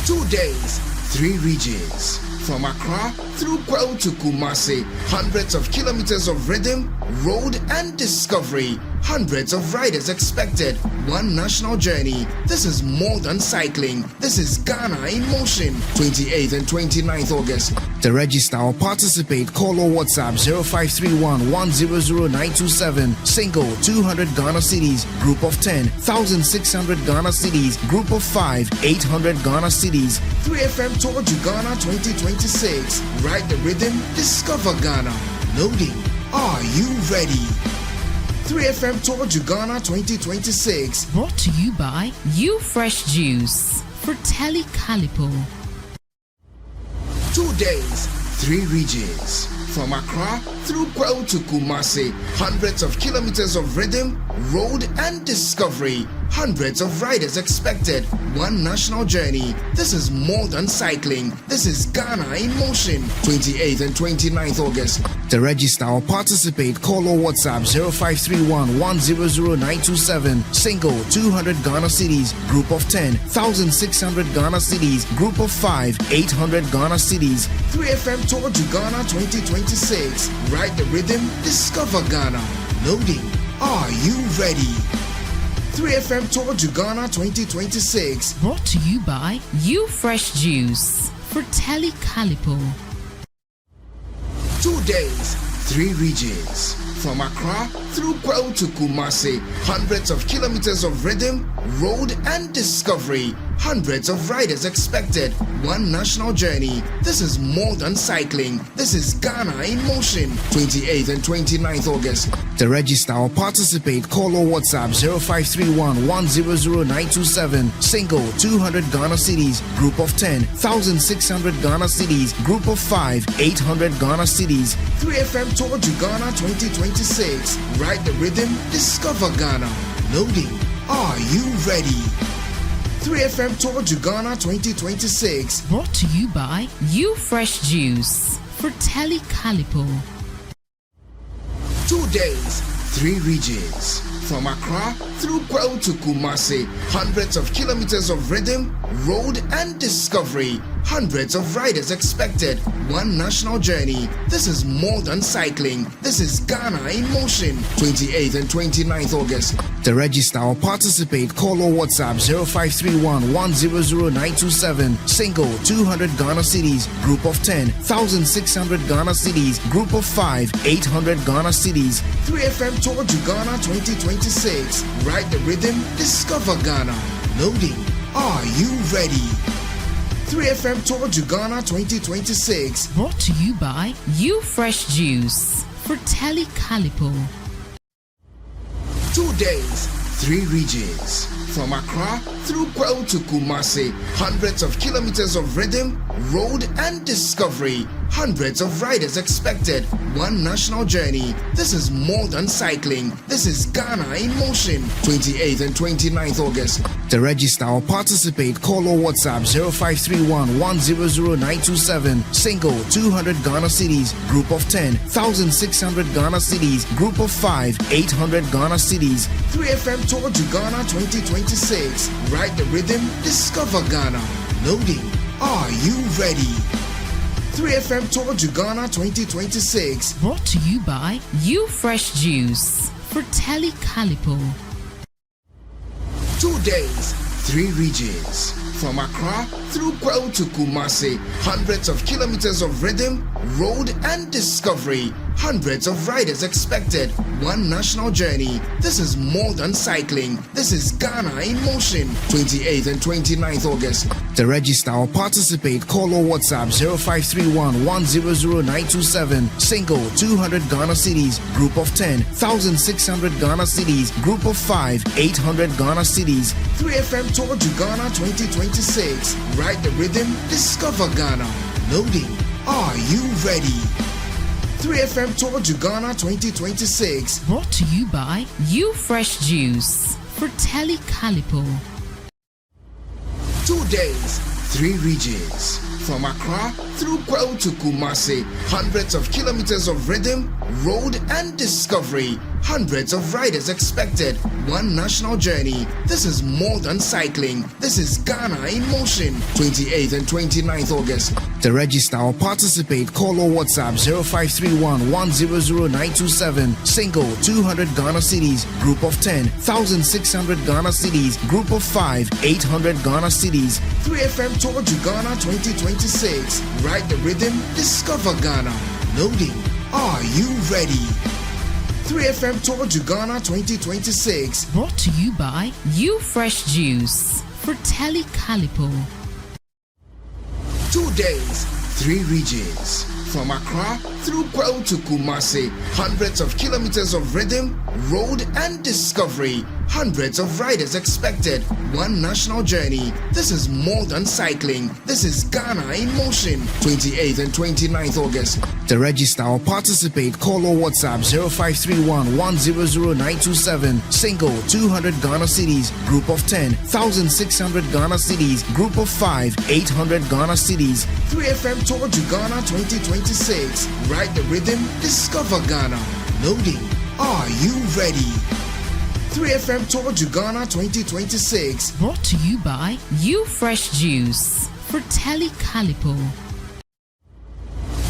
2 days, 3 regions. From Accra through Kwao to Kumasi, hundreds of kilometers of rhythm, road and discovery. Hundreds of riders expected, one national journey. This is more than cycling. This is Ghana in motion. 28th and 29th August. To register or participate, call or WhatsApp 0531 100927. Single 200 Ghana cedis, group of 10 1600 Ghana cedis, group of 5 800 Ghana cedis. 3FM Tour to Ghana 2026. Ride the rhythm, discover Ghana. Loading. Are you ready? 3FM Tour to Ghana 2026. Brought to you by You Fresh Juice for Telly Calipo. 2 days, 3 regions. From Accra through Kwao to Kumasi, hundreds of kilometers of rhythm, road and discovery. Hundreds of riders expected, one national journey. This is more than cycling. This is Ghana in motion. 28th and 29th August. To register or participate, call or WhatsApp 0531 100927. Single 200 Ghana cedis, group of 10 1600 Ghana cedis, group of 5 800 Ghana cedis. 3FM Tour to Ghana 2026. Ride the rhythm, discover Ghana. Loading. Are you ready? 3FM Tour to Ghana 2026. Brought to you by You Fresh Juice for Telly Calipo. 2 days, 3 regions. From Accra through Kwao to Kumasi, hundreds of kilometers of rhythm, road and discovery. Hundreds of riders expected, one national journey. This is more than cycling. This is Ghana in motion. 28th and 29th August. To register or participate, call or WhatsApp 0531 100927. Single 200 Ghana cedis, group of 10 1600 Ghana cedis, group of 5 800 Ghana cedis. 3FM Tour to Ghana 2026. Ride the rhythm, discover Ghana. Loading. Are you ready? 3FM Tour to Ghana 2026. Brought to you by You Fresh Juice for Telly Calipo. 2 days, 3 regions. From Accra through Kwao to Kumasi, hundreds of kilometers of rhythm, road and discovery. Hundreds of riders expected, one national journey. This is more than cycling. This is Ghana in motion. 28th and 29th August. To register or participate, call or WhatsApp 0531 100927. Single 200 Ghana cedis, group of 10 1600 Ghana cedis, group of 5 800 Ghana cedis. 3FM Tour to Ghana 2026. Ride the rhythm, discover Ghana. Loading. Are you ready? 3FM Tour to Ghana 2026. Brought to you by You Fresh Juice for Telly Calipo. 2 days, 3 regions. From Accra through Kwao to Kumasi, hundreds of kilometers of rhythm, road and discovery. Hundreds of riders expected, one national journey. This is more than cycling. This is Ghana in motion. 28th and 29th August. To register or participate, call or WhatsApp 0531 100927. Single 200 Ghana cedis, group of 10 1600 Ghana cedis, group of 5 800 Ghana cedis. 3FM Tour to Ghana 2026. Ride the rhythm, discover Ghana. Loading. Are you ready? 3FM Tour to Ghana 2026. Brought to you by You Fresh Juice for Telly Calipo. 2 days, 3 regions. From Accra through Kwao to Kumasi, hundreds of kilometers of rhythm, road and discovery. hundreds of riders expected, one national journey. This is more than cycling. This is Ghana in motion. 28th and 29th August. To register or participate, call or WhatsApp 0531 100 927. Single 200 Ghana cedis, group of 10 1600 Ghana cedis, group of 5 800 Ghana cedis. 3FM Tour to Ghana 2026. Ride the rhythm, discover Ghana. Loading. Are you ready? 3FM Tour to Ghana 2026. Brought to you by You Fresh Juice for Telly Calipo. 2 days, 3 regions. From Accra through Kwao to Kumasi, hundreds of kilometers of rhythm, road and discovery. Hundreds of riders expected, one national journey. This is more than cycling. This is Ghana in motion. 28th and 29th August. To register or participate, call or WhatsApp 0531 100 927. Single 200 Ghana cedis, group of 10 1600 Ghana cedis, group of 5 800 Ghana cedis. 3FM Tour to Ghana 2026. Ride the rhythm, discover Ghana. Loading. Are you ready? 3FM Tour to Ghana 2026. Brought to you by You Fresh Juice for Telly Calipo. 2 days, 3 regions. From Accra through Kwao to Kumasi, hundreds of kilometers of rhythm, road and discovery. Hundreds of riders expected, one national journey. This is more than cycling. This is Ghana in motion. 28th and 29th August. To register or participate, call or WhatsApp 0531 100 927. Single 200 Ghana cedis, group of 10 1600 Ghana cedis, group of 5 800 Ghana cedis. 3FM Tour to Ghana 2026. Ride the rhythm, discover Ghana. Loading. Are you ready? 3FM Tour to Ghana 2026. Brought to you by You Fresh Juice for Telly Calipo.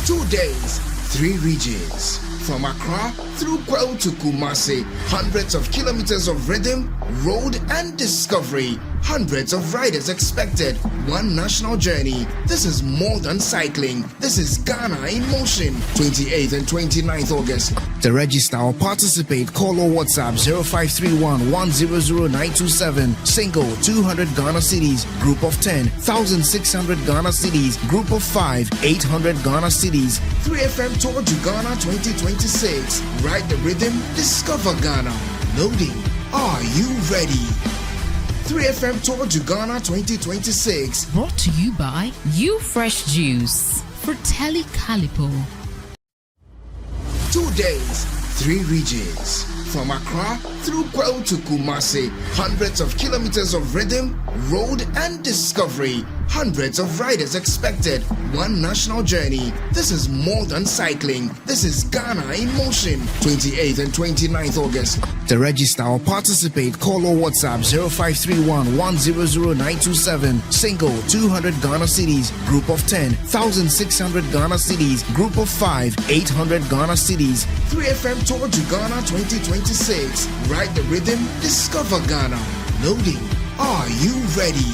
2 days, 3 regions. From Accra through Kwao to Kumasi, hundreds of kilometers of rhythm, road and discovery. Hundreds of riders expected, one national journey. This is more than cycling. This is Ghana in motion. 28th and 29th August. To register or participate, call or WhatsApp 0531 100 927. Single 200 Ghana cedis, group of 10 1600 Ghana cedis, group of 5 800 Ghana cedis. 3FM Tour to Ghana 2026. Ride the rhythm, discover Ghana. Loading. Are you ready? 3FM Tour to Ghana 2026. Brought to you by You Fresh Juice for Telly Calipo. 2 days, 3 regions. From Accra through Kwao to Kumasi, hundreds of kilometers of rhythm, road and discovery. Hundreds of riders expected, one national journey. This is more than cycling. This is Ghana in motion. 28th and 29th August. To register or participate, call or WhatsApp 0531 100 927. Single 200 Ghana cedis, group of 10 1600 Ghana cedis, group of 5 800 Ghana cedis. 3FM Tour to Ghana 2026. Ride the rhythm, discover Ghana. Loading. Are you ready?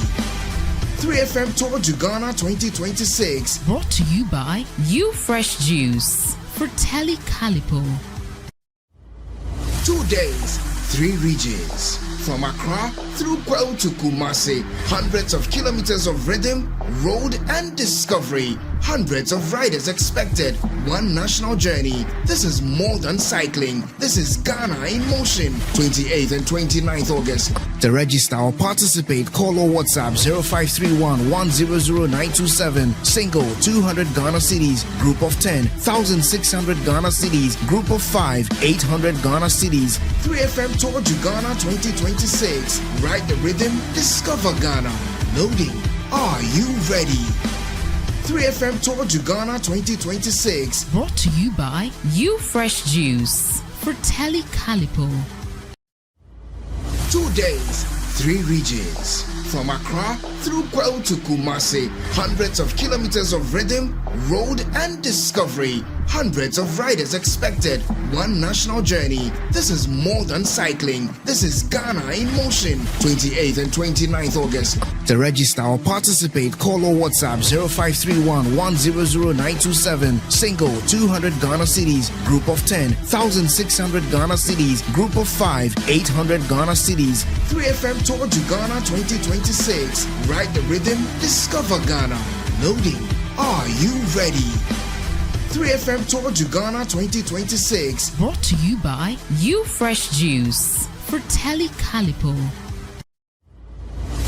3FM Tour to Ghana 2026. Brought to you by You Fresh Juice for Telly Calipo. 2 days, 3 regions. From Accra through Kwao to Kumasi, hundreds of kilometers of rhythm, road and discovery. Hundreds of riders expected, one national journey. This is more than cycling. This is Ghana in motion. 28th and 29th August. To register or participate, call or WhatsApp 0531 100 927. Single 200 Ghana cedis, group of 10 1600 Ghana cedis, group of 5 800 Ghana cedis. 3FM Tour to Ghana 2026. Ride the rhythm, discover Ghana. Loading. Are you ready? 3FM Tour to Ghana 2026. Brought to you by You Fresh Juice for Telly Calipo. 2 days, 3 regions. From Accra through Kwao to Kumasi, hundreds of kilometers of rhythm, road and discovery. hundreds of riders expected, one national journey. This is more than cycling. This is Ghana in motion. 28th and 29th August. To register or participate, call or WhatsApp 0531 100 927. Single 200 Ghana cedis. Group of 10 1,600 Ghana cedis. Group of 5 800 Ghana cedis. 3FM Tour to Ghana 2026. Ride the rhythm, discover Ghana. Loading. Are you ready? 3FM Tour to Ghana 2026. Brought to you by You Fresh Juice for Telly Calipo.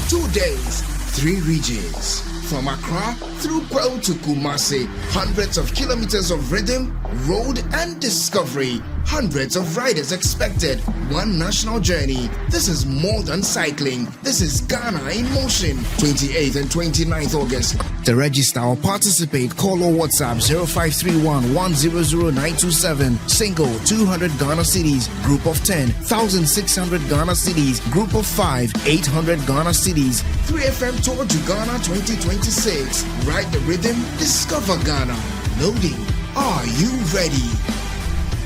2 days, 3 regions. From Accra through Kwao to Kumasi, hundreds of kilometers of rhythm, road and discovery. Hundreds of riders expected, one national journey. This is more than cycling. This is Ghana in motion. 28th and 29th August. To register or participate, call or WhatsApp 0531 100 927. Single 200 Ghana cedis. Group of 10 1,600 Ghana cedis. Group of 5 800 Ghana cedis. 3FM Tour to Ghana 2026. Ride the rhythm, discover Ghana. Loading. Are you ready?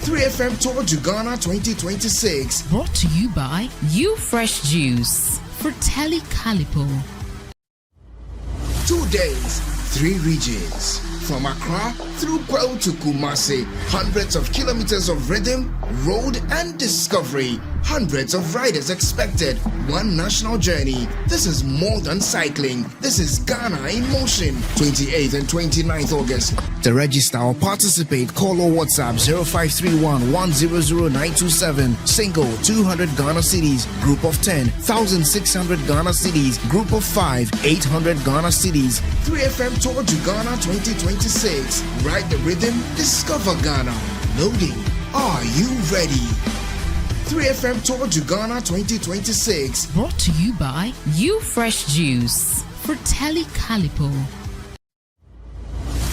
3FM Tour to Ghana 2026. Brought to you by You Fresh Juice for Telly Calipo. 2 days, 3 regions. From Accra through Kwao to Kumasi, hundreds of kilometers of rhythm, road and discovery. Hundreds of riders expected, one national journey. This is more than cycling. This is Ghana in motion. 28th and 29th August. To register or participate, call or WhatsApp 0531 100 927. Single 200 Ghana cedis. Group of 10 1,600 Ghana cedis. Group of 5 800 Ghana cedis. 3FM Tour to Ghana 2026. Ride the rhythm, discover Ghana. Loading. Are you ready? 3FM Tour to Ghana 2026. Brought to you by You Fresh Juice for Telly Calipo.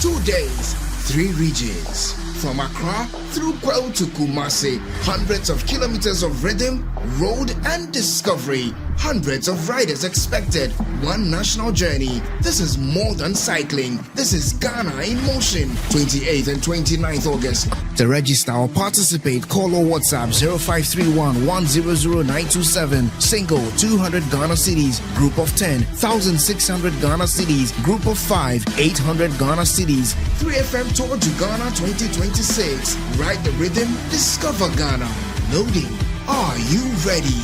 2 days, 3 regions. From Accra through Kwao to Kumasi, hundreds of kilometers of rhythm, road and discovery. Hundreds of riders expected, one national journey. This is more than cycling. This is Ghana in motion. 28th and 29th August. To register or participate, call or WhatsApp 0531 100 927. Single 200 Ghana cedis. Group of 10 1,600 Ghana cedis. Group of 5 800 Ghana cedis. 3FM Tour to Ghana 2026. Ride the rhythm, discover Ghana. Loading. Are you ready?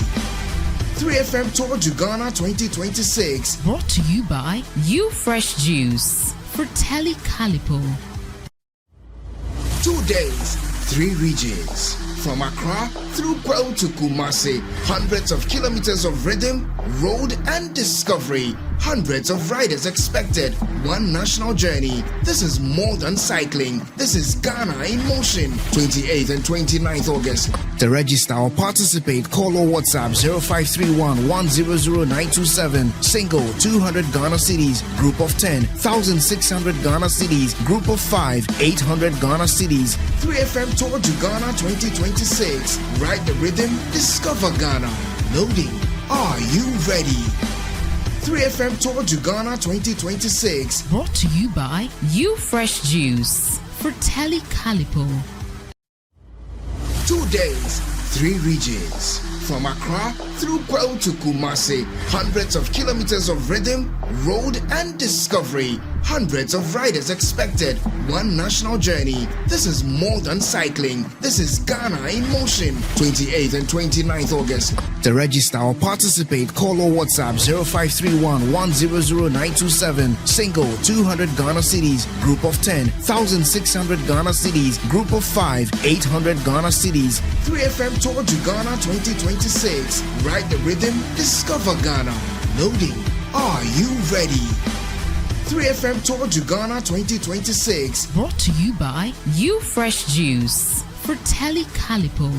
3FM Tour to Ghana 2026. Brought to you by You Fresh Juice for Telly Calipo. 2 days, 3 regions. From Accra through Kwao to Kumasi, hundreds of kilometers of rhythm, road and discovery. Hundreds of riders expected, one national journey. This is more than cycling. This is Ghana in motion. 28th and 29th August. To register or participate, call or WhatsApp 0531 100 927. Single 200 Ghana cedis. Group of 10 1,600 Ghana cedis. Group of 5 800 Ghana cedis. 3FM Tour to Ghana 2026. Ride the rhythm, discover Ghana. Loading. Are you ready? 3FM Tour to Ghana 2026. Brought to you by You Fresh Juice for Telly Calipo. 2 days, 3 regions. From Accra through Kwao to Kumasi, hundreds of kilometers of rhythm, road and discovery. Hundreds of riders expected, one national journey. This is more than cycling. This is Ghana in motion. 28th and 29th August. To register or participate, call or WhatsApp 0531 100 927. Single 200 Ghana cedis. Group of 10 1,600 Ghana cedis. Group of 5 800 Ghana cedis. 3FM Tour to Ghana 2026. Ride the rhythm, discover Ghana. Loading. Are you ready? 3FM Tour to Ghana 2026. Brought to you by You Fresh Juice for Telly Calipo.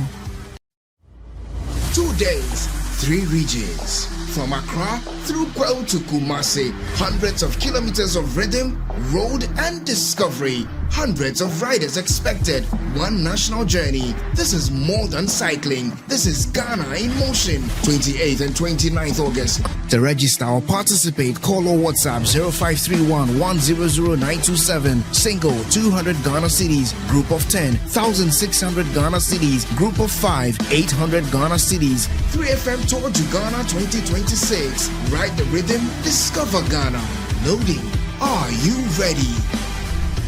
2 days, 3 regions. From Accra through Kwao to Kumasi, hundreds of kilometers of rhythm, road and discovery. Hundreds of riders expected, one national journey. This is more than cycling. This is Ghana in motion. 28th and 29th August. To register or participate, call or WhatsApp 0531 100927. Single 200 Ghana cedis, group of 10, 1,600 Ghana cedis, group of 5, 800 Ghana cedis. 3FM Tour to Ghana 2026. Ride the rhythm, discover Ghana. Loading. Are you ready?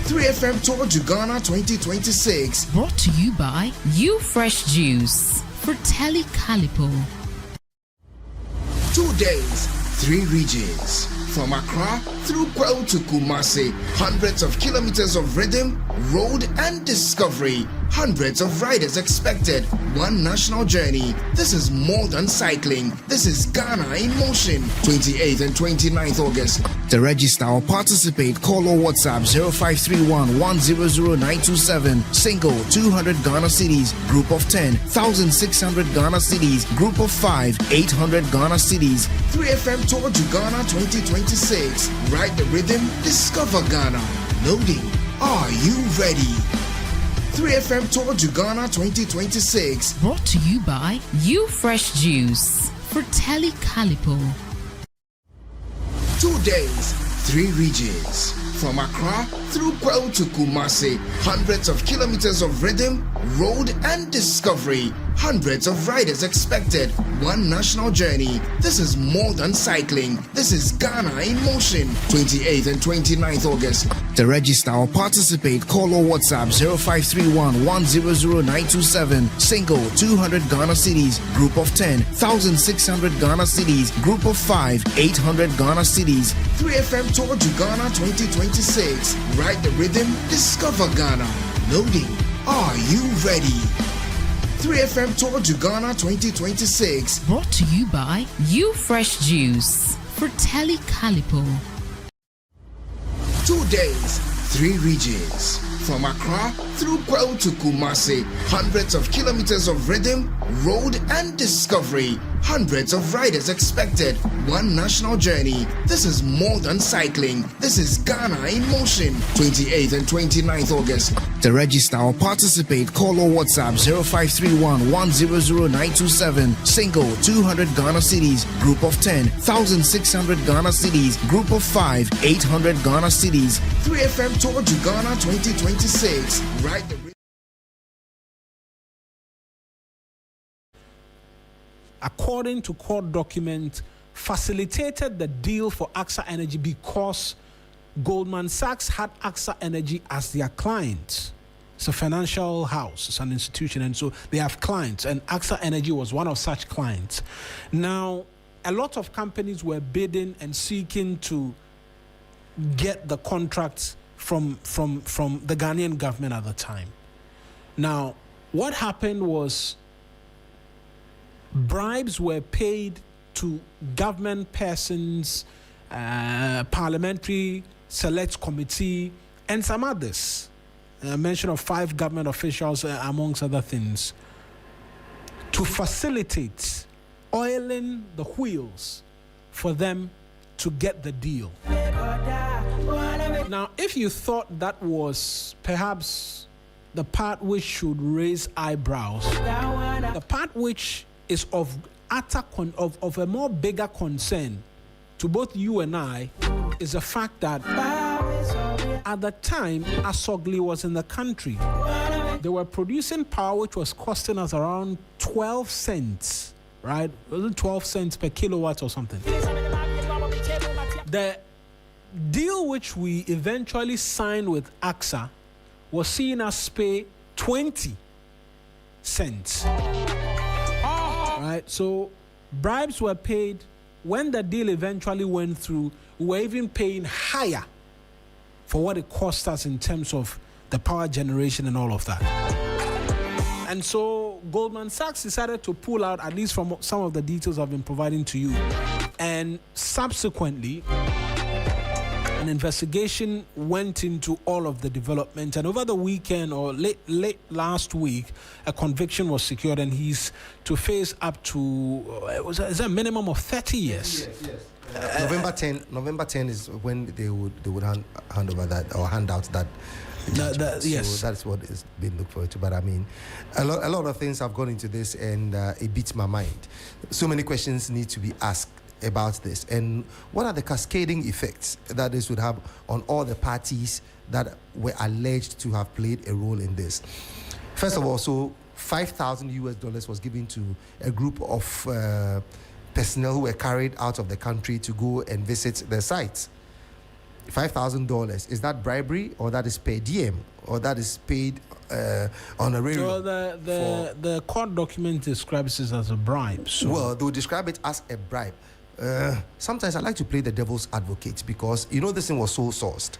3FM Tour to Ghana 2026. Brought to you by You Fresh Juice for Telly Calipo. 2 days, 3 regions. From Accra through Kwao to Kumasi, hundreds of kilometers of rhythm, road and discovery. Hundreds of riders expected, one national journey. This is more than cycling. This is Ghana in motion. 28th and 29th August. To register or participate, call or WhatsApp 0531 100927. Single 200 Ghana cedis, group of 10, 1,600 Ghana cedis, group of 5, 800 Ghana cedis. 3FM Tour to Ghana 2026. Ride the rhythm, discover Ghana. Loading. Are you ready? 3FM Tour to Ghana 2026. Brought to you by You Fresh Juice for Telly Calipo. 2 days, 3 regions. From Accra through Kwao to Kumasi, hundreds of kilometers of rhythm, road and discovery. Hundreds of riders expected, one national journey. This is more than cycling. This is Ghana in motion. 28th and 29th August. To register or participate, call or WhatsApp 0531 100927. Single 200 Ghana cedis, group of 10, 1,600 Ghana cedis, group of 5, 800 Ghana cedis. 3FM Tour to Ghana 2026. Ride the rhythm, discover Ghana. Loading. Are you ready? 3FM Tour to Ghana 2026. Brought to you by You Fresh Juice for Telly Calipo. 2 days, 3 regions. From Accra through Kwao to Kumasi, hundreds of kilometers of rhythm, road and discovery. Hundreds of riders expected, one national journey. This is more than cycling. This is Ghana in motion. 28th and 29th August. To register or participate, call or WhatsApp 0531 100927. Single 200 Ghana cedis, group of 10, 1,600 Ghana cedis, group of 5, 800 Ghana cedis. 3FM Tour to Ghana 2026. Ride the according to court document, facilitated the deal for AXA Energy because Goldman Sachs had AXA Energy as their client. It's a financial house, it's an institution, and so they have clients, and AXA Energy was one of such clients. Now, a lot of companies were bidding and seeking to get the contracts from the Ghanaian government at the time. Now, what happened was bribes were paid to government persons, parliamentary select committee, and some others. A mention of 5 government officials, amongst other things, to facilitate oiling the wheels for them to get the deal. Now, if you thought that was perhaps the part which should raise eyebrows, the part which is of a more bigger concern to both you and I is the fact that at the time Asogli was in the country, they were producing power which was costing us around 12 cents, right? Was it 12 cents per kilowatt or something? The deal which we eventually signed with AXA was seeing us pay 20 cents. Right, so bribes were paid. When the deal eventually went through, we were even paying higher for what it cost us in terms of the power generation and all of that. And so Goldman Sachs decided to pull out, at least from some of the details I've been providing to you. And subsequently, an investigation went into all of the development, and over the weekend or late last week, a conviction was secured, and he's to face up to is that a minimum of 30 years? Yes. November 10 is when they would hand over that or hand out that. Yes. So that's what is being looked forward to. But I mean, a lot of things have gone into this, and it beats my mind. So many questions need to be asked about this, and what are the cascading effects that this would have on all the parties that were alleged to have played a role in this. First of all, so $5,000 was given to a group of personnel who were carried out of the country to go and visit the sites. $5,000, is that bribery, or that is per diem, or that is paid honorarium? So the court document describes this as a bribe. So. Well, they would describe it as a bribe. Sometimes I like to play the devil's advocate, because this thing was so sourced.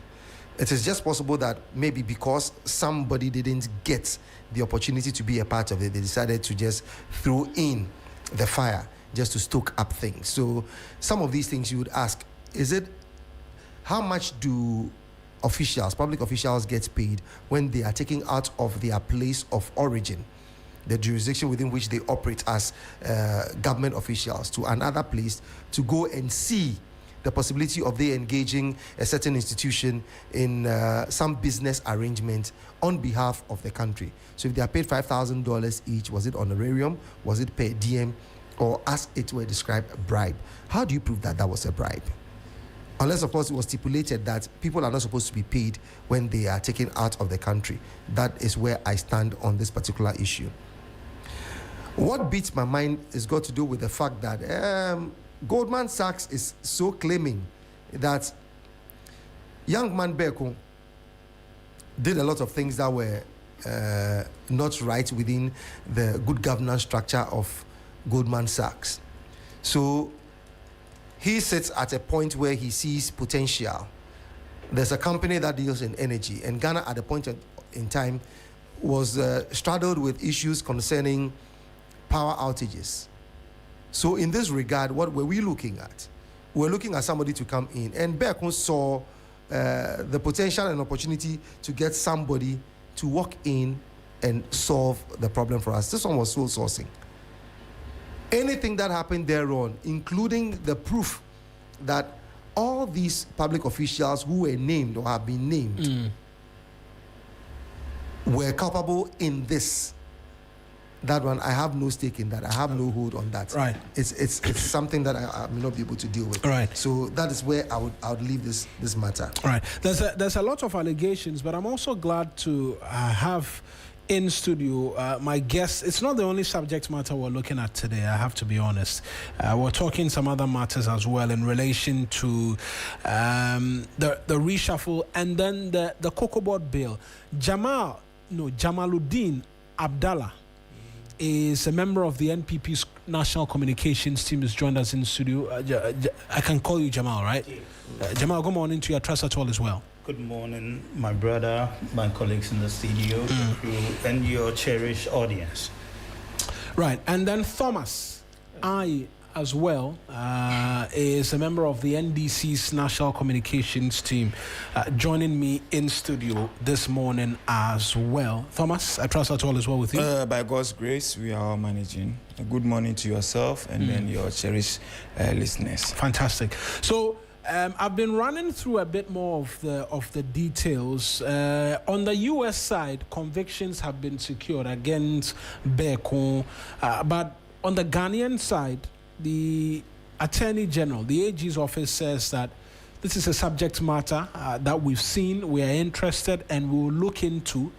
It is just possible that maybe because somebody didn't get the opportunity to be a part of it, they decided to just throw in the fire just to stoke up things. So some of these things you would ask, how much do public officials get paid when they are taken out of their place of origin, the jurisdiction within which they operate as government officials, to another place to go and see the possibility of they engaging a certain institution in some business arrangement on behalf of the country? So if they are paid $5,000 each, was it honorarium, was it per diem, or as it were described, a bribe? How do you prove that that was a bribe? Unless, of course, it was stipulated that people are not supposed to be paid when they are taken out of the country. That is where I stand on this particular issue. What beats my mind is got to do with the fact that Goldman Sachs is so claiming that young man Beko did a lot of things that were not right within the good governance structure of Goldman Sachs. So he sits at a point where he sees potential. There's a company that deals in energy, and Ghana at a point in time was straddled with issues concerning power outages. So in this regard, what were we looking at? We're looking at somebody to come in, and Bekun saw the potential and opportunity to get somebody to walk in and solve the problem for us. This one was sole sourcing. Anything that happened thereon, including the proof that all these public officials who were named or have been named were culpable in this. That one, I have no stake in that. I have no hold on that. Right. It's something that I may not be able to deal with. Right. So that is where I would leave this matter. Right. There's a lot of allegations, but I'm also glad to have in studio my guest. It's not the only subject matter we're looking at today, I have to be honest. We're talking some other matters as well in relation to the reshuffle and then the Cocoa Board bill. Jamaluddin Abdallah is a member of the NPP's national communications team, has joined us in studio. I can call you Jamal, right? Jamal, good morning to your trust at all as well. Good morning, my brother, my colleagues in the studio, the crew, and your cherished audience. Right, and then Thomas, as well, is a member of the NDC's national communications team, joining me in studio this morning as well. Thomas, I trust that all is well with you. By God's grace, we are all managing. A good morning to yourself and then your cherished listeners. Fantastic. So I've been running through a bit more of the details. On the U.S. side, convictions have been secured against Beko, but on the Ghanaian side, the Attorney General, the AG's office, says that this is a subject matter that we've seen, we are interested, and we will look into.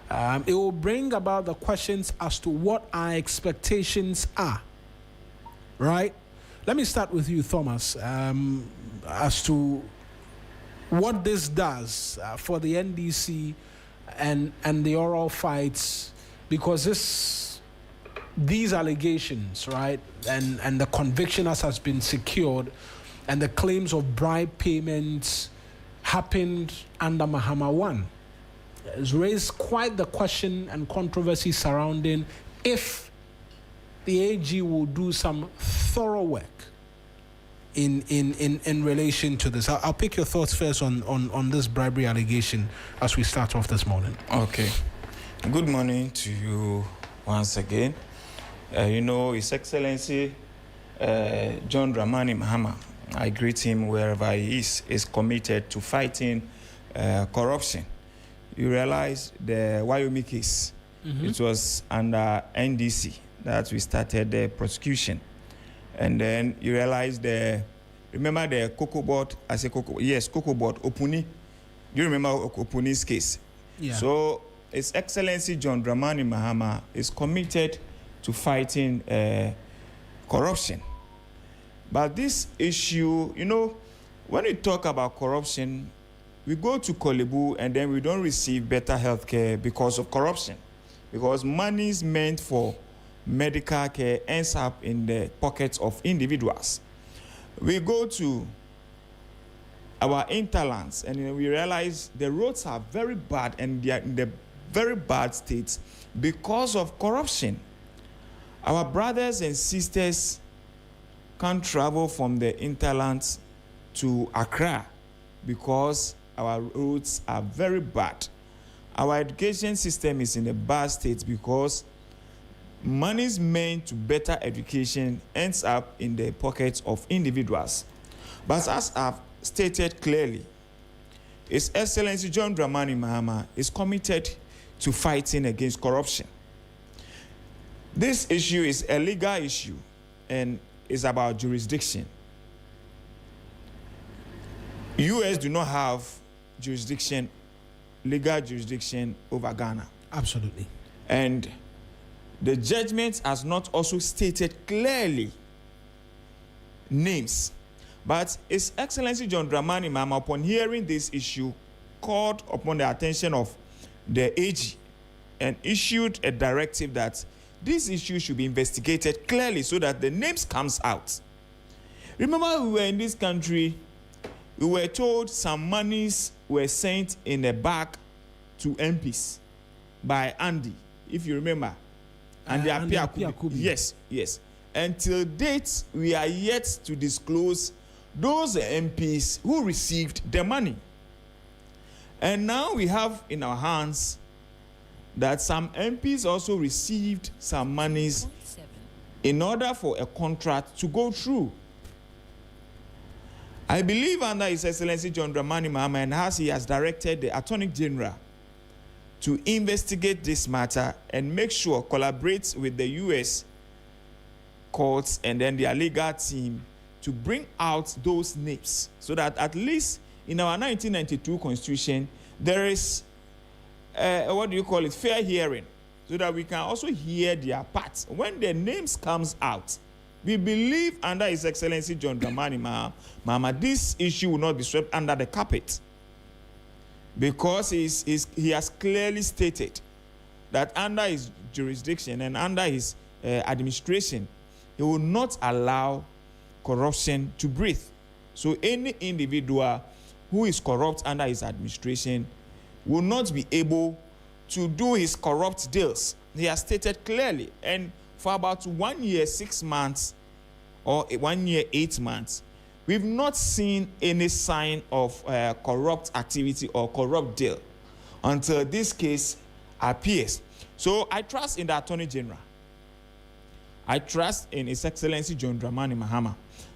It will bring about the questions as to what our expectations are. Right? Let me start with you, Thomas, as to what this does for the NDC and the oral fights, because these allegations, right, and the conviction as has been secured, and the claims of bribe payments happened under Mahama 1, has raised quite the question and controversy surrounding if the AG will do some thorough work in relation to this? I'll pick your thoughts first on this bribery allegation as we start off this morning. Okay. Good morning to you once again. His Excellency John Dramani Mahama, I greet him wherever he is committed to fighting corruption. You realize the Wyoming case, it was under NDC that we started the prosecution. And then you realize remember the Cocoa Board, Cocoa Board, Opuni. Do you remember Opuni's case? Yeah. So His Excellency John Dramani Mahama is committed to fighting corruption. But this issue, when we talk about corruption, we go to Kolebu and then we don't receive better health care because of corruption. Because money is meant for medical care ends up in the pockets of individuals. We go to our interlands and we realize the roads are very bad and they are in the very bad states because of corruption. Our brothers and sisters can't travel from the interlands to Accra because our roads are very bad. Our education system is in a bad state because money meant to better education ends up in the pockets of individuals. But as I've stated clearly, His Excellency John Dramani Mahama is committed to fighting against corruption. This issue is a legal issue and is about jurisdiction. U.S. do not have legal jurisdiction over Ghana. Absolutely. And the judgment has not also stated clearly names. But His Excellency John Dramani Mahama, upon hearing this issue, called upon the attention of the AG and issued a directive that this issue should be investigated clearly so that the names comes out. Remember, we were in this country, we were told some monies were sent in a bag to MPs by Andy, if you remember. And they appear. Yes. Until date, we are yet to disclose those MPs who received the money. And now we have in our hands that some MPs also received some monies in order for a contract to go through. I believe under His Excellency John Dramani Mahama, and as he has directed the Attorney General to investigate this matter and make sure collaborates with the U.S. courts and then their legal team to bring out those names so that at least in our 1992 Constitution, there is fair hearing, so that we can also hear their parts. When the names comes out, we believe under His Excellency John Dramani Mahama, this issue will not be swept under the carpet, because he has clearly stated that under his jurisdiction and under his administration, he will not allow corruption to breathe. So any individual who is corrupt under his administration will not be able to do his corrupt deals. He has stated clearly. And for about 1 year, 6 months, or 1 year, 8 months, we've not seen any sign of corrupt activity or corrupt deal until this case appears. So I trust in the Attorney General. I trust in His Excellency John Dramani Mahama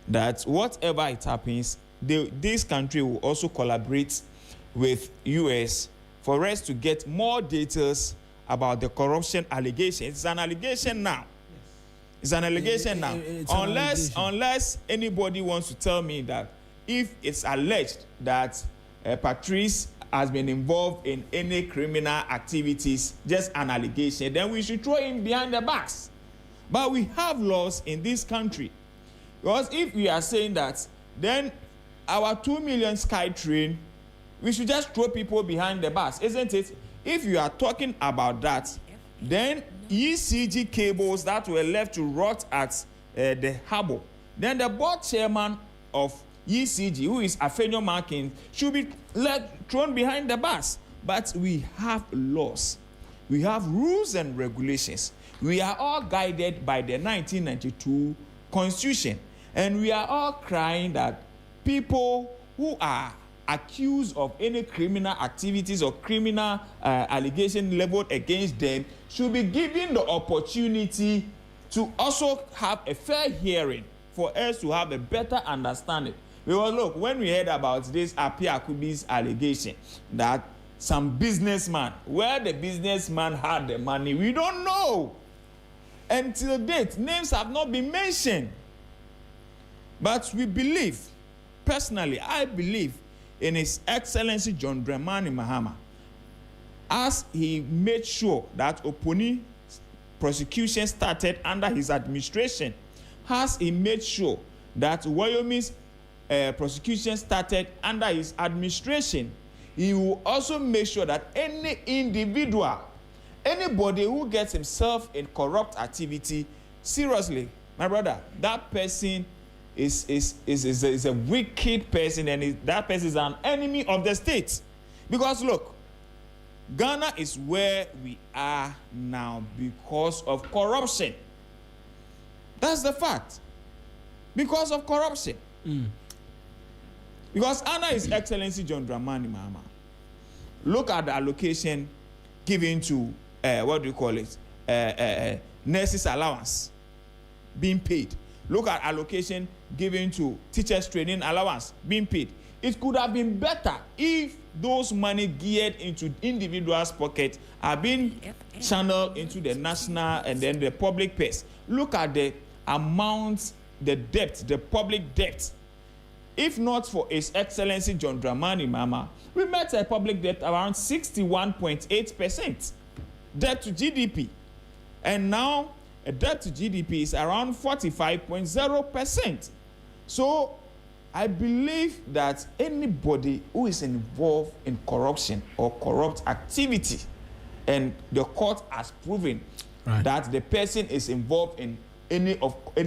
that whatever it happens, this country will also collaborate with U.S. for us to get more details about the corruption allegation. It's an allegation now. It's an allegation now. Unless anybody wants to tell me that if it's alleged that Patrice has been involved in any criminal activities, just an allegation, then we should throw him behind the bars. But we have laws in this country. Because if we are saying that, then our 2 million Sky Train, we should just throw people behind the bars, isn't it? If you are talking about that, then ECG cables that were left to rot at the harbor, then the board chairman of ECG, who is Afenyo Markin, should be thrown behind the bars. But we have laws. We have rules and regulations. We are all guided by the 1992 Constitution. And we are all crying that people who are accused of any criminal activities or criminal allegation leveled against them should be given the opportunity to also have a fair hearing for us to have a better understanding. Because look, when we heard about this Apia Akubi's allegation that some businessman, where the businessman had the money, we don't know. Until date, names have not been mentioned. But we believe, personally, I believe in His Excellency John Dramani Mahama, as he made sure that Oponi prosecution started under his administration, as he made sure that Wyoming's prosecution started under his administration, he will also make sure that any individual, anybody who gets himself in corrupt activity, seriously, my brother, that person is a wicked person, and that person is an enemy of the state. Because look, Ghana is where we are now because of corruption. That's the fact. Because of corruption. Because under His Excellency John Dramani Mahama, look at the allocation given to nurses allowance being paid. Look at allocation given to teachers training allowance being paid. It could have been better if those money geared into individuals' pockets are being channeled into the national and then the public purse. Look at the amount, the debt, the public debt. If not for His Excellency John Dramani Mahama, we met a public debt around 61.8% debt to GDP. And now a debt to GDP is around 45.0%. So I believe that anybody who is involved in corruption or corrupt activity, and the court has proven that the person is involved in any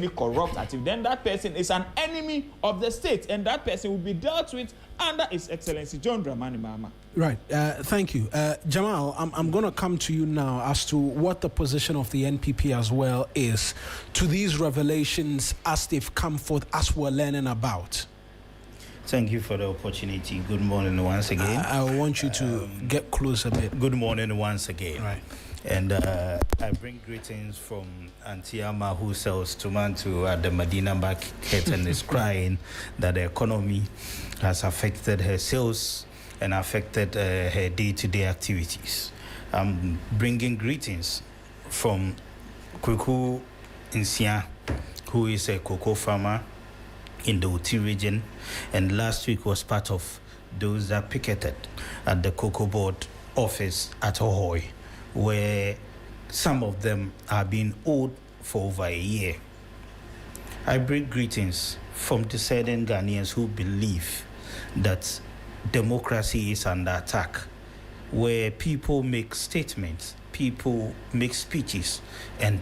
corrupt activity, then that person is an enemy of the state, and that person will be dealt with under His Excellency John Dramani Mahama. Right. Thank you. Jamal, I'm going to come to you now as to what the position of the NPP as well is to these revelations as they've come forth, as we're learning about. Thank you for the opportunity. Good morning once again. I want you to get close a bit. Good morning once again. Right. And I bring greetings from Auntie Ama, who sells tomato at the Medina market and is crying that the economy has affected her sales and affected her day-to-day activities. I'm bringing greetings from Kweku Nsia, who is a cocoa farmer in the Uti region, and last week was part of those that picketed at the cocoa board office at Ahoy, where some of them are being owed for over a year. I bring greetings from the certain Ghanaians who believe that democracy is under attack, where people make statements, people make speeches, and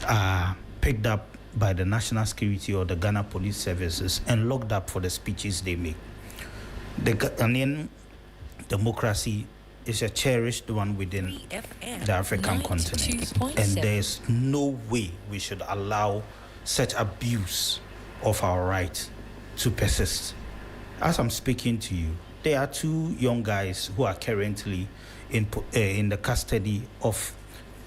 are picked up by the National Security or the Ghana Police Services and locked up for the speeches they make. The Ghanaian democracy is a cherished one within the African continent, and there's no way we should allow such abuse of our right to persist. As I'm speaking to you, there are two young guys who are currently in the custody of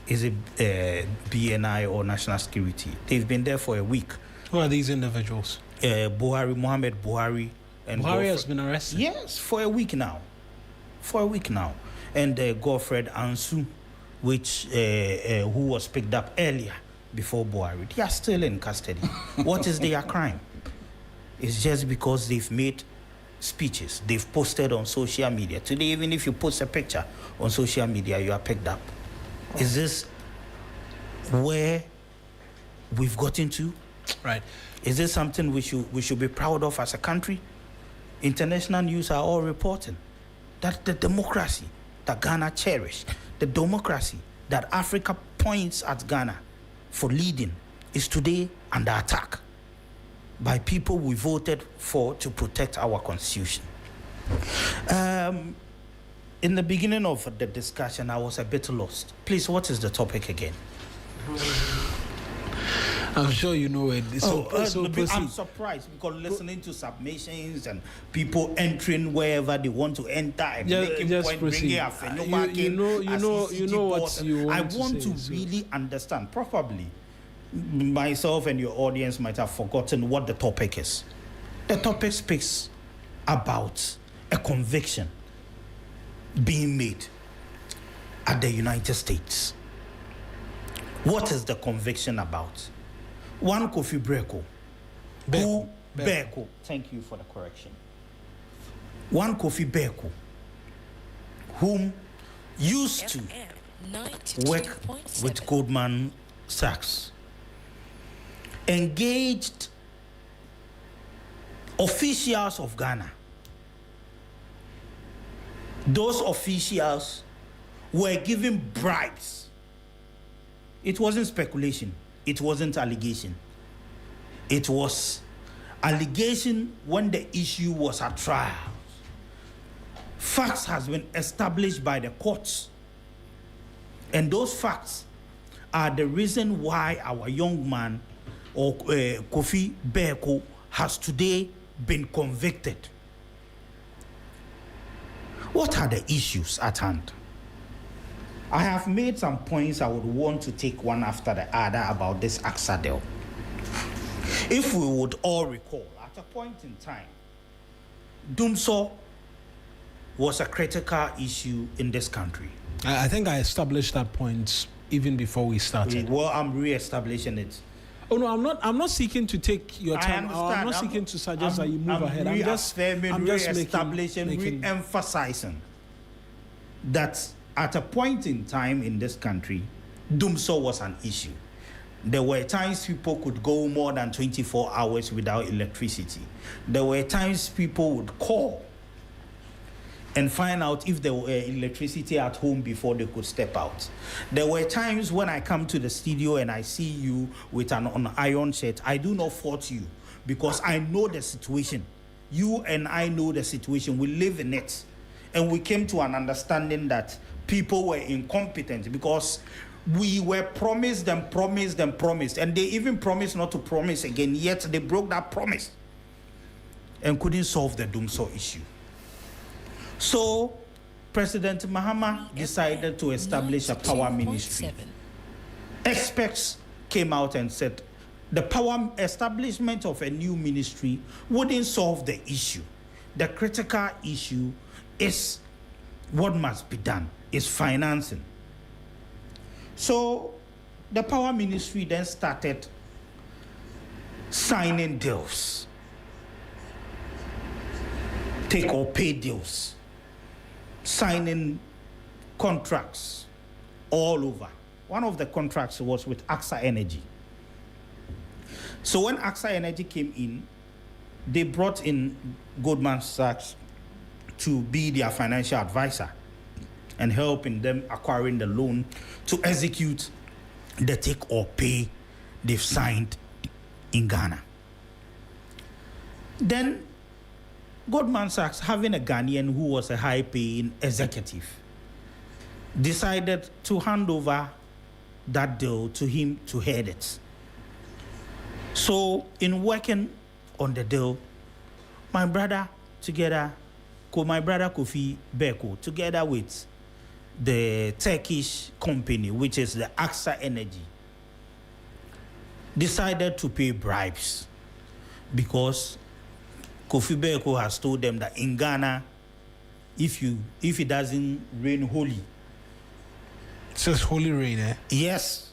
BNI or National Security. They've been there for a week. Who are these individuals? Mohamed Buhari. And Buhari has been arrested? Yes, for a week now. And Godfred Ansu, who was picked up earlier before Buhari. They are still in custody. What is their crime? It's just because they've made speeches, they've posted on social media. Today, even if you post a picture on social media, you are picked up. Is this where we've gotten to? Right. Is this something we should be proud of as a country? International news are all reporting that the democracy that Ghana cherished, the democracy that Africa points at Ghana for leading, is today under attack by people we voted for to protect our constitution. In the beginning of the discussion, I was a bit lost. Please, what is the topic again? I'm sure you know it. I'm surprised because listening to submissions and people entering wherever they want to enter and making point, bringing a phenomenon. You know what you want I want to say, really understand. Probably myself and your audience might have forgotten what the topic is. The topic speaks about a conviction being made at the United States. What is the conviction about? One Kofi Beko. Thank you for the correction. One Kofi Beko, whom used to work with Goldman Sachs, engaged officials of Ghana. Those officials were given bribes. It wasn't speculation. It wasn't allegation. It was allegation when the issue was at trial. Facts has been established by the courts. And those facts are the reason why our young man, or Kofi Beko, has today been convicted. What are the issues at hand? I have made some points I would want to take one after the other about this AXA deal. If we would all recall, at a point in time, Dumso was a critical issue in this country. I think I established that point even before we started. Well, I'm re-establishing it. Oh no, I'm not seeking to take your time. I'm not seeking to suggest that you move ahead. I'm just re-establishing, re-emphasizing that at a point in time in this country, Dumso was an issue. There were times people could go more than 24 hours without electricity. There were times people would call and find out if there were electricity at home before they could step out. There were times when I come to the studio and I see you with an iron shirt. I do not fault you because I know the situation. You and I know the situation. We live in it. And we came to an understanding that people were incompetent because we were promised and promised and promised. And they even promised not to promise again, yet they broke that promise and couldn't solve the Dumso issue. So President Mahama decided to establish a power ministry. Experts came out and said the power establishment of a new ministry wouldn't solve the issue. The critical issue is what must be done, is financing. So the power ministry then started signing deals, take or pay deals, signing contracts all over. One of the contracts was with AXA Energy. So when AXA Energy came in, they brought in Goldman Sachs to be their financial advisor and helping them acquiring the loan to execute the take or pay they've signed in Ghana. Then Goldman Sachs, having a Ghanaian who was a high-paying executive, decided to hand over that deal to him to head it. So in working on the deal, my brother Kofi Beko, together with the Turkish company, which is the AXA Energy, decided to pay bribes because Kofi Beko has told them that in Ghana, if it doesn't rain holy. It says holy rain, eh? Yes.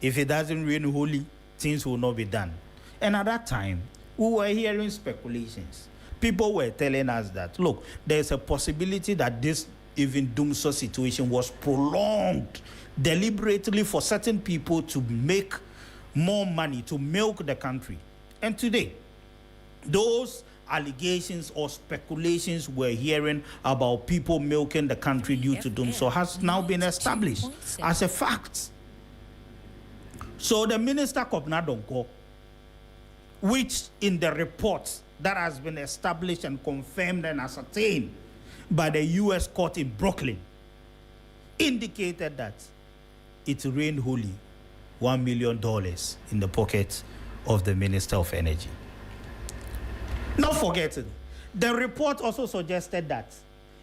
If it doesn't rain holy, things will not be done. And at that time, we were hearing speculations. People were telling us that, look, there's a possibility that this even Dumso situation was prolonged deliberately for certain people to make more money, to milk the country. And today, those allegations or speculations we're hearing about people milking the country due to Dumso has now been established as a fact. So the Minister Kobna Donko, which in the report that has been established and confirmed and ascertained by the U.S. court in Brooklyn, indicated that it rained holy $1 million in the pocket of the Minister of Energy. Not forgetting, the report also suggested that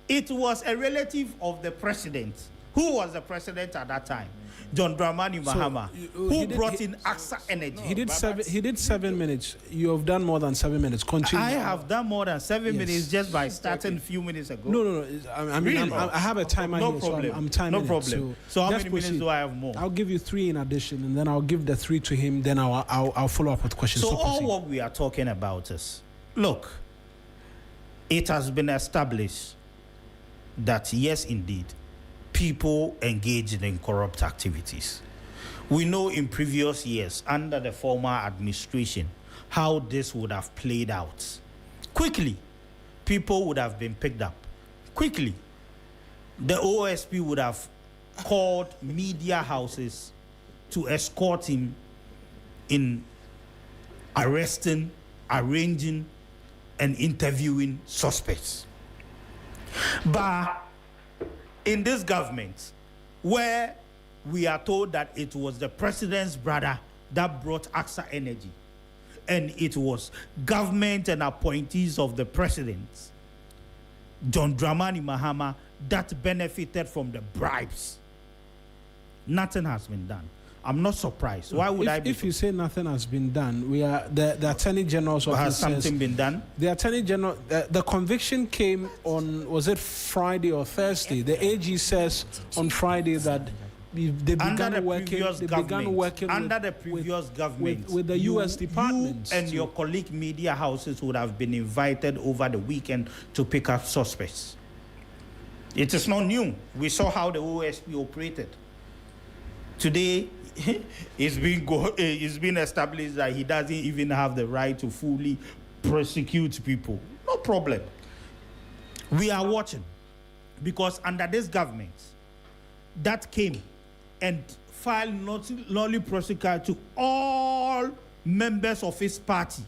it was a relative of the president. Who was the president at that time? John Dramani Mahama, who brought in AXA Energy. He did 7 minutes. You have done more than 7 minutes. Continue. I have done more than 7 minutes just by starting a few minutes ago. No. I mean, Really? I have a timer No here, problem. so I'm timing No problem. it. So how just many minutes do I have more? I'll give you 3 in addition, and then I'll give the 3 to him. Then I'll follow up with questions. So So all proceed. what we are talking about is, look, it has been established that yes, indeed, people engaged in corrupt activities. We know in previous years, under the former administration, how this would have played out. Quickly, people would have been picked up. Quickly, the OSP would have called media houses to escort him in arresting, arranging, and interviewing suspects. But in this government, where we are told that it was the president's brother that brought AXA Energy, and it was government and appointees of the president, John Dramani Mahama, that benefited from the bribes. Nothing has been done. I'm not surprised. Why would I be? If you say nothing has been done, we are the Attorney General's office. Has something been done? The Attorney General, the conviction came on, was it Friday or Thursday? The AG says on Friday that they began working. Under the previous government with the U.S. Department, and your colleague media houses would have been invited over the weekend to pick up suspects. It is not new. We saw how the OSP operated. Today, it's been established that he doesn't even have the right to fully prosecute people. No problem. We are watching, because under this government, that came and filed not only prosecution to all members of his party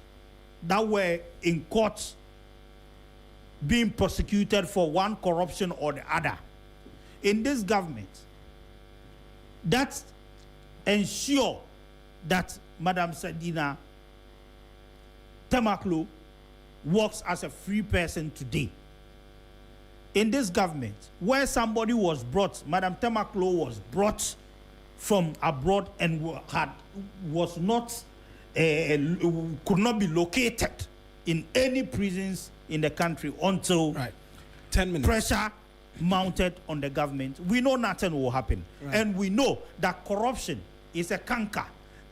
that were in court being prosecuted for one corruption or the other. In this government, that ensure that Madam Sadina Temaklo works as a free person today. In this government, where somebody was brought, Madam Temaklo was brought from abroad and was not could not be located in any prisons in the country until 10 minutes. Pressure mounted on the government. We know nothing will happen. And we know that corruption is a canker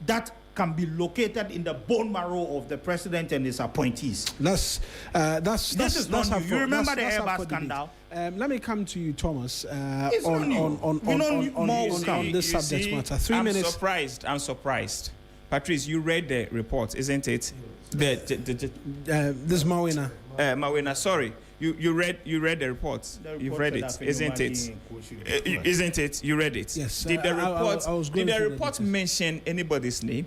that can be located in the bone marrow of the president and his appointees. This is not new. You remember the that's Airbus scandal? Let me come to you, Thomas, on this subject matter. 3 minutes. I'm surprised. Patrice, you read the report, isn't it? This Mawuena. Mawuena, sorry. You read the report. You've read it, isn't it? Isn't it? You read it. Yes. Did the report mention anybody's name?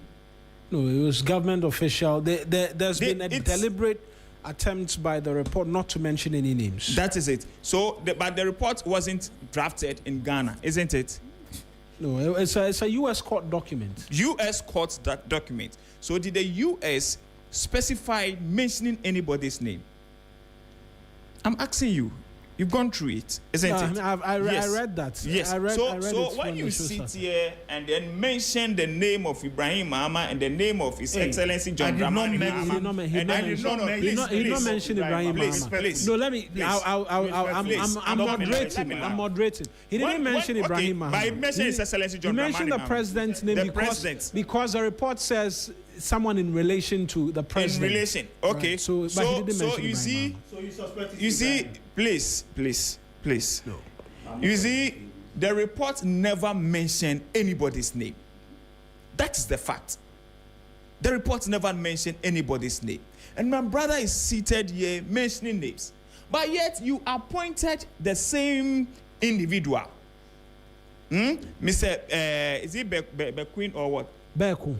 No, it was government official. There's been a deliberate attempt by the report not to mention any names. That is it. So, but the report wasn't drafted in Ghana, isn't it? No, it's a U.S. court document. U.S. court document. So did the U.S. specify mentioning anybody's name? I'm asking you. You've gone through it, isn't it? I read that. Yes. I read so when you sit here and then mention the name of Ibrahim Mahama and the name of His Excellency John Dramani Mahama, he did not mention Ibrahim Mahama. Please. No, let me. I'm moderating. He didn't mention Ibrahim Mahama. By mentioning His Excellency John Dramani Mahama. He mentioned the president's name because the report says someone in relation to the president. In relation, okay. Right. So you see, please. No. You see, the report never mentioned anybody's name. That is the fact. The report never mentioned anybody's name. And my brother is seated here mentioning names. But yet you appointed the same individual. Mr. Is it Bequin or what? Beku,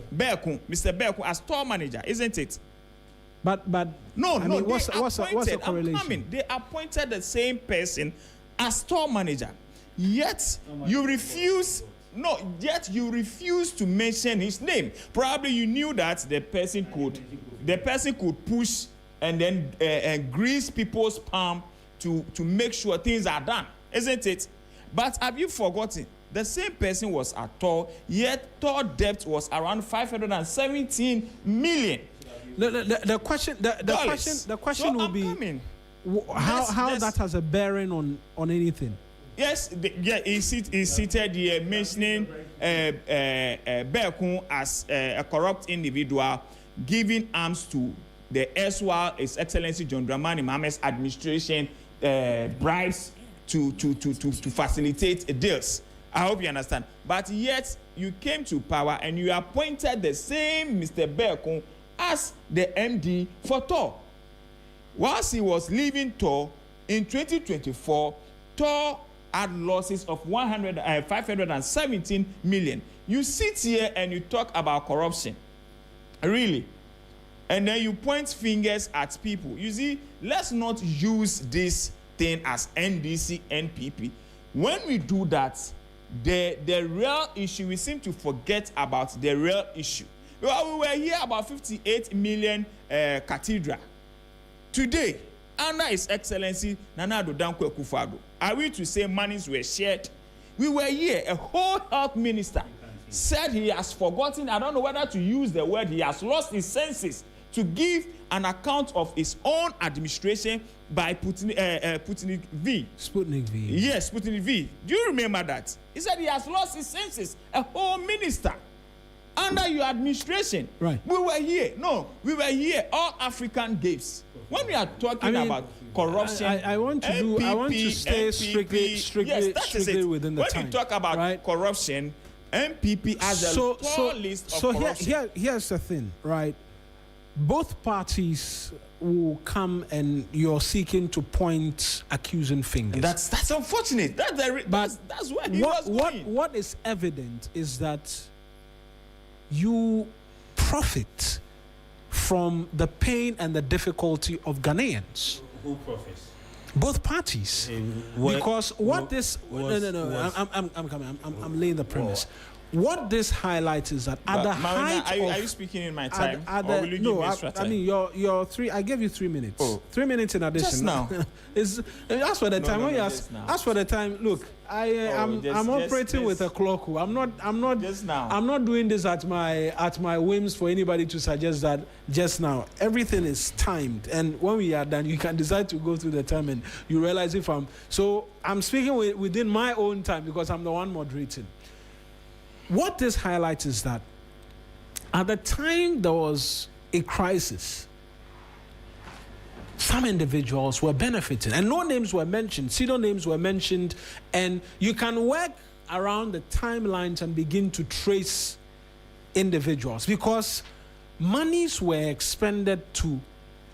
Mr. Beku as store manager, isn't it? But no. What's the correlation? They appointed the same person as store manager. Yet you refuse yet you refuse to mention his name. Probably you knew that the person could push and then grease people's palm to make sure things are done, isn't it? But have you forgotten? The same person was at Tor, yet Tor debt was around 517 million. The question will be how that has a bearing on anything. Yes, he's seated here mentioning Berkun as a corrupt individual giving arms to the erstwhile His Excellency John Dramani Mahamat's administration, bribes to facilitate deals. I hope you understand. But yet you came to power and you appointed the same Mr. Berkun as the MD for Tor. Whilst he was leaving Tor in 2024, Tor had losses of 517 million. You sit here and you talk about corruption. Really? And then you point fingers at people. You see, let's not use this thing as NDC, NPP. When we do that, the real issue, we seem to forget about the real issue. Well, we were here about 58 million cathedral. Today, under His Excellency Nana Addo Dankwa Akufo-Addo, are we to say monies were shared? We were here, a whole health minister said he has forgotten, I don't know whether to use the word, he has lost his senses to give an account of his own administration by Sputnik V. Sputnik V. Yes, Sputnik V. Do you remember that? He said he has lost his senses, a whole minister. Under your administration. Right. We were here. No, we were here. All African Games. When we are talking about corruption, I want to stay strictly within the time. When you talk about corruption, MPP has a tall list of corruption. Here's the thing, right? Both parties will come and you're seeking to point accusing fingers. That's unfortunate. That's where he was going. What is evident is that you profit from the pain and the difficulty of Ghanaians. Who profits? Both parties. Because what this... No. I'm coming. I'm laying the premise. What this highlights is that at the height of... Are you speaking in my time? Or will you give me extra time? I mean, your 3... I gave you 3 minutes. Oh. 3 minutes in addition. Just now. As for the time, when you ask... As for the time, look, I'm operating with a clock. I'm not doing this at my whims for anybody to suggest that just now. Everything is timed, and when we are done, you can decide to go through the time, and you realize if I'm speaking within my own time because I'm the one moderating. What this highlights is that at the time there was a crisis, some individuals were benefiting, and no names were mentioned, pseudonyms were mentioned, and you can work around the timelines and begin to trace individuals because monies were expended to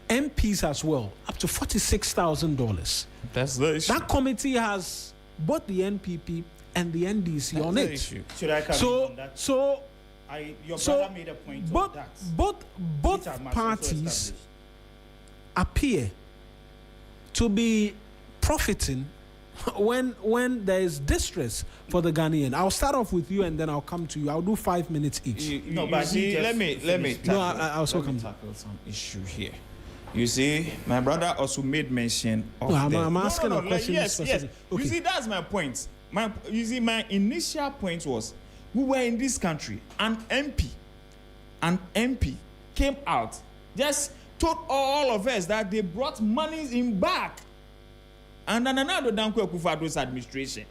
MPs as well, up to $46,000. That's the issue. That committee has both the NPP and the NDC on it. Issue. Should I come on that? Your brother made a point of that. Both parties appear to be profiting when there is distress for the Ghanaian. I'll start off with you and then I'll come to you. I'll do 5 minutes each. Let me tackle some issue here. You see, my brother also made mention of I'm asking a question. Yes. Okay. You see, that's my point. My initial point was we were in this country, an MP came out, just told all of us that they brought money in back. And then Nana Addo Dankwa Akufo-Addo's administration.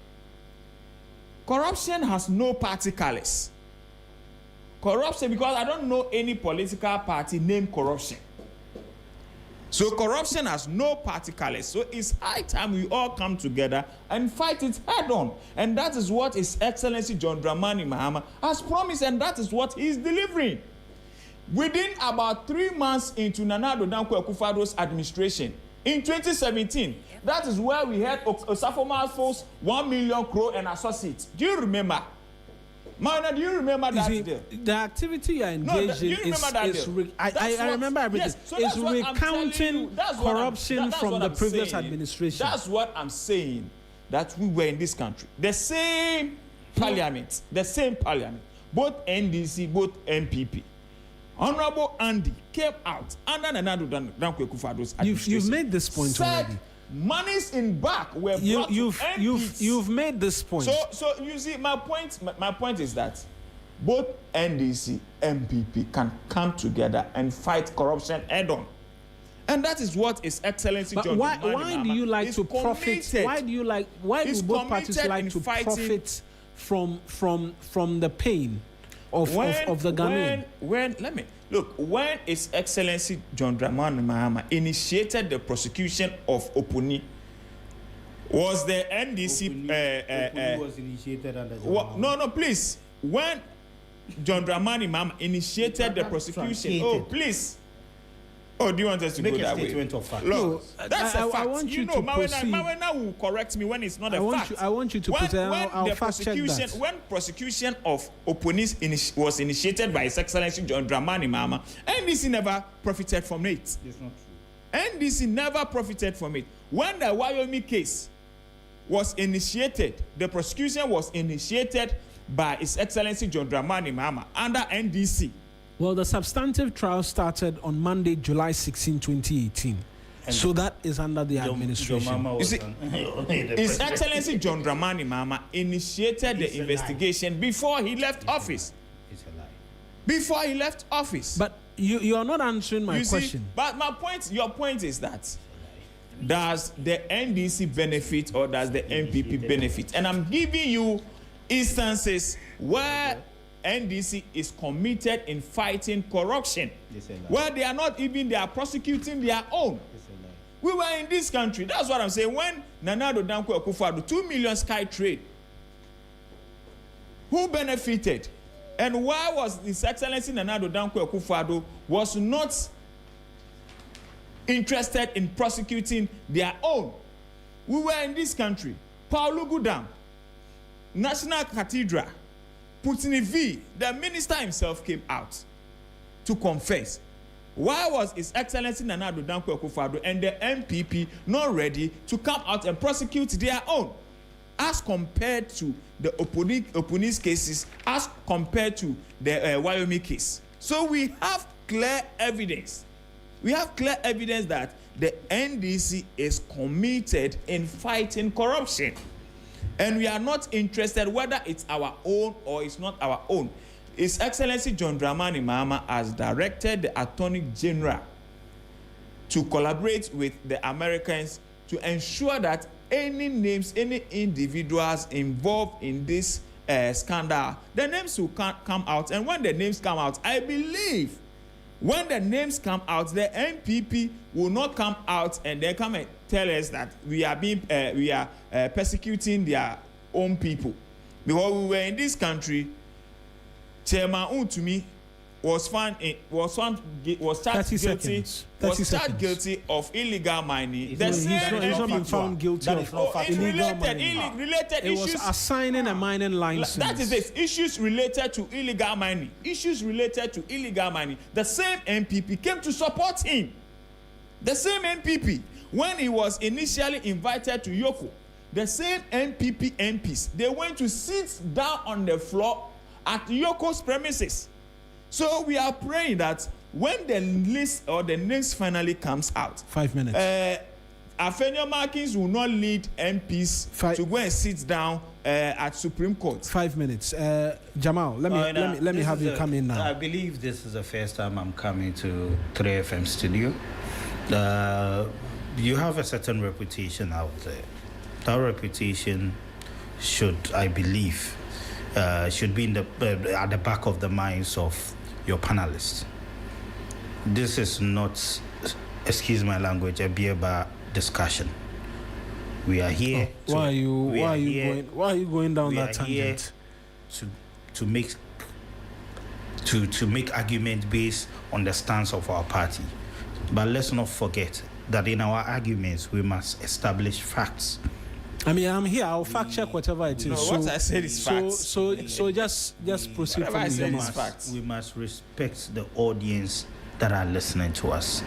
Corruption has no party colors. Corruption, because I don't know any political party named corruption. So corruption has no party colors. So it's high time we all come together and fight it head on. And that is what His Excellency John Dramani Mahama has promised, and that is what he's delivering. Within about 3 months into Nana Addo Dankwa Akufo-Addo's administration, in 2017, that is where we had Osafo Malfo's 1 million crore and associates. Do you remember? Mawuena, do you remember that deal? The activity you are engaged in I remember everything. Yes, so it's recounting corruption from the previous administration. That's what I'm saying, that we were in this country. The same parliament, the same parliament, both NDC, both MPP. Honorable Andy came out under Nana Addo Dankwa Akufo-Addo's administration. You've made this point already. Monies in back were brought to MPs. You've made this point. So you see, my point is that both NDC, MPP can come together and fight corruption head-on. And that is what His Excellency John Why do you like to profit? Why do both parties like to profit from the pain of the Ghanaian? When His Excellency John Dramani Mahama initiated the prosecution of Opuni, was the NDC Opuni was initiated under no, please. When John Dramani Mahama initiated the prosecution, please. Oh, do you want us to make go a that statement way? of fact? Look, that's a fact. I want you to proceed. Mawuena will correct me when it's not a fact. I want you to put I'll fact check that. When prosecution of Oponies was initiated by His Excellency John Dramani Mahama, NDC never profited from it. It's not true. NDC never profited from it. When the Wyoming case was initiated, the prosecution was initiated by His Excellency John Dramani Mahama under NDC. Well, the substantive trial started on Monday, July 16, 2018. So that is under the administration. You see, His Excellency John Dramani Mahama initiated the investigation before he left office. It's a lie. Before he left office. But you are not answering my question. See, but your point is that does the NDC benefit or does the MPP benefit? And I'm giving you instances where NDC is committed in fighting corruption, where they are prosecuting their own. We were in this country. That's what I'm saying. When Nana Addo Dankwa Akufo-Addo 2 million sky trade, who benefited? And why was His Excellency Nana Addo Dankwa Akufo-Addo was not interested in prosecuting their own? We were in this country. Paulugu Dam, National Cathedral, Putini V, the minister himself came out to confess. Why was His Excellency Nana Addo Dankwa Akufo-Addo and the MPP not ready to come out and prosecute their own, as compared to the Oponi's cases, as compared to the Wyoming case? So we have clear evidence. We have clear evidence that the NDC is committed in fighting corruption. And we are not interested whether it's our own or it's not our own. His Excellency John Dramani Mahama has directed the Attorney General to collaborate with the Americans to ensure that any names, any individuals involved in this scandal, the names will come out. And when the names come out, I believe when the names come out, the MPP will not come out and they come and tell us that we are persecuting their own people. Because we were in this country, Chairman Untumi was charged guilty of illegal mining. He's not been found guilty of illegal mining. It was assigning a mining license. That is it. Issues related to illegal mining. Issues related to illegal mining. The same MPP came to support him. The same MPP, when he was initially invited to Yoko, the same MPP MPs, they went to sit down on the floor at Yoko's premises. So we are praying that when the list or the names finally comes out, 5 minutes. Afenyo Markins will not lead MPs to go and sit down at Supreme Court. 5 minutes. Jamal, let me have you come in now. I believe this is the first time I'm coming to 3FM studio. You have a certain reputation out there. That reputation should, I believe, should be in at the back of the minds of your panelists. This is not, excuse my language, a beer bar discussion. We are here. Why are you going down that tangent? To make argument based on the stance of our party. But let's not forget that in our arguments we must establish facts. I mean, I'm here. I'll fact check whatever it is. No, what I said is facts. So just proceed from the We must respect the audience that are listening to us.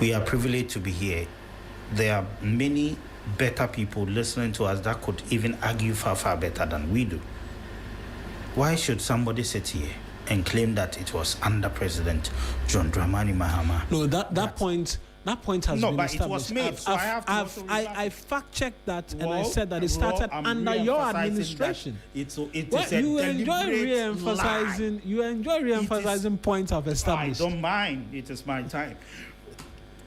We are privileged to be here. There are many better people listening to us that could even argue far, far better than we do. Why should somebody sit here and claim that it was under President John Dramani Mahama? No, that point has been established. But it was made, so I fact-checked that, and I said that it started under your administration. You enjoy re-emphasizing points I've established. I don't mind. It is my time.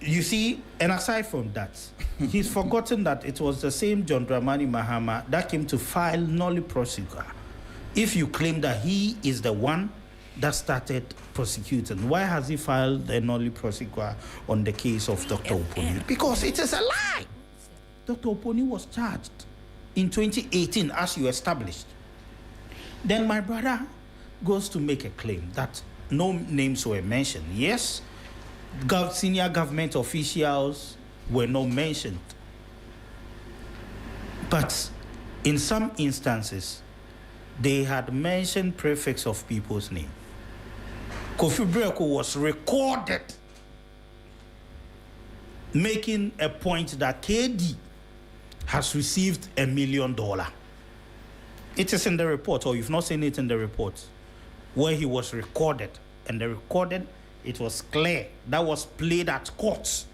You see, and aside from that, he's forgotten that it was the same John Dramani Mahama that came to file nolli prosequa. If you claim that he is the one that started prosecuting, why has he filed a nolli prosequa on the case of Dr. Oponi? Because it is a lie. Dr. Oponi was charged in 2018, as you established. Then my brother goes to make a claim that no names were mentioned. Yes, senior government officials were not mentioned. But in some instances, they had mentioned prefix of people's name. Kofi Breko was recorded making a point that KD has received $1 million. It is in the report, or you've not seen it in the report, where he was recorded. And the recorded, it was clear. That was played at court,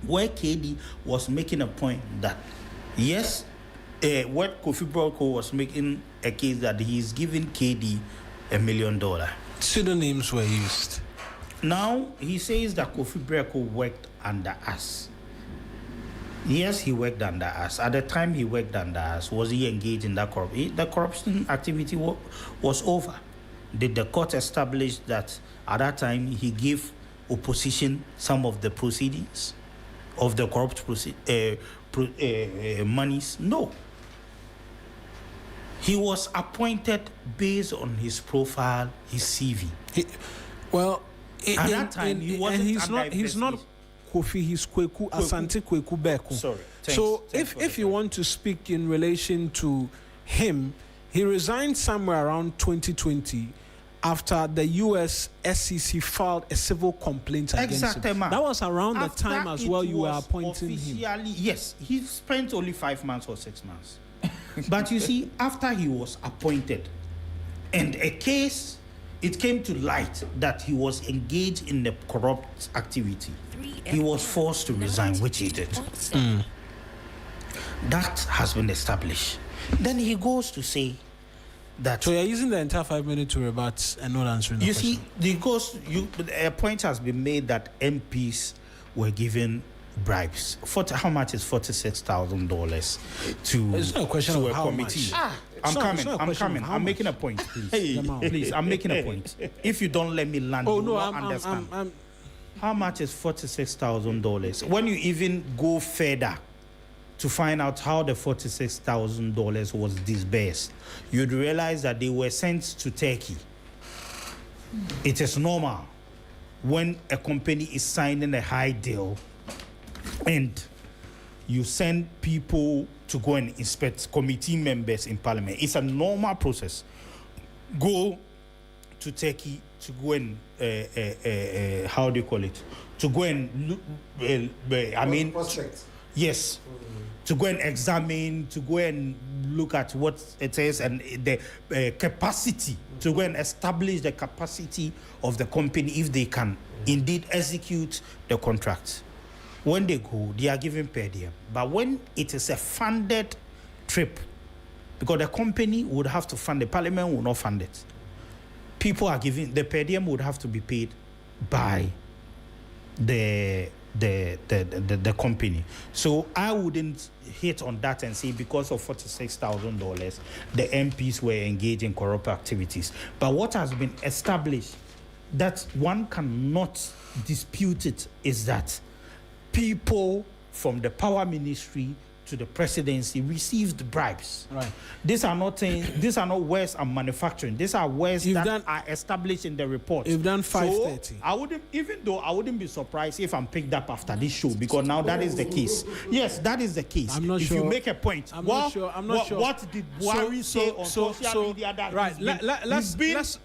where KD was making a point that, yes, what Kofi Breko was making a case that he's giving KD $1 million. Pseudonyms were used. Now, he says that Kofi Breko worked under us. Yes, he worked under us. At the time he worked under us, was he engaged in that corruption? The corruption activity was over. Did the court establish that at that time he gave opposition some of the proceedings of the corrupt monies? No. He was appointed based on his profile, his CV. At that time, he's not Kofi, he's Kweku Asante Kweku Beko. Sorry. So if you want to speak in relation to him, he resigned somewhere around 2020 after the US SEC filed a civil complaint against him. That was around the time as well you were appointing him. Yes, he spent only 5 months or 6 months. But you see, after he was appointed, and a case, it came to light that he was engaged in the corrupt activity, he was forced to resign, which he did. That has been established. Then he goes to say that... So you're using the entire 5 minutes to rebut and not answering the question. You see, a point has been made that MPs were given bribes. How much is $46,000 to it's not a question of how committee? Much. I'm coming. I'm making a point, please. Please, I'm making a point. If you don't let me land, you will not understand. How much is $46,000? When you even go further to find out how the $46,000 was disbursed, you'd realize that they were sent to Turkey. It is normal when a company is signing a high deal and you send people to go and inspect committee members in parliament. It's a normal process. Go to Turkey to go and how do you call it? To go and look, prospect. Yes. To go and examine, to go and look at what it is and the capacity, to go and establish the capacity of the company if they can indeed execute the contract. When they go, they are given per diem. But when it is a funded trip, because the company would have to fund, the parliament will not fund it. People are given, the per diem would have to be paid by the company. So I wouldn't hit on that and say because of $46,000, the MPs were engaged in corrupt activities. But what has been established that one cannot dispute it is that people from the power ministry to the presidency received bribes. Right. These are not words I'm manufacturing. These are words that are established in the report. You've done 5:30. So I wouldn't be surprised if I'm picked up after this show, because now that is the case. Yes, that is the case. I'm not if sure. you make a point. I'm not sure. What did Buhari say on social media that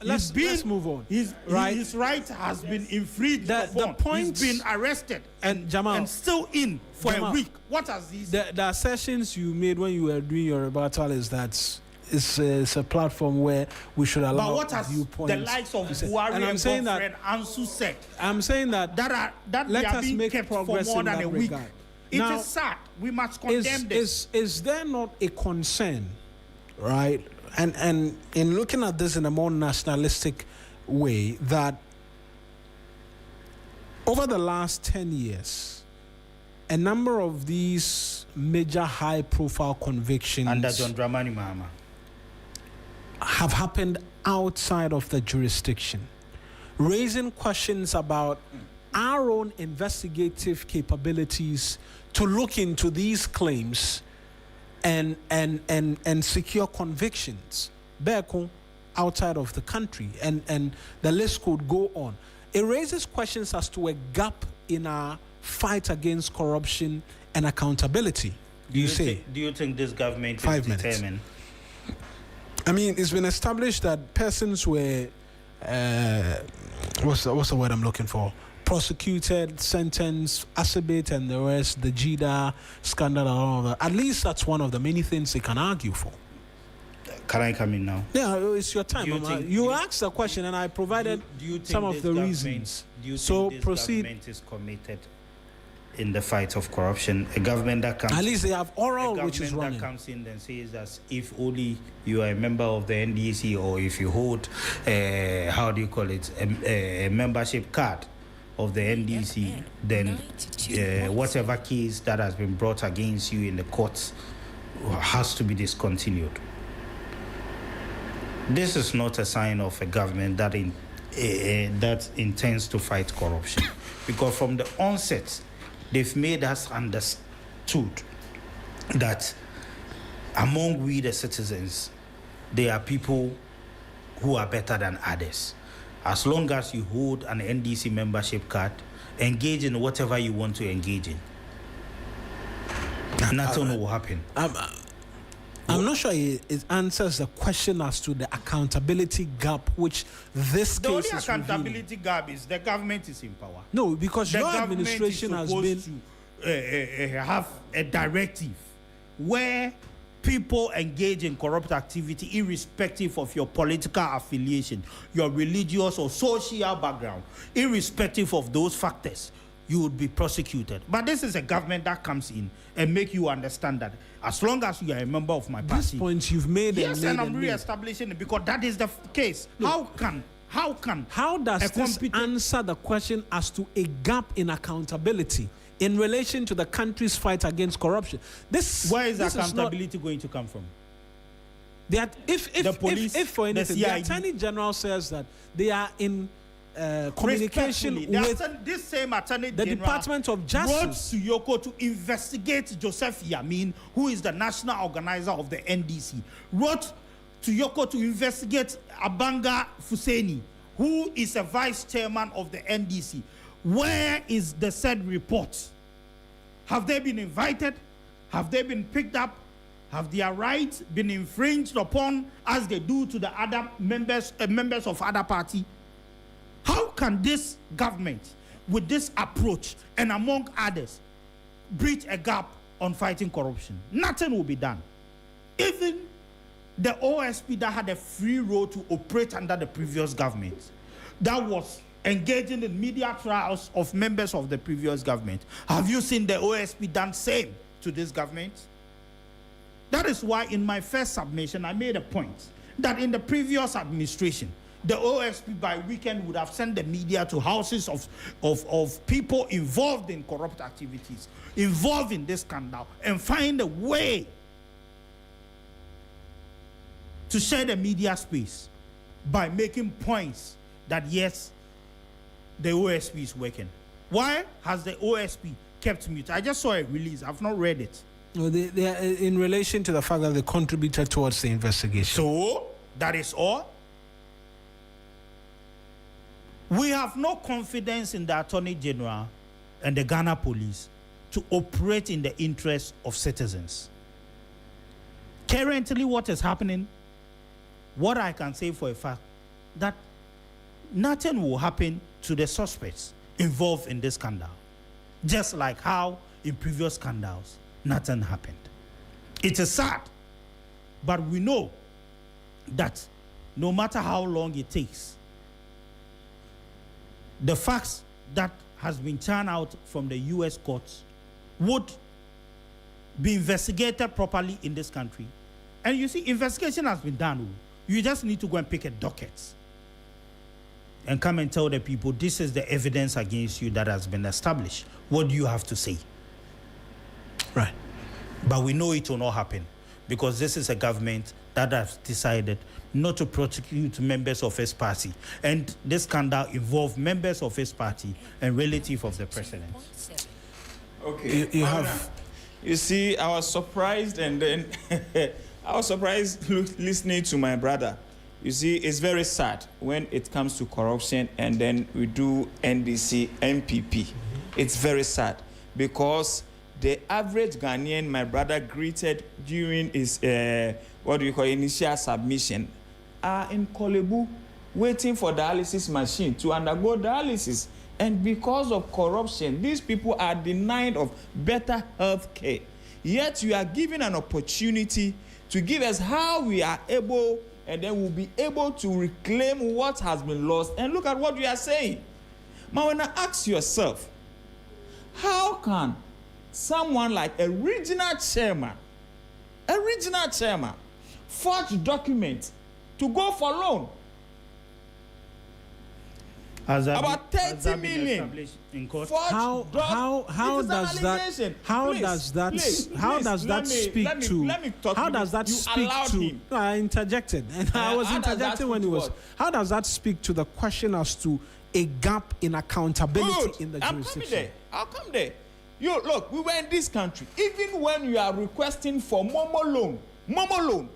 let's move on. His right has been infringed upon. He's been arrested. And Jamal, and still in for Jamal, a week. What has he said? The assertions you made when you were doing your rebuttal is that it's a platform where we should allow but what has viewpoints. the likes of Buhari and and Godfred Ansu said? I'm saying that that let they are us being make kept progress for more in than that a week. regard. It Now, is sad. We must condemn this. Is there not a concern, right? And in looking at this in a more nationalistic way, that over the last 10 years, a number of these major high-profile convictions under John Dramani Mahama have happened outside of the jurisdiction, raising questions about our own investigative capabilities to look into these claims and secure convictions back outside of the country, and the list could go on. It raises questions as to a gap in our fight against corruption and accountability. Do you think this government is determined? I mean, it's been established that persons were what's the word I'm looking for? Prosecuted, sentenced, Asibit and the rest, the JIDA scandal and all of that. At least that's one of the many things they can argue for. Can I come in now? Yeah, it's your time. You asked a question and I provided some of the reasons. Do you so think this proceed. Government is committed in the fight of corruption? A government that comes... At least they have oral, which is running. A government that comes in and says that if only you are a member of the NDC or if you hold, a membership card of the NDC, then whatever case that has been brought against you in the courts has to be discontinued. This is not a sign of a government that intends to fight corruption, because from the onset, they've made us understood that among we the citizens, there are people who are better than others. As long as you hold an NDC membership card, engage in whatever you want to engage in. Nothing will happen. I'm not sure it answers the question as to the accountability gap which this the case only is accountability revealing. Gap is the government is in power. No, because the your government administration is has supposed been to have a directive where people engage in corrupt activity irrespective of your political affiliation, your religious or social background, irrespective of those factors, you would be prosecuted. But this is a government that comes in and make you understand that as long as you are a member of my party... These points you've made. Yes, and I'm re-establishing it because that is the case. Look, How does this answer the question as to a gap in accountability in relation to the country's fight against corruption? Where is accountability going to come from? If for anything, the Attorney General says that they are in communication with this same Attorney the General Department of Justice to Yoko to investigate Joseph Yamin, who is the national organizer of the NDC. Wrote to Yoko to investigate Abanga Fuseni, who is a vice chairman of the NDC. Where is the said report? Have they been invited? Have they been picked up? Have their rights been infringed upon as they do to the other members of other party? How can this government, with this approach and among others, bridge a gap on fighting corruption? Nothing will be done. Even the OSP that had a free role to operate under the previous government, that was engaging in media trials of members of the previous government. Have you seen the OSP done same to this government? That is why in my first submission, I made a point that in the previous administration, the OSP by weekend would have sent the media to houses of people involved in corrupt activities, involved in this scandal, and find a way to share the media space by making points that yes, the OSP is working. Why has the OSP kept mute? I just saw a release. I've not read it. No, they are in relation to the fact that they contributed towards the investigation. So, that is all. We have no confidence in the Attorney General and the Ghana Police to operate in the interest of citizens. Currently, what is happening, what I can say for a fact, that nothing will happen to the suspects involved in this scandal. just like how in previous scandals, nothing happened. It is sad, but we know that no matter how long it takes, the facts that has been churned out from the U.S. courts would be investigated properly in this country. And you see, investigation has been done. You just need to go and pick a docket and come and tell the people, this is the evidence against you that has been established. What do you have to say? Right. But we know it will not happen because this is a government that has decided not to prosecute members of his party. And this scandal involved members of his party and relatives of the president. Okay. You see, I was surprised, and then I was surprised listening to my brother. You see, it's very sad when it comes to corruption, and then we do NDC, MPP. It's very sad because the average Ghanaian my brother greeted during his initial submission are in Kolebu waiting for dialysis machine to undergo dialysis. And because of corruption, these people are denied of better health care. Yet you are given an opportunity to give us how we are able, and then we'll be able to reclaim what has been lost. And look at what we are saying. Mawuena, ask yourself, how can someone like a regional chairman, forge documents to go for loan? About 30 million. In court. How does that speak to I interjected and I was interjecting when he was. How does that speak to the question as to a gap in accountability in the jurisdiction? I'll come there. You look, we were in this country. Even when you are requesting for Momo loan,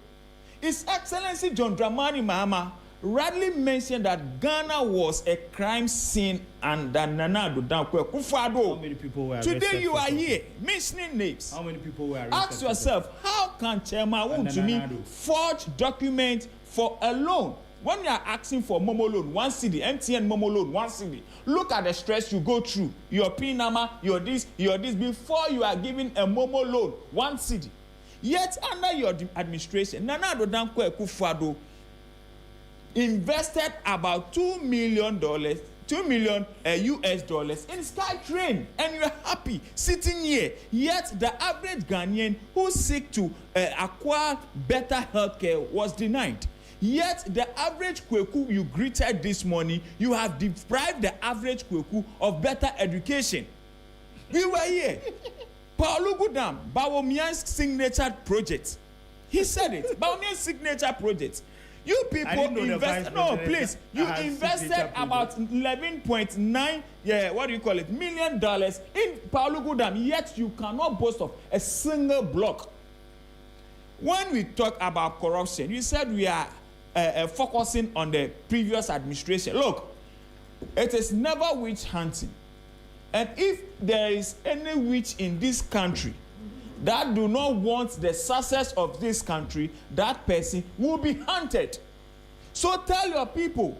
His Excellency John Dramani Mahama rightly mentioned that Ghana was a crime scene and that Nana Addo Dankwa Akufo-Addo. How many people were arrested? Today you are here mentioning names. How many people were arrested? Ask yourself, how can Chairman Wontumi forge documents for a loan? When you are asking for Momo loan, 1 cedi, MTN Momo loan, 1 cedi, look at the stress you go through. Your PIN number, your this, before you are giving a Momo loan, 1 cedi. Yet under your administration, Nana Addo Dankwa Akufo-Addo invested about $2 million US dollars in SkyTrain, and you are happy sitting here. Yet the average Ghanaian who seek to acquire better healthcare was denied. Yet the average Kweku you greeted this morning, you have deprived the average Kweku of better education. We were here. Paulu Gudam, Bawomian's signature project. He said it. Bawomian's signature project. You people invested, you invested about $11.9 million in Paulu Gudam, yet you cannot boast of a single block. When we talk about corruption, you said we are focusing on the previous administration. Look, it is never witch hunting. And if there is any witch in this country that do not want the success of this country, that person will be hunted. So tell your people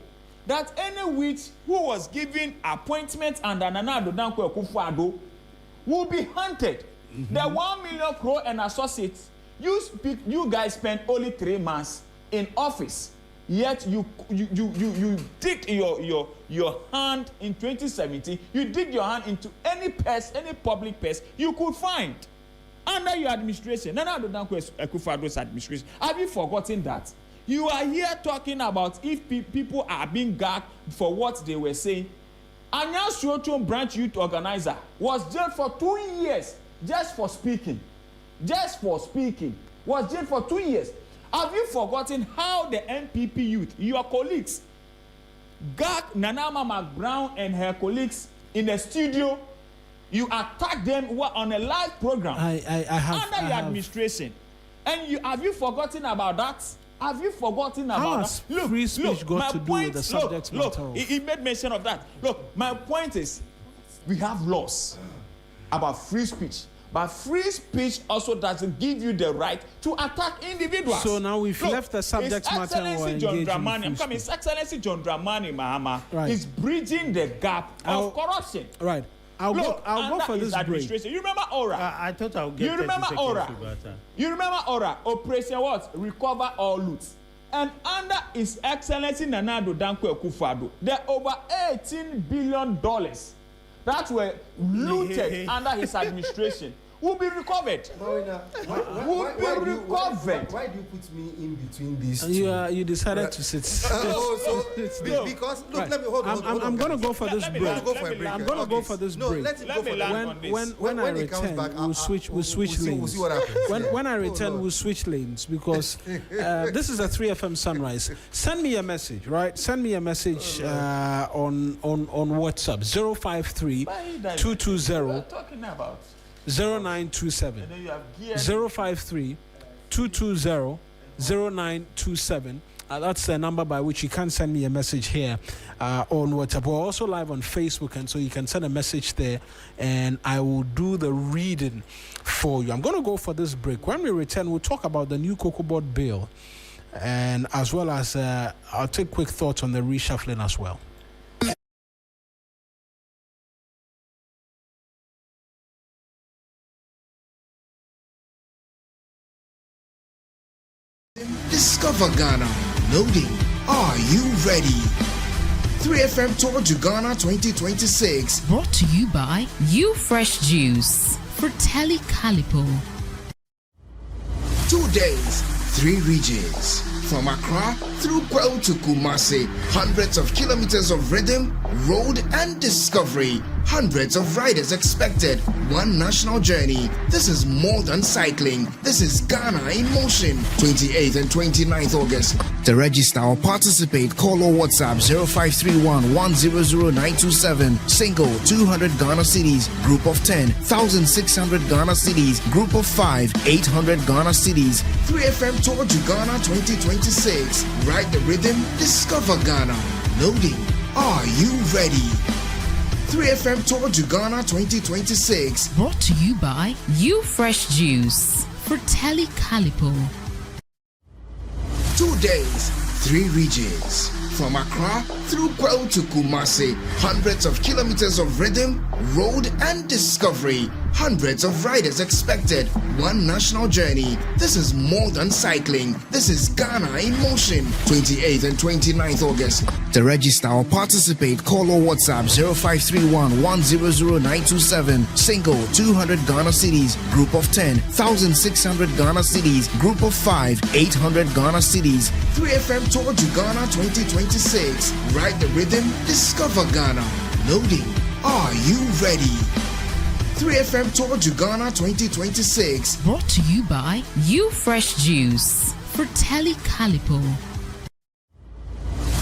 that any witch who was given appointment under Nana Addo Dankwa Akufo-Addo will be hunted. The 1 million crore and associates, you guys spent only 3 months in office. Yet you dig your hand in 2017, you dig your hand into any purse, any public purse you could find. Under your administration, Nana Addo Dankwa Akufo-Addo's administration, have you forgotten that? You are here talking about if people are being gagged for what they were saying. Anya Suochon branch youth organizer was jailed for 2 years just for speaking. Was jailed for 2 years. Have you forgotten how the NPP youth, your colleagues, gagged Nanama McBrown and her colleagues in the studio? You attacked them on a live program under your administration. And have you forgotten about that? Have you forgotten about that? Look, free speech got to do with the subject matter. He made mention of that. Look, my point is, we have laws about free speech. But free speech also doesn't give you the right to attack individuals. So now we've left the subject matter and we're engaging His Excellency John Dramani Mahama is bridging the gap of corruption. Right. I'll go for this break. You remember Aura? I thought I would get. You remember Aura? You remember Aura? Operation what? Recover or loot. And under His Excellency Nana Addo Dankwa Akufo-Addo, there are over $18 billion that were looted under his administration will be recovered. Mawuena, Will be recovered. Why do you put me in between these two? You decided to sit. Because look, right. let me hold on. I'm going to go for this break. I'm going to go for this break. Let him go for that. When I return, we'll switch lanes. We'll see what happens. When I return, we'll switch lanes because this is a 3FM Sunrise. Send me a message, right? Send me a message on WhatsApp 053 220 0927 053 220 0927. That's the number by which you can send me a message here on WhatsApp. We're also live on Facebook, and so you can send a message there, and I will do the reading for you. I'm going to go for this break. When we return, we'll talk about the new Cocoa Board bill, and as well as I'll take quick thoughts on the reshuffling as well. Discover Ghana. Loading. Are you ready? 3FM Tour to Ghana 2026. Brought to you by You Fresh Juice for Telly Calipo. 2 days, 3 regions. From Accra through Kwao to Kumasi, hundreds of kilometers of rhythm, road and discovery. Hundreds of riders expected, one national journey. This is more than cycling. This is Ghana in motion. 28th and 29th August. To register or participate, call or WhatsApp 0531 100927. Single 200 Ghana cedis, group of 10, 1,600 Ghana cedis, group of 5, 800 Ghana cedis. 3FM Tour to Ghana 2026. Ride the rhythm, discover Ghana. Loading. Are you ready? 3FM Tour to Ghana 2026. Brought to you by You Fresh Juice for Telly Calipo. 2 days, 3 regions. From Accra through Kwao to Kumasi, hundreds of kilometers of rhythm, road and discovery. Hundreds of riders expected, one national journey. This is more than cycling. This is Ghana in motion. 28th and 29th August. To register or participate, call or WhatsApp 0531 100927. Single 200 Ghana cedis, group of 10, 1,600 Ghana cedis, group of 5, 800 Ghana cedis. 3FM Tour to Ghana 2026. Ride the rhythm, discover Ghana. Loading. Are you ready? 3FM Tour to Ghana 2026. Brought to you by You Fresh Juice for Telly Calipo.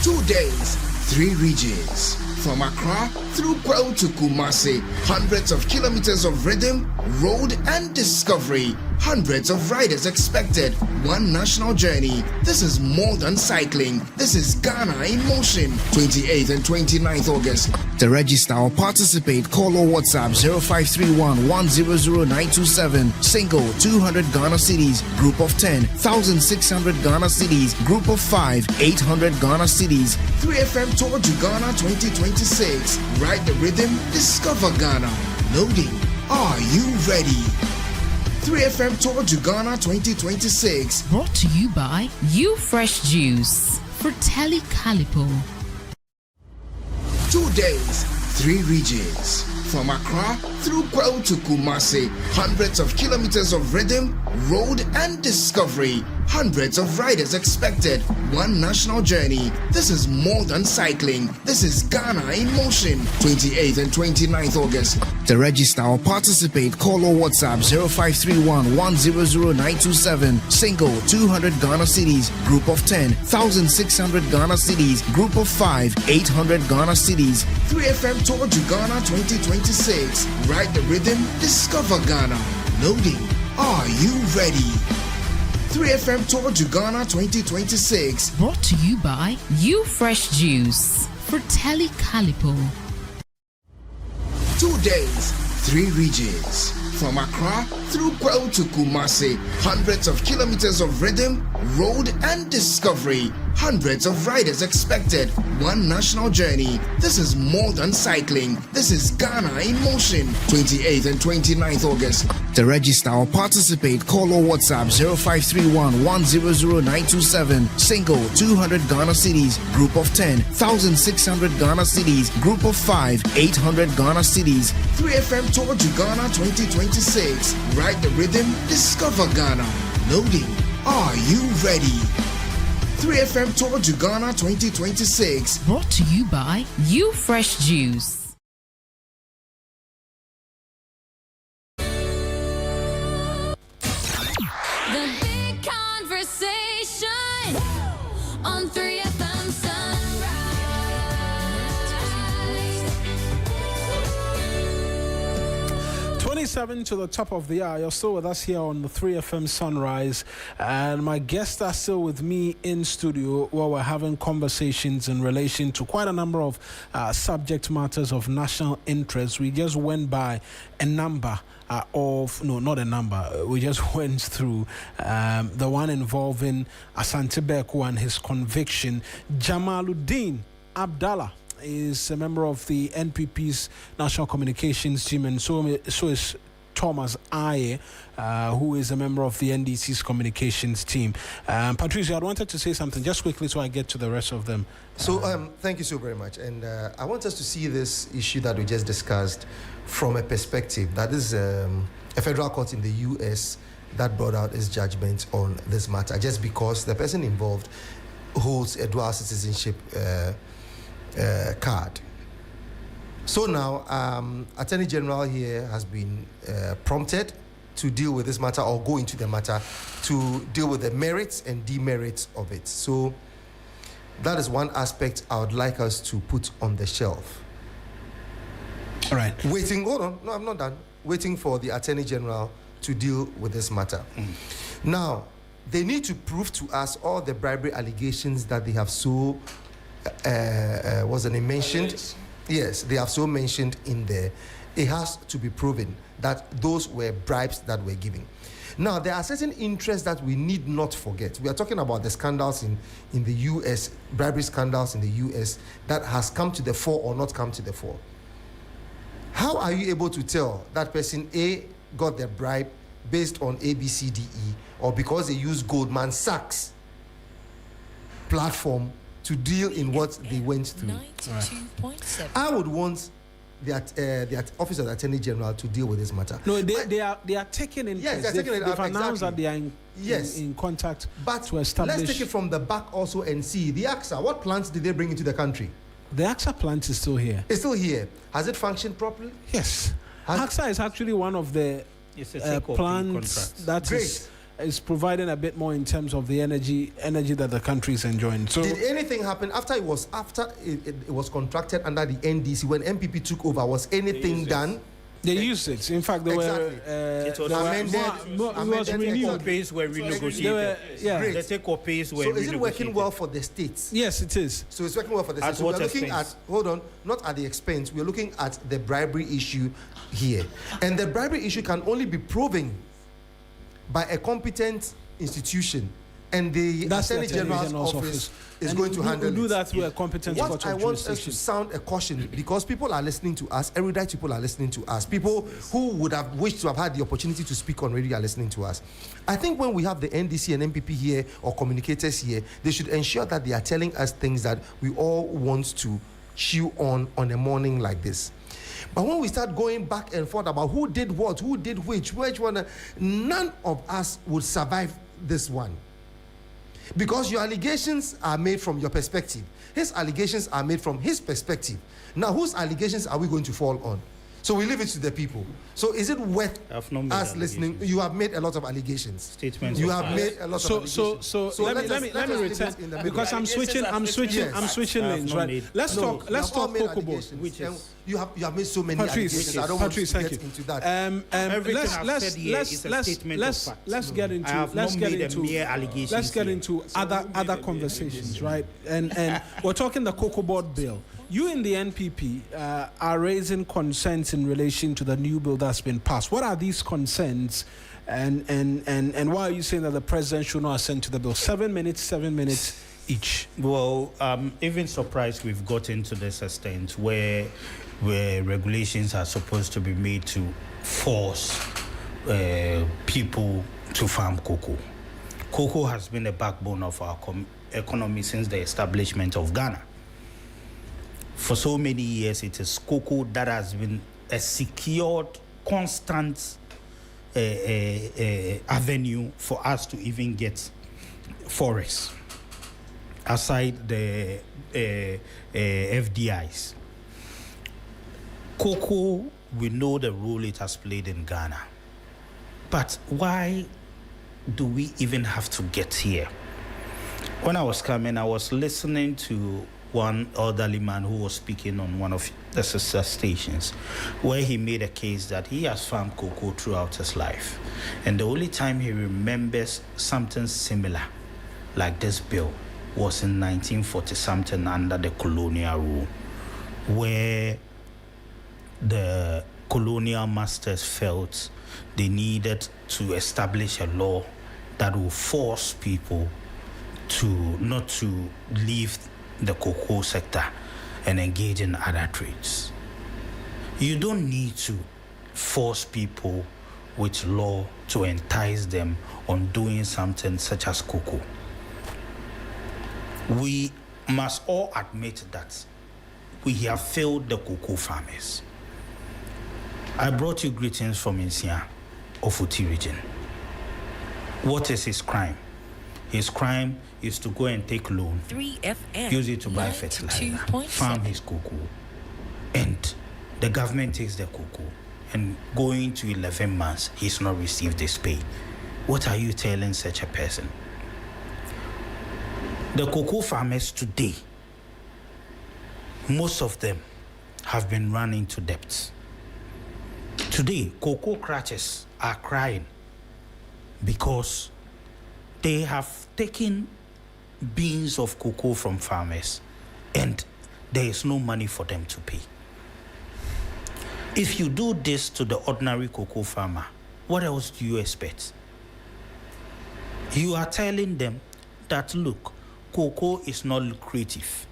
2 days, 3 regions. From Accra through Kwao to Kumasi, hundreds of kilometers of rhythm, road and discovery. Hundreds of riders expected, one national journey. This is more than cycling. This is Ghana in motion. 28th and 29th August. To register or participate, call or WhatsApp 0531 100927. Single 200 Ghana cedis, group of 10, 1,600 Ghana cedis, group of 5, 800 Ghana cedis. 3FM Tour to Ghana 2026. Ride the rhythm, discover Ghana. Loading. Are you ready? 3FM Tour to Ghana 2026. Brought to you by You Fresh Juice for Telly Calipo. 2 days, 3 regions. From Accra through Kwao to Kumasi, hundreds of kilometers of rhythm, road and discovery. Hundreds of riders expected, one national journey. This is more than cycling. This is Ghana in motion. 28th and 29th August. To register or participate, call or WhatsApp 0531 100927. Single 200 Ghana cedis, group of 10, 1,600 Ghana cedis, group of 5, 800 Ghana cedis. 3FM Tour to Ghana 2026. Ride the rhythm, discover Ghana. Loading. Are you ready? 3FM Tour to Ghana 2026. Brought to you by You Fresh Juice for Telly Calipo. 2 days, 3 regions. From Accra through Kwao to Kumasi, hundreds of kilometers of rhythm, road and discovery. Hundreds of riders expected. One national journey. This is more than cycling. This is Ghana in motion. 28th and 29th August. To register or participate, call or WhatsApp 0531 100927. Single 200 Ghana cedis. Group of 10 1600 Ghana cedis. Group of 5 800 Ghana cedis. 3FM Tour to Ghana 2026. Ride the rhythm, discover Ghana. Loading. Are you ready? 3FM Tour to Ghana 2026. Brought to you by You Fresh Juice. The big conversation on 3FM Sunrise. 27 to the top of the hour. You're still with us here on the 3FM Sunrise, and my guests are still with me in studio where we're having conversations in relation to quite a number of subject matters of national interest. We just went by a number we just went through the one involving Asante Beku and his conviction. Jamaluddin Abdallah is a member of the NPP's National Communications team, and so is Thomas Aye, who is a member of the NDC's communications team. Patrice, I wanted to say something just quickly so I get to the rest of them. So thank you so very much. And I want us to see this issue that we just discussed from a perspective that is a federal court in the US that brought out its judgment on this matter, just because the person involved holds a dual citizenship card. So now, Attorney General here has been prompted to deal with this matter, or go into the matter to deal with the merits and demerits of it. So that is one aspect I would like us to put on the shelf. All right. Hold on. No, I'm not done. Waiting for the Attorney General to deal with this matter. Now, they need to prove to us all the bribery allegations that they have so mentioned. Yes, they have so mentioned in there. It has to be proven that those were bribes that were given. Now, there are certain interests that we need not forget. We are talking about the scandals in the U.S., bribery scandals in the U.S. that has come to the fore or not come to the fore. How are you able to tell that person A got the bribe based on A, B, C, D, E, or because they used Goldman Sachs platform to deal in what they went through? 92.7. I would want the Office of the Attorney General to deal with this matter. No, they are taking it. Yes, they've announced that they are in contact to establish. Let's take it from the back also and see the AXA. What plants did they bring into the country? The AXA plant is still here. It's still here. Has it functioned properly? Yes. AXA is actually one of the plants that is providing a bit more in terms of the energy that the country is enjoying. So, did anything happen after it was contracted under the NDC when MPP took over? Was anything done? They used it. In fact, they were it was amended. renewed. Pays were renegotiated. The take-up pays were renegotiated. So is it working well for the states? Yes, it is. So it's working well for the states. At so we're looking at, not at the expense. We're looking at the bribery issue here. And the bribery issue can only be proven by a competent institution. And the Attorney General's office is going to handle it. Do that through a competent court of jurisdiction. What I want us to sound a caution, because people are listening to us, erudite people are listening to us, people who would have wished to have had the opportunity to speak on radio are listening to us. I think when we have the NDC and MPP here, or communicators here, they should ensure that they are telling us things that we all want to chew on a morning like this. But when we start going back and forth about who did what, who did which one, none of us would survive this one. Because your allegations are made from your perspective. His allegations are made from his perspective. Now, whose allegations are we going to fall on? So we leave it to the people. So is it worth us listening? You have made a lot of allegations. Statements. You have made a lot of allegations. So let me return, because I'm switching lanes, right? Let's talk Kokobo. You have made so many allegations. I don't want to get into that. Let's get into other conversations, right? And we're talking the Cocoa Board bill. You in the NPP are raising concerns in relation to the new bill that's been passed. What are these concerns, and why are you saying that the president should not assent to the bill? 7 minutes each. Well, even surprised we've gotten to this extent where regulations are supposed to be made to force people to farm cocoa. Cocoa has been the backbone of our economy since the establishment of Ghana. For so many years, it is cocoa that has been a secured, constant avenue for us to even get forests, aside the FDIs. Cocoa, we know the role it has played in Ghana. But why do we even have to get here? When I was coming, I was listening to one elderly man who was speaking on one of the sister stations, where he made a case that he has farmed cocoa throughout his life. And the only time he remembers something similar, like this bill, was in 1940-something under the colonial rule, where the colonial masters felt they needed to establish a law that will force people to not to leave the cocoa sector and engage in other trades. You don't need to force people with law to entice them on doing something such as cocoa. We must all admit that we have failed the cocoa farmers. I brought you greetings from Insia, Ofuti region. What is his crime? His crime is to go and take loan, 3FM, use it to buy fertilizer, farm his cocoa, and the government takes the cocoa, and going to 11 months, he's not received his pay. What are you telling such a person? The cocoa farmers today, most of them have been running into debts. Today, cocoa crushers are crying because they have taken beans of cocoa from farmers and there is no money for them to pay. If you do this to the ordinary cocoa farmer, what else do you expect? You are telling them that, look, cocoa is not lucrative,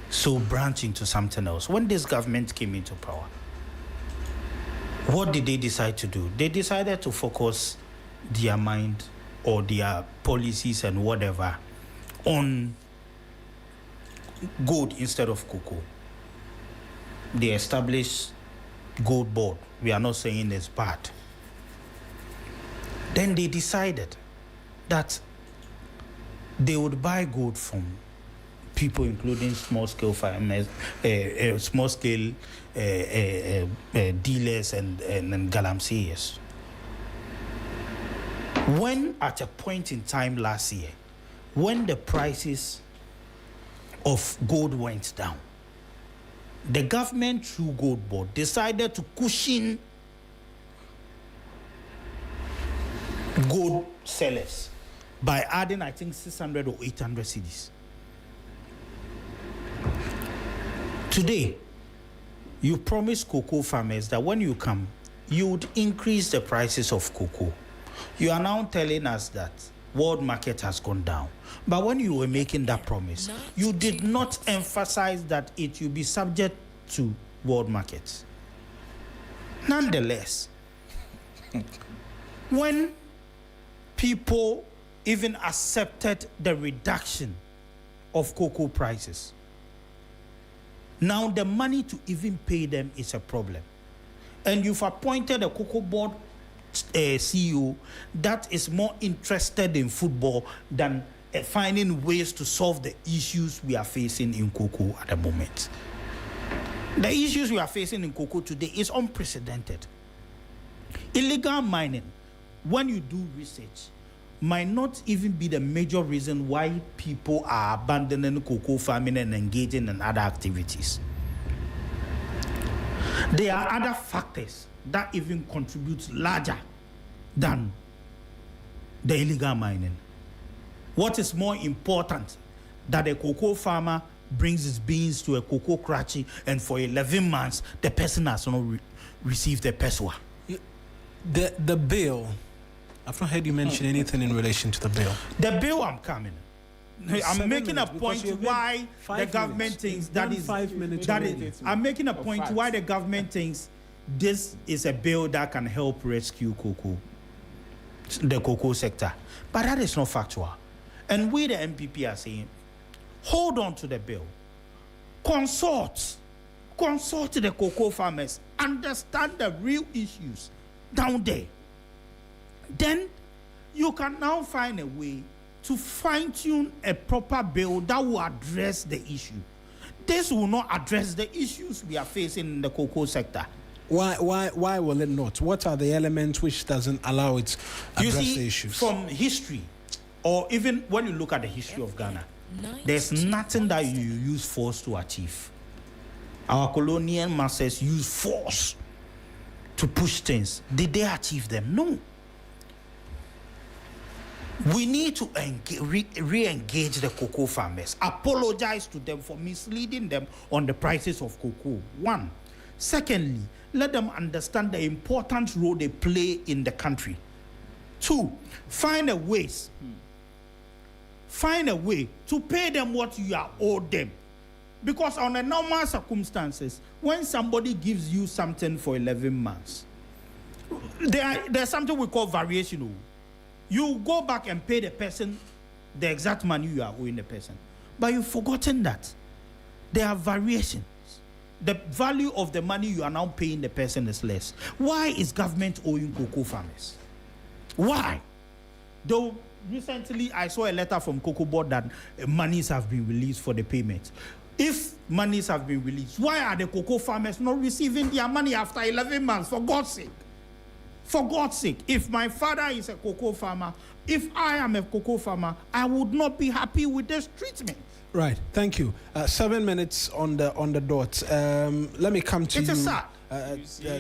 so branch into something else. When this government came into power, what did they decide to do? They decided to focus their mind or their policies and whatever on gold instead of cocoa. They established gold board. We are not saying it's bad. Then they decided that they would buy gold from people, including small-scale farmers, small-scale dealers and galamseyers. When at a point in time last year, when the prices of gold went down, the government through Gold Board decided to cushion gold sellers by adding, I think, 600 or 800 cedis. Today, you promised cocoa farmers that when you come, you would increase the prices of cocoa. You are now telling us that world market has gone down. But when you were making that promise, you did not emphasize that it will be subject to world markets. Nonetheless, when people even accepted the reduction of cocoa prices, now the money to even pay them is a problem. And you've appointed a cocoa board CEO that is more interested in football than finding ways to solve the issues we are facing in cocoa at the moment. The issues we are facing in cocoa today is unprecedented. Illegal mining, when you do research, might not even be the major reason why people are abandoning cocoa farming and engaging in other activities. There are other factors that even contributes larger than the illegal mining. What is more important that a cocoa farmer brings his beans to a cocoa cratchy, and for 11 months, the person has not received the peswa. The bill, I've not heard you mention anything in relation to the bill. The bill, I'm coming. I'm 7 making a minutes, point because why the 5 government minutes. thinks You've that done is 5 minutes that already. is. I'm making a point why the government thinks this is a bill that can help rescue the cocoa sector, but that is not factual. And we, the MPP, are saying, hold on to the bill, consult the cocoa farmers, understand the real issues down there. Then you can now find a way to fine-tune a proper bill that will address the issue. This will not address the issues we are facing in the cocoa sector. Why will it not? What are the elements which doesn't allow it to address the issues? From history, or even when you look at the history of Ghana, there's nothing that you use force to achieve. Our colonial masters use force to push things. Did they achieve them? No. We need to re-engage the cocoa farmers, apologize to them for misleading them on the prices of cocoa. One. Secondly, let them understand the important role they play in the country. Two, find a way to pay them what you are owed them. Because on the normal circumstances, when somebody gives you something for 11 months, there's something we call variation. You go back and pay the person the exact money you are owing the person. But you've forgotten that there are variations. The value of the money you are now paying the person is less. Why is government owing cocoa farmers? Why? Though recently I saw a letter from Cocoa Board that monies have been released for the payment. If monies have been released, why are the cocoa farmers not receiving their money after 11 months? For God's sake. For God's sake, if my father is a cocoa farmer, if I am a cocoa farmer, I would not be happy with this treatment. Right, thank you. 7 minutes on the dot. Let me come to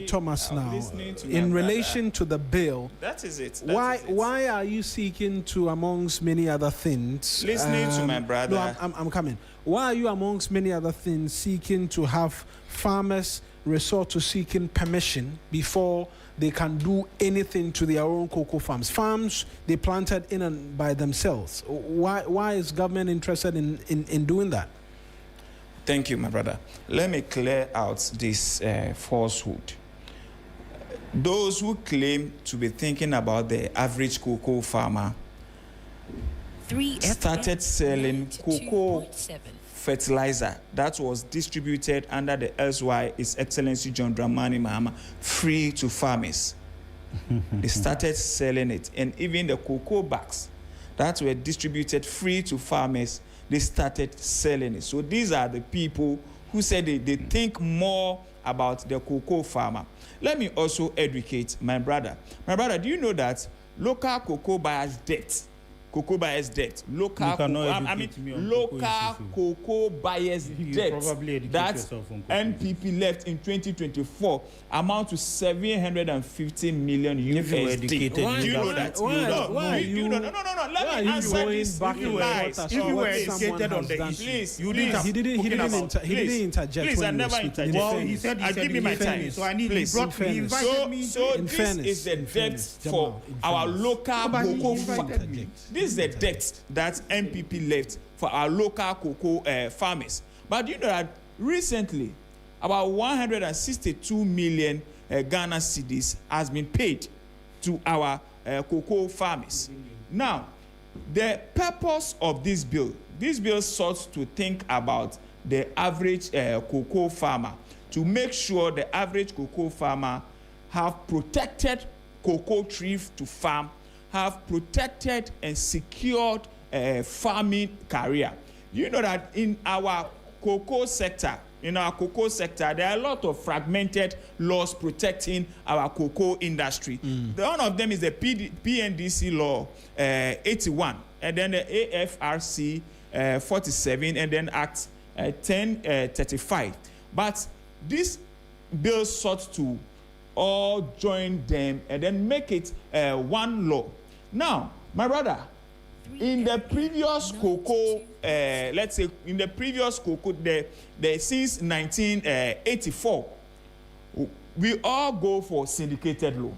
Thomas now. In relation to the bill, that is it. Why are you seeking to, amongst many other things, listening to my brother? No, I'm coming. Why are you, amongst many other things, seeking to have farmers resort to seeking permission before they can do anything to their own cocoa farms? Farms they planted in and by themselves. Why is government interested in doing that? Thank you, my brother. Let me clear out this falsehood. Those who claim to be thinking about the average cocoa farmer started selling cocoa fertilizer that was distributed under the SY His Excellency John Dramani Mahama free to farmers. They started selling it, and even the cocoa bags that were distributed free to farmers, they started selling it. So these are the people who said they think more about the cocoa farmer. Let me also educate my brother. My brother, do you know that local cocoa buyers' debt? Cocoa buyers' debt. Local cocoa buyers' debt that NPP left in 2024 amount to 750 million USD. Do you know that? No. Let me answer this. If you were educated on the issue, he didn't interject. Please, I never interject. Well, he said give me my time, so I need. He invited me. So this is the debt for our local cocoa farmers. This is the debt that MPP left for our local cocoa farmers. But you know that recently, about 162 million Ghana cedis has been paid to our cocoa farmers. Now, the purpose of this bill sought to think about the average cocoa farmer, to make sure the average cocoa farmer have protected cocoa trees to farm, have protected and secured a farming career. You know that in our cocoa sector, there are a lot of fragmented laws protecting our cocoa industry. One of them is the PNDC law 81, and then the AFRC 47, and then Act 1035. But this bill sought to all join them and then make it one law. Now, my brother, in the previous cocoa, let's say in the previous cocoa, since 1984, we all go for syndicated loan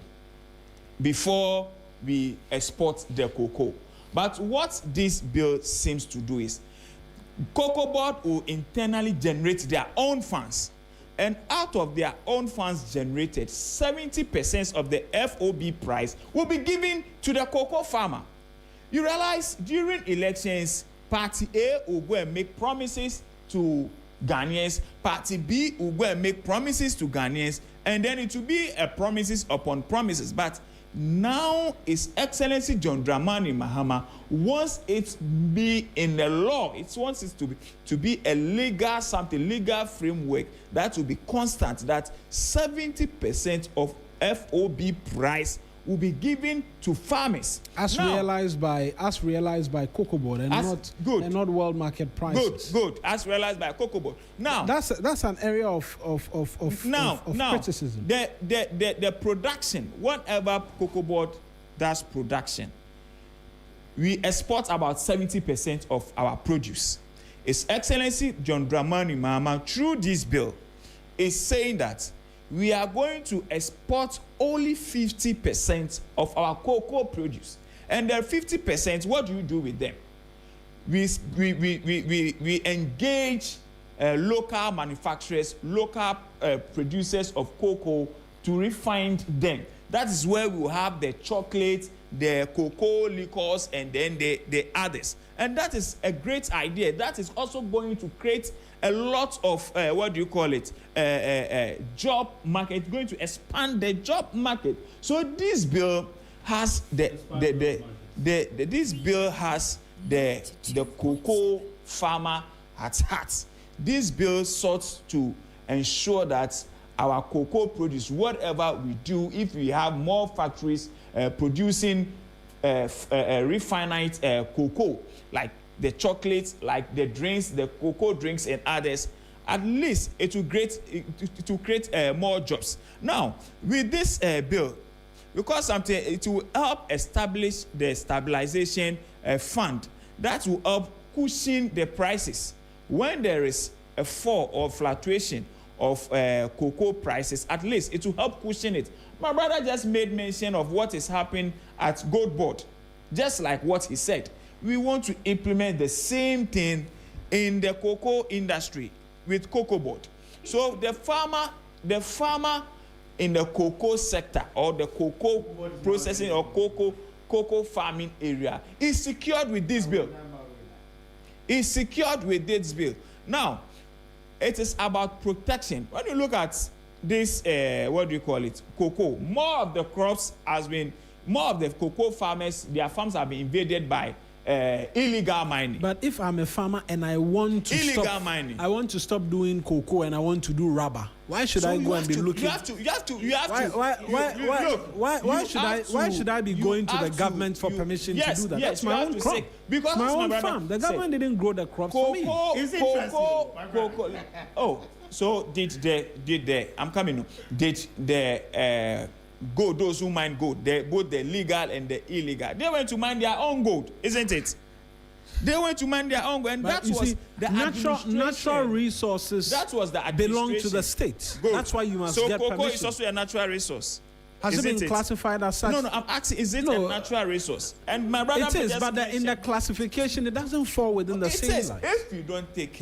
before we export the cocoa. But what this bill seems to do is, Cocoa Board will internally generate their own funds, and out of their own funds generated, 70% of the FOB price will be given to the cocoa farmer. You realize during elections, Party A will go and make promises to Ghanaians, Party B will go and make promises to Ghanaians, and then it will be a promises upon promises. But now His Excellency John Dramani Mahama wants it to be in the law. It wants it to be a legal framework that will be constant, that 70% of FOB price will be given to farmers. As realized by Cocoa Board and not world market prices. Good. As realized by Cocoa Board. Now that's an area of criticism. The production, whatever Cocoa Board does production, we export about 70% of our produce. His Excellency John Dramani Mahama, through this bill, is saying that we are going to export only 50% of our cocoa produce. And the 50%, what do you do with them? We engage local manufacturers, local producers of cocoa to refine them. That is where we will have the chocolate, the cocoa liquors, and then the others. And that is a great idea. That is also going to create a lot of job market. It's going to expand the job market. So this bill has the cocoa farmer at heart. This bill sought to ensure that our cocoa produce, whatever we do, if we have more factories producing refined cocoa, like the chocolates, like the drinks, the cocoa drinks and others, at least it will create more jobs. Now, with this bill, because it will help establish the stabilization fund that will help cushion the prices. When there is a fall or fluctuation of cocoa prices, at least it will help cushion it. My brother just made mention of what is happening at Gold Board. Just like what he said, we want to implement the same thing in the cocoa industry with Cocoa Board. So the farmer in the cocoa sector or the cocoa processing or cocoa farming area is secured with this bill. Is secured with this bill. Now, it is about protection. When you look at this, cocoa, more of the cocoa farmers, their farms have been invaded by illegal mining. But if I'm a farmer and I want to stop doing cocoa and I want to do rubber, why should I go and be looking? Why should I be going to the government for permission to do that? That's my own crop. Because my own farm. The government didn't grow the crops for me. So did gold, those who mine gold, both the legal and the illegal, they went to mine their own gold, isn't it? They went to mine their own gold, and but that was the natural resources. That was the belong to the state. Good. That's why you must get permission. So cocoa is also a natural resource. Has it been classified as such? No, I'm asking, is it a natural resource? And my brother, it is, but in the classification, it doesn't fall within the same line. If you don't take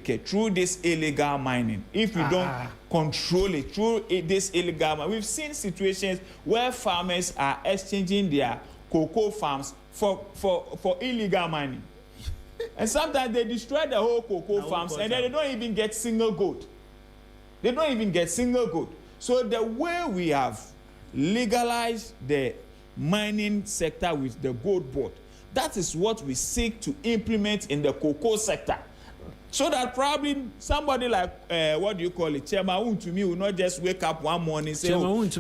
care, through this illegal mining, if you don't control it through this illegal mining, we've seen situations where farmers are exchanging their cocoa farms for illegal mining. And sometimes they destroy the whole cocoa farms and then they don't even get single gold. So the way we have legalized the mining sector with the Gold Board, that is what we seek to implement in the cocoa sector. So that probably somebody like, Chairman to me will not just wake up one morning and say,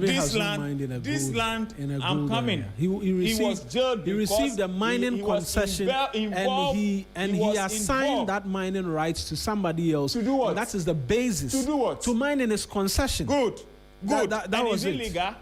this land, I'm coming. He was jailed. He received a mining concession and he assigned that mining rights to somebody else. To do what? And that is the basis. To do what? To mine in his concession. Good. That was illegal.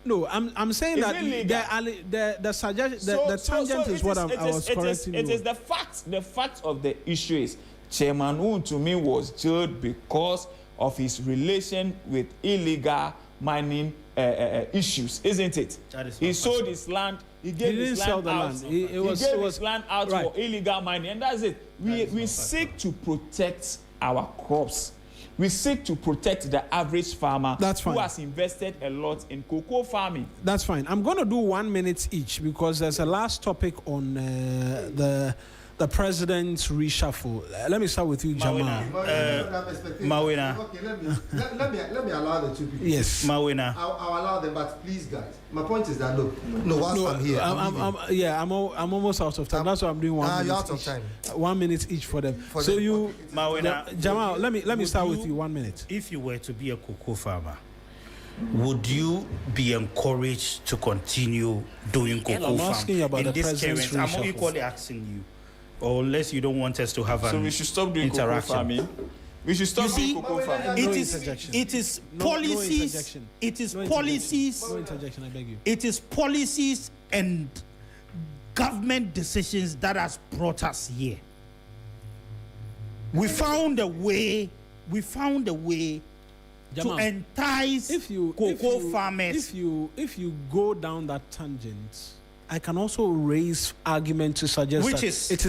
No, I'm saying It's that illegal. the suggestion, the tangent is what I was correcting you. It is the fact. The fact of the issue is Chairman Un to me was jailed because of his relation with illegal mining issues, isn't it? He sold his land. He gave his land out. He gave his land out for illegal mining, and that's it. We seek to protect our crops. We seek to protect the average farmer who has invested a lot in cocoa farming. That's fine. I'm going to do 1 minute each because there's a last topic on the president's reshuffle. Let me start with you, Jamal. Mawuena. Okay, let me allow the two people. Yes. Mawuena. I'll allow them, but please, guys. My point is that whilst I'm here, I'm almost out of time. That's why I'm doing 1 minute. You're out of each. time. 1 minute each for them. Mawuena, Jamal, let me start with you. 1 minute. If you were to be a cocoa farmer, would you be encouraged to continue doing cocoa I'm asking you about in the this president's current? I'm reshuffle. equally asking you, or unless you don't want us to have So we should stop doing cocoa farming. We should stop doing cocoa farming. It is policies. It is policies. No interjection, I beg you. It is policies and government decisions that has brought us here. We found a way. Jamal, to entice cocoa farmers. If you go down that tangent, I can also raise argument to suggest it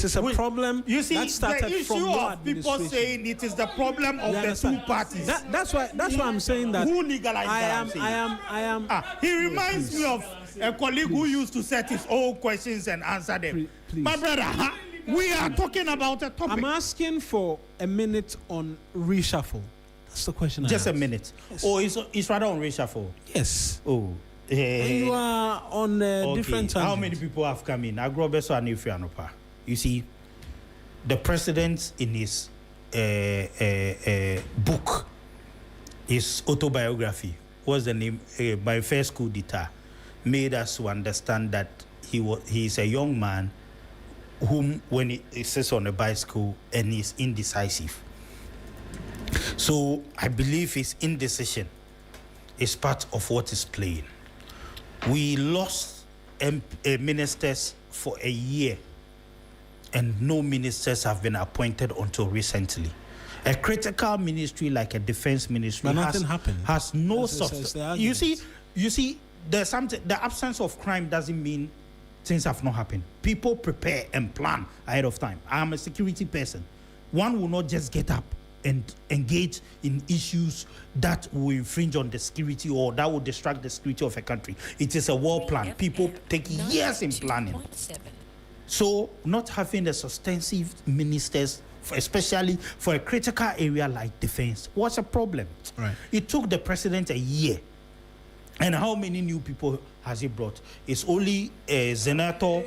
is a problem. You see, that started the issue from your of people saying it is the problem of the two parties. That's why I'm saying that. Who legalized that? I am. He reminds me of a colleague who used to set his own questions and answer them. Please. My brother, we are talking about a topic. I'm asking for a minute on reshuffle. That's the question. Just a minute. Yes. Oh, it's rather on reshuffle. Yes. Oh. You are on different tangents. How many people have come in? Agrobeso and Ifeanopa. You see, the president in his book, his autobiography, what's the name? My First Coup d'etat, made us to understand that he is a young man whom, when he sits on a bicycle and is indecisive. So I believe his indecision is part of what is playing. We lost ministers for a year, and no ministers have been appointed until recently. A critical ministry like a defense ministry has no substance. You see, there's something. The absence of crime doesn't mean things have not happened. People prepare and plan ahead of time. I am a security person. One will not just get up and engage in issues that will infringe on the security or that will distract the security of a country. It is a war plan. People take years in planning. So not having the substantive ministers, especially for a critical area like defense, was a problem. Right. It took the president a year. And how many new people has he brought? It's only Zenato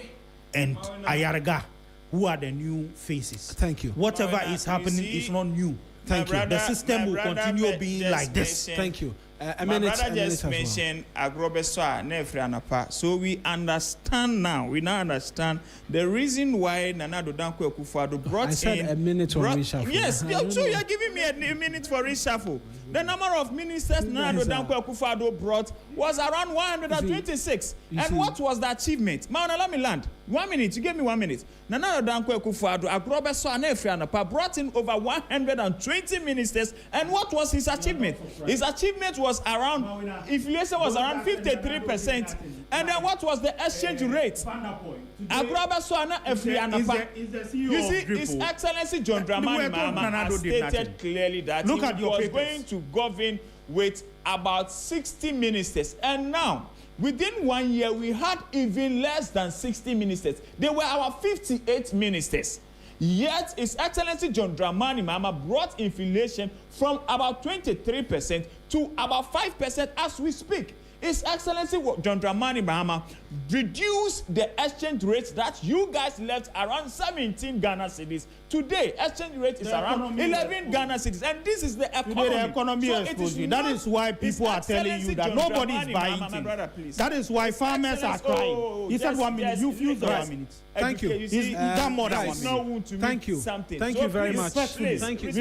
and Ayarga who are the new faces. Thank you. Whatever is happening is not new. Thank you. The system will continue being like this. Thank you. My brother just mentioned Agrobeso and Efrianapa. So we understand now. We now understand the reason why Nana Dankwa Akufo-Addo brought in. I said a minute on reshuffle. Yes, so you are giving me a minute for reshuffle. The number of ministers Nana Dankwa Akufo-Addo brought was around 126. And what was the achievement? Mauna, let me land. 1 minute. You gave me 1 minute. Nana Dankwa Akufo-Addo, Agrobeso and Efrianapa brought in over 120 ministers. And what was his achievement? His achievement was around, inflation was around 53%. And then what was the exchange rate? Agrobeso and Efrianapa. You see, His Excellency John Dramani Mahama has stated clearly that he was going to govern with about 60 ministers. And now, within 1 year, we had even less than 60 ministers. There were our 58 ministers. Yet, His Excellency John Dramani Mahama brought inflation from about 23% to about 5% as we speak. His Excellency John Dramani Mahama reduced the exchange rate that you guys left around 17 Ghana cedis. Today, exchange rate is around 11 Ghana cedis. And this is the economy. Today, the economy so exposed you. That is why people are telling you that nobody is buying things. That is why farmers are crying. He said 1 minute. You've used the 1 minute. Thank you. He's done more than 1 minute. Thank you. Thank you very much. Thank you.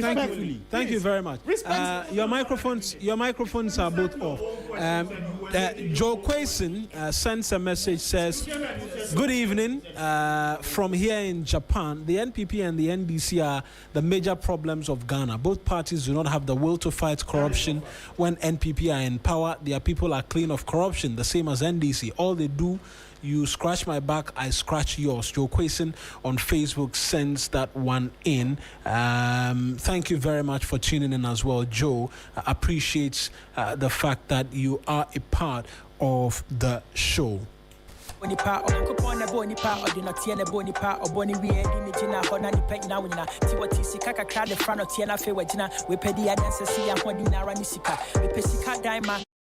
Thank you very much. Your microphones are both off. Joe Quason sends a message, says, "Good evening from here in Japan. The NPP and the NDC are the major problems of Ghana. Both parties do not have the will to fight corruption. When NPP are in power, their people are clean of corruption, the same as NDC. All they do, you scratch my back, I scratch yours." Joe Quason on Facebook sends that one in. Thank you very much for tuning in as well, Joe. Appreciates the fact that you are a part of the show. Boni pa okupona boni pa odino tiene boni pa oboni we edi jina hona ni pe na wina ti wati sika kakra de frano tiena fe wagina we pedi adanse si ya hodi na ra ni sika we pesika daima